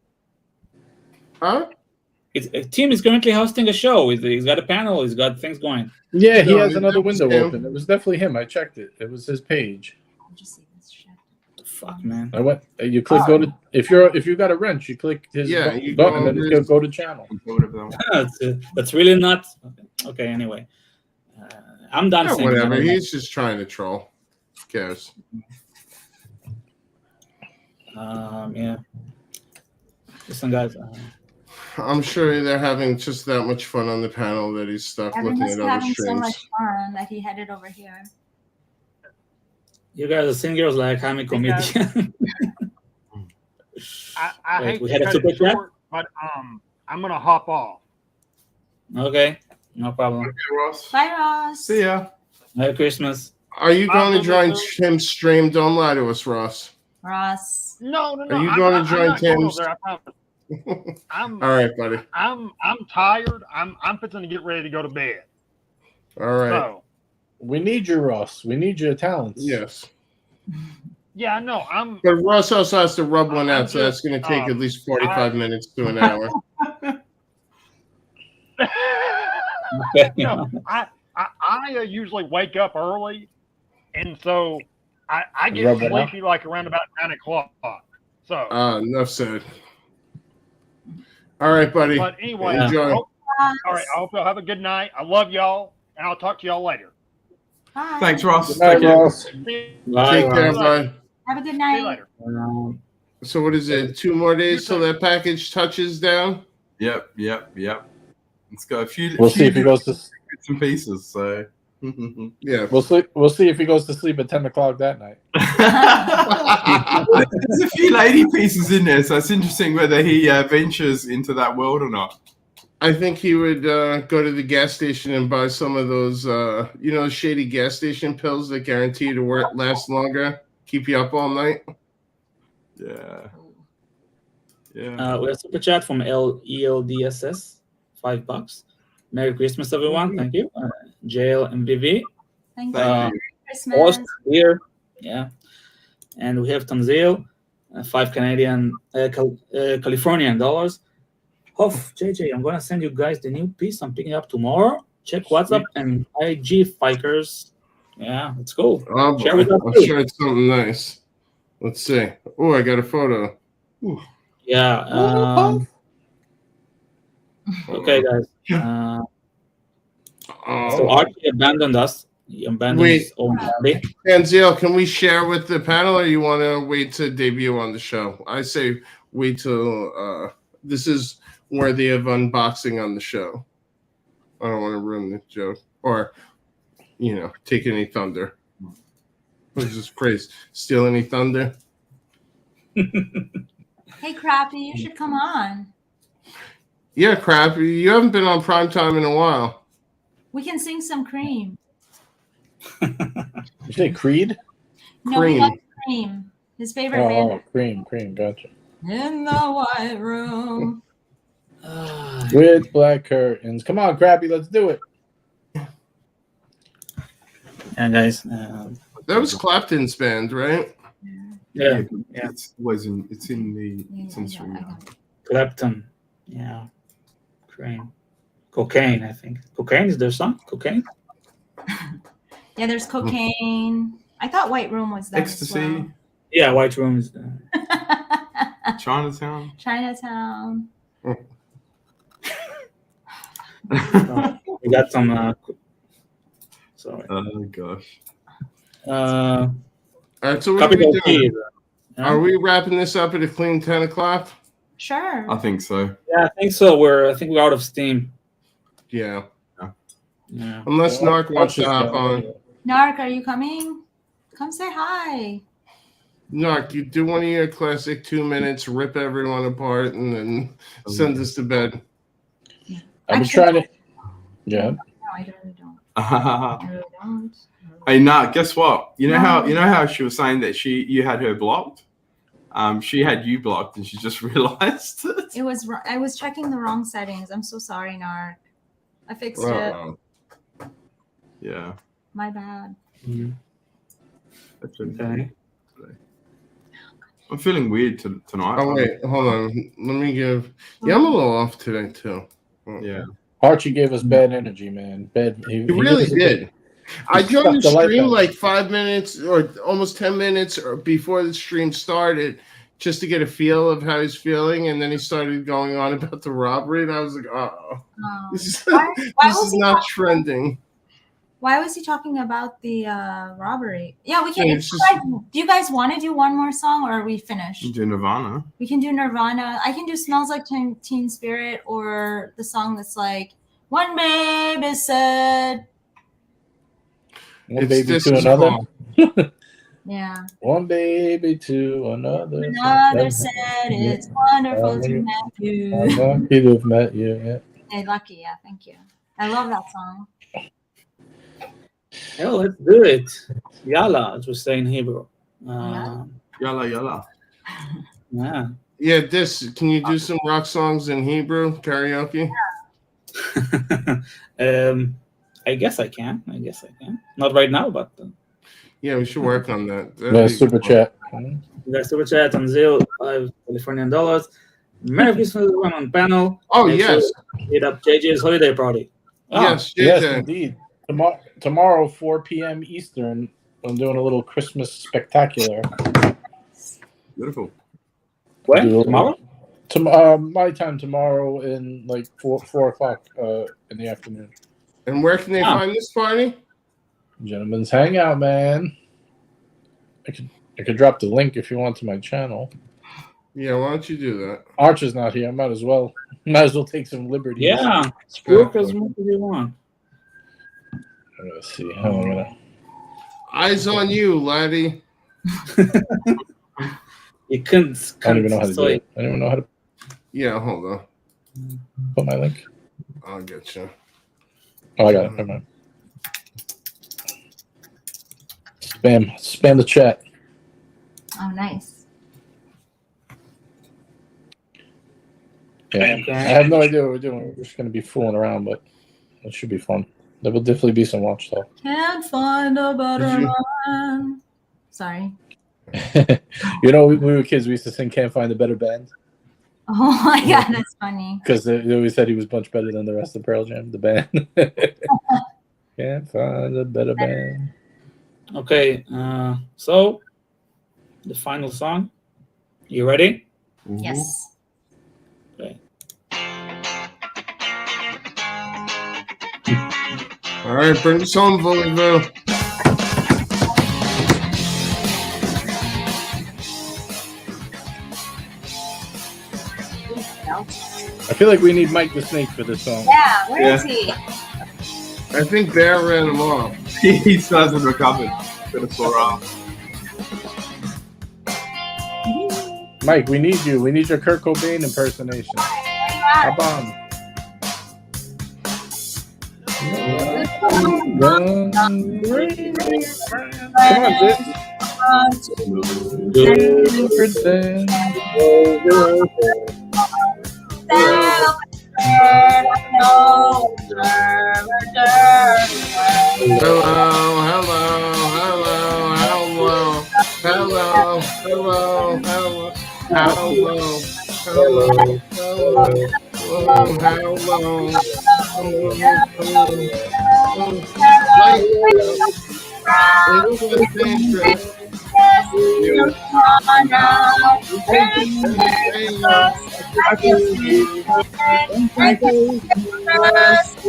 Huh? Tim is currently hosting a show. He's got a panel. He's got things going. Yeah, he No, has another that was window him. open. It was definitely him. I checked it. It was his page. Fuck, man. I went. You click go to if you got a wrench, you click his Yeah, you button, go and then over it's go to channel. That's really not okay. Anyway, I'm done. Yeah, singing. whatever. I don't know. He's just trying to troll. Who cares? Yeah. Listen, guys. I'm sure they're having just that much fun on the panel that he's stuck Evan looking must at be other having so streams. much fun that he headed over here. You guys are singers like I'm a comedian. I Wait, hate we to had a cut super it chat? short, but I'm gonna hop off. Okay, no problem. Okay, Ross. Bye, Ross. See ya. Merry Christmas. Are you going to join Tim's stream? Don't lie to us, Ross. Ross. No. Are you going to join I'm not going Tim's? over there, I promise. All right, buddy. I'm tired. I'm fixing to get ready to go to bed. All right. So We need you, Ross. We need your talents. Yes. yeah, I know. But Ross also has to rub one out, so that's just, going to take at least 45 minutes to an hour. no, I usually wake up early, and so I get Rub it out. sleepy like around about 9 o'clock. So Enough said. All right, buddy. but anyway, Enjoy. all right. I hope y'all have a good night. I love y'all, and I'll talk to y'all later. Bye. Thanks, Ross. Good night, Take care. Ross. Take care, bud. Have a good See you night. later. So what is it? 2 more days till that package touches down? Yep. Let's go. We'll see if he goes to. bits and pieces. So yeah, We'll see if he goes to sleep at 10 o'clock that night. there's a few lady pieces in there, so it's interesting whether he ventures into that world or not. I think he would go to the gas station and buy some of those, shady gas station pills that guarantee you to last longer, keep you up all night. Yeah. We have super chat from ELDSS, $5. Merry Christmas, everyone. Thank you. JL MBV. Thank you. Thank Merry Christmas. Post here. Yeah. And we have Tanzil, 5 Californian dollars. Hoff, JJ, I'm going to send you guys the new piece I'm picking up tomorrow. Check WhatsApp and IG Fikers. Yeah, let's go. Oh, Share boy. with us I'm too. sure it's something nice. Let's see. Oh, I got a photo. Ooh. Yeah. Okay, guys. So Archie abandoned us. He abandoned Wait. his own body. Anziel, can we share with the panel, or you want to wait to debut on the show? I say wait till this is worthy of unboxing on the show. I don't want to ruin the joke or, take any thunder. What is this phrase? Steal any thunder? Hey, Crappy, you should come on. Yeah, crap. You haven't been on primetime in a while. We can sing some Cream. You say Creed? No, we love Cream. His favorite band. Oh, Cream, gotcha. In the white room. With black curtains. Come on, Crappy, let's do it. Yeah, guys. That was Clapton's band, right? Yeah. It's in the stream. Clapton. Yeah. Cream. Cocaine, I think. Cocaine is their song? Cocaine? Yeah, there's Cocaine. I thought White Room was that Ecstasy. as well. Yeah, White Room is Chinatown. Chinatown. We got some. Sorry. Oh gosh. All right, so what are we doing? Are we wrapping this up at a clean 10 o'clock? Sure. I think so. Yeah, I think so. I think we're out of steam. Yeah. Yeah. Unless Narc wants to hop on. Narc, are you coming? Come say hi. Narc, you do one of your classic 2 minutes, rip everyone apart, and then send us to bed. I've been trying to. Yeah. No, I really don't. I really don't. Hey, nah. Guess what? You know how she was saying that you had her blocked. She had you blocked, and she just realized it. I was checking the wrong settings. I'm so sorry, Narc. I fixed it. Yeah. My bad. That's okay. I'm feeling weird tonight. Oh wait, hold on. Let me give. Yeah, I'm a little off today too. Yeah. Archie gave us bad energy, man. He really gave us did. I joined the sucked the life stream out. like 5 minutes or almost 10 minutes or before the stream started, just to get a feel of how he's feeling, and then he started going on about the robbery, and I was like, "Oh, this is Why this was is he not talking- trending." Why was he talking about the robbery? Yeah, we can. Yeah, if it's you just- guys, do you guys want to do one more song, or are we finished? Do Nirvana. We can do Nirvana. I can do "Smells Like Teen Spirit" or the song that's like "One Baby Said." One It's baby this to is another. called- Yeah. One baby to another. Another said it's wonderful to meet you. I'm lucky to have met you. Yeah. Hey, lucky, yeah, thank you. I love that song. Yeah, let's do it. Yalla, as we say in Hebrew. Yalla, yalla. Yeah. Yeah, can you do some rock songs in Hebrew karaoke? I guess I can. Not right now, but Yeah, we should work on that. That'd Yeah, be super cool. chat. there's super chat on Zil, $5 Californian dollars. Merry Christmas, everyone on panel. Oh, Make sure yes. to hit up JJ's holiday party. Yes, Yes, JJ. indeed. Tomorrow, 4 p.m. Eastern, I'm doing a little Christmas spectacular. Beautiful. When? Tomorrow? My time tomorrow in like 4 o'clock in the afternoon. And where can they find this party? Gentlemen's Hangout, man. I could drop the link if you want to my channel. Yeah, why don't you do that? Arch is not here. Might as well take some liberties. Yeah, work as much as you want. I'm gonna see how I'm gonna. Eyes on you, laddie. You couldn't. I don't even know how to do it. I don't even know how to Yeah, hold on. put my link. I'll get you. Oh, I got it. Never mind. Spam the chat. Oh, nice. Yeah, I have no idea what we're doing. We're just gonna be fooling around, but it should be fun. There will definitely be some watch stuff. Can't find a better one. Sorry. You know, we were kids. We used to sing "Can't Find a Better Band" Oh my god, that's funny. because they always said he was much better than the rest of Pearl Jam, the band. Can't find a better band. Okay, so the final song. You ready? Yes. Okay. All right, bring us home, Volleyball. I feel like we need Mike the Snake for this song. Yeah, where is he? I think Bear ran him off. He still hasn't recovered. Got a sore arm. Mike, we need you. We need your Kurt Cobain impersonation. Hop on. Come on, sis.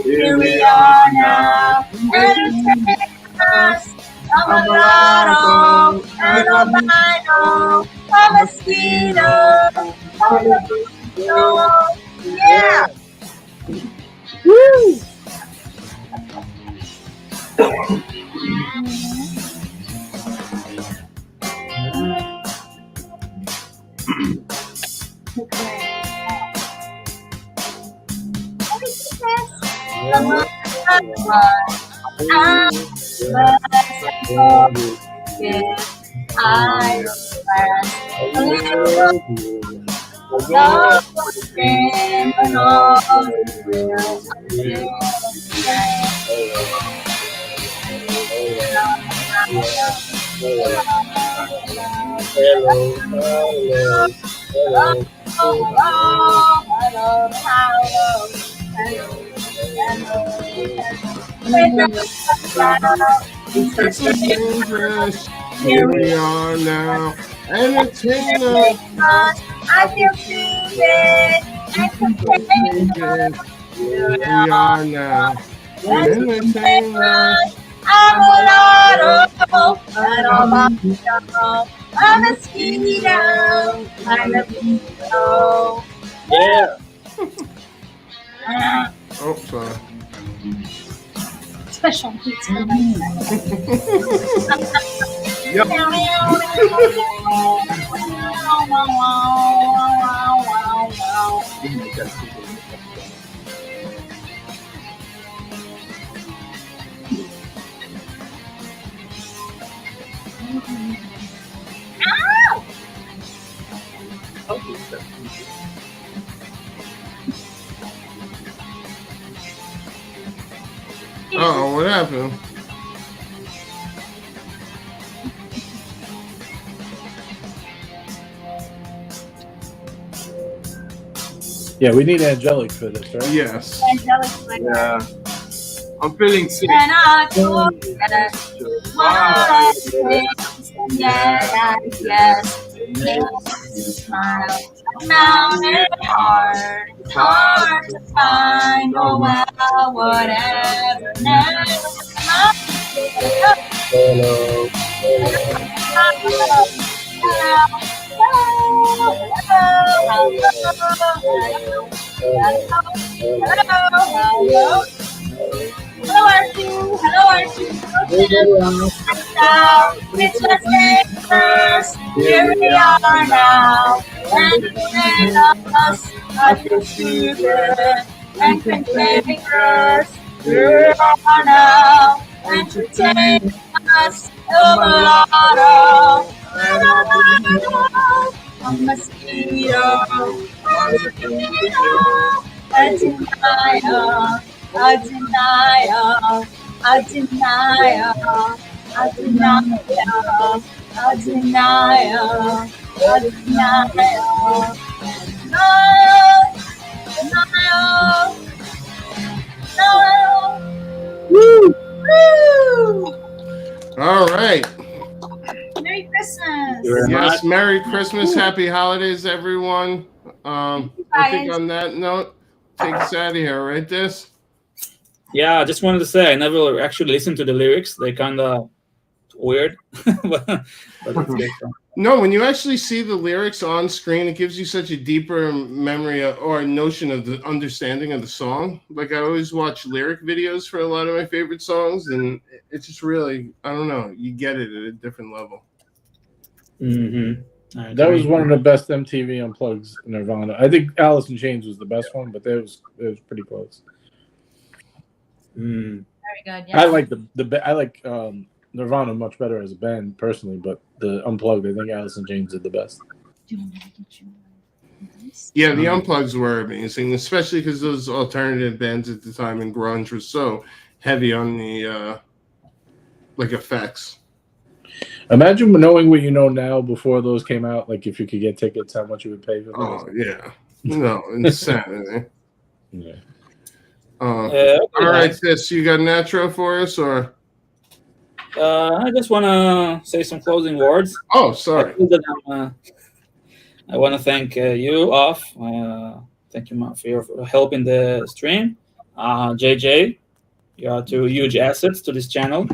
Here we are now. Amarado, and albino, a mosquito, yeah. Woo! It's a dangerous. Here we are now. Entertain us. I feel stupid. Here we are now. Entertain us. I'm a lotto, a mosquito, I'm a mosquito. Yeah. Oh, sorry. Special pizza. Yep. Oh, what happened? Yeah, we need Angelic for this, right? Yes. Yeah. I'm feeling sick. And I go smile. Now it's hard to find. Oh well, whatever. Hello, Archie. Hello, Archie. It's just first. Here we are now. And between us, I feel stupid. And complaining us. Here we are now. Entertain us. Overlotto. A mosquito. A denial. A denial, a denial, a denial, a denial, a denial, denial, denial. Woo! Woo! All right. Merry Christmas. Yes, Merry Christmas, Happy Holidays, everyone. I think on that note, take us out of here, right, Des? Yeah, I just wanted to say I never actually listened to the lyrics. They kind of weird, but it's good. No, when you actually see the lyrics on screen, it gives you such a deeper memory or a notion of the understanding of the song. Like I always watch lyric videos for a lot of my favorite songs, and it's just really, I don't know, you get it at a different level. Mm-hmm. That was one of the best MTV Unplugs Nirvana. I think Alice in Chains was the best one, but it was pretty close. Mm. Very good. Yeah. I like I like Nirvana much better as a band personally, but the Unplugged, I think Alice in Chains did the best. Yeah, the Unplugs were amazing, especially because those alternative bands at the time in grunge were so heavy on the like effects. Imagine knowing what you know now before those came out. Like if you could get tickets, how much you would pay for those. Oh yeah, no, insanity. Yeah. All right, Sis, you got an outro for us, or? I just want to say some closing words. Oh, sorry. I want to thank you, Off. Thank you for your help in the stream. JJ, you are two huge assets to this channel.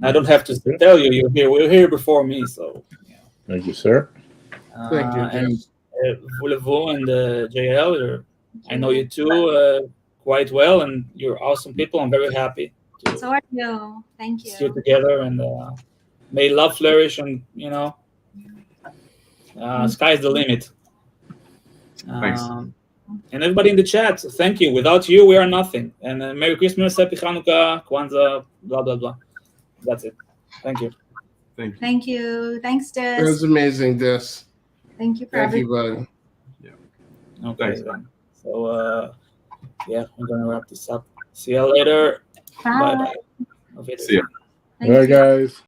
I don't have to tell you, you're here. We're here before me, so. Yeah. Thank you, sir. Thank you. And Voulez-vous and JL, I know you two quite well, and you're awesome people. I'm very happy. So are you. Thank you. See you together, and may love flourish, and sky's the limit. Thanks. And everybody in the chat, thank you. Without you, we are nothing. And Merry Christmas, Happy Hanukkah, Kwanzaa, blah blah blah. That's it. Thank you. Thank you. Thank you. Thanks, Des. It was amazing, Des. Thank you for Thank you, everything. buddy. Okay, then. So yeah, I'm gonna wrap this up. See you later. Bye. Bye. See ya. All right, guys.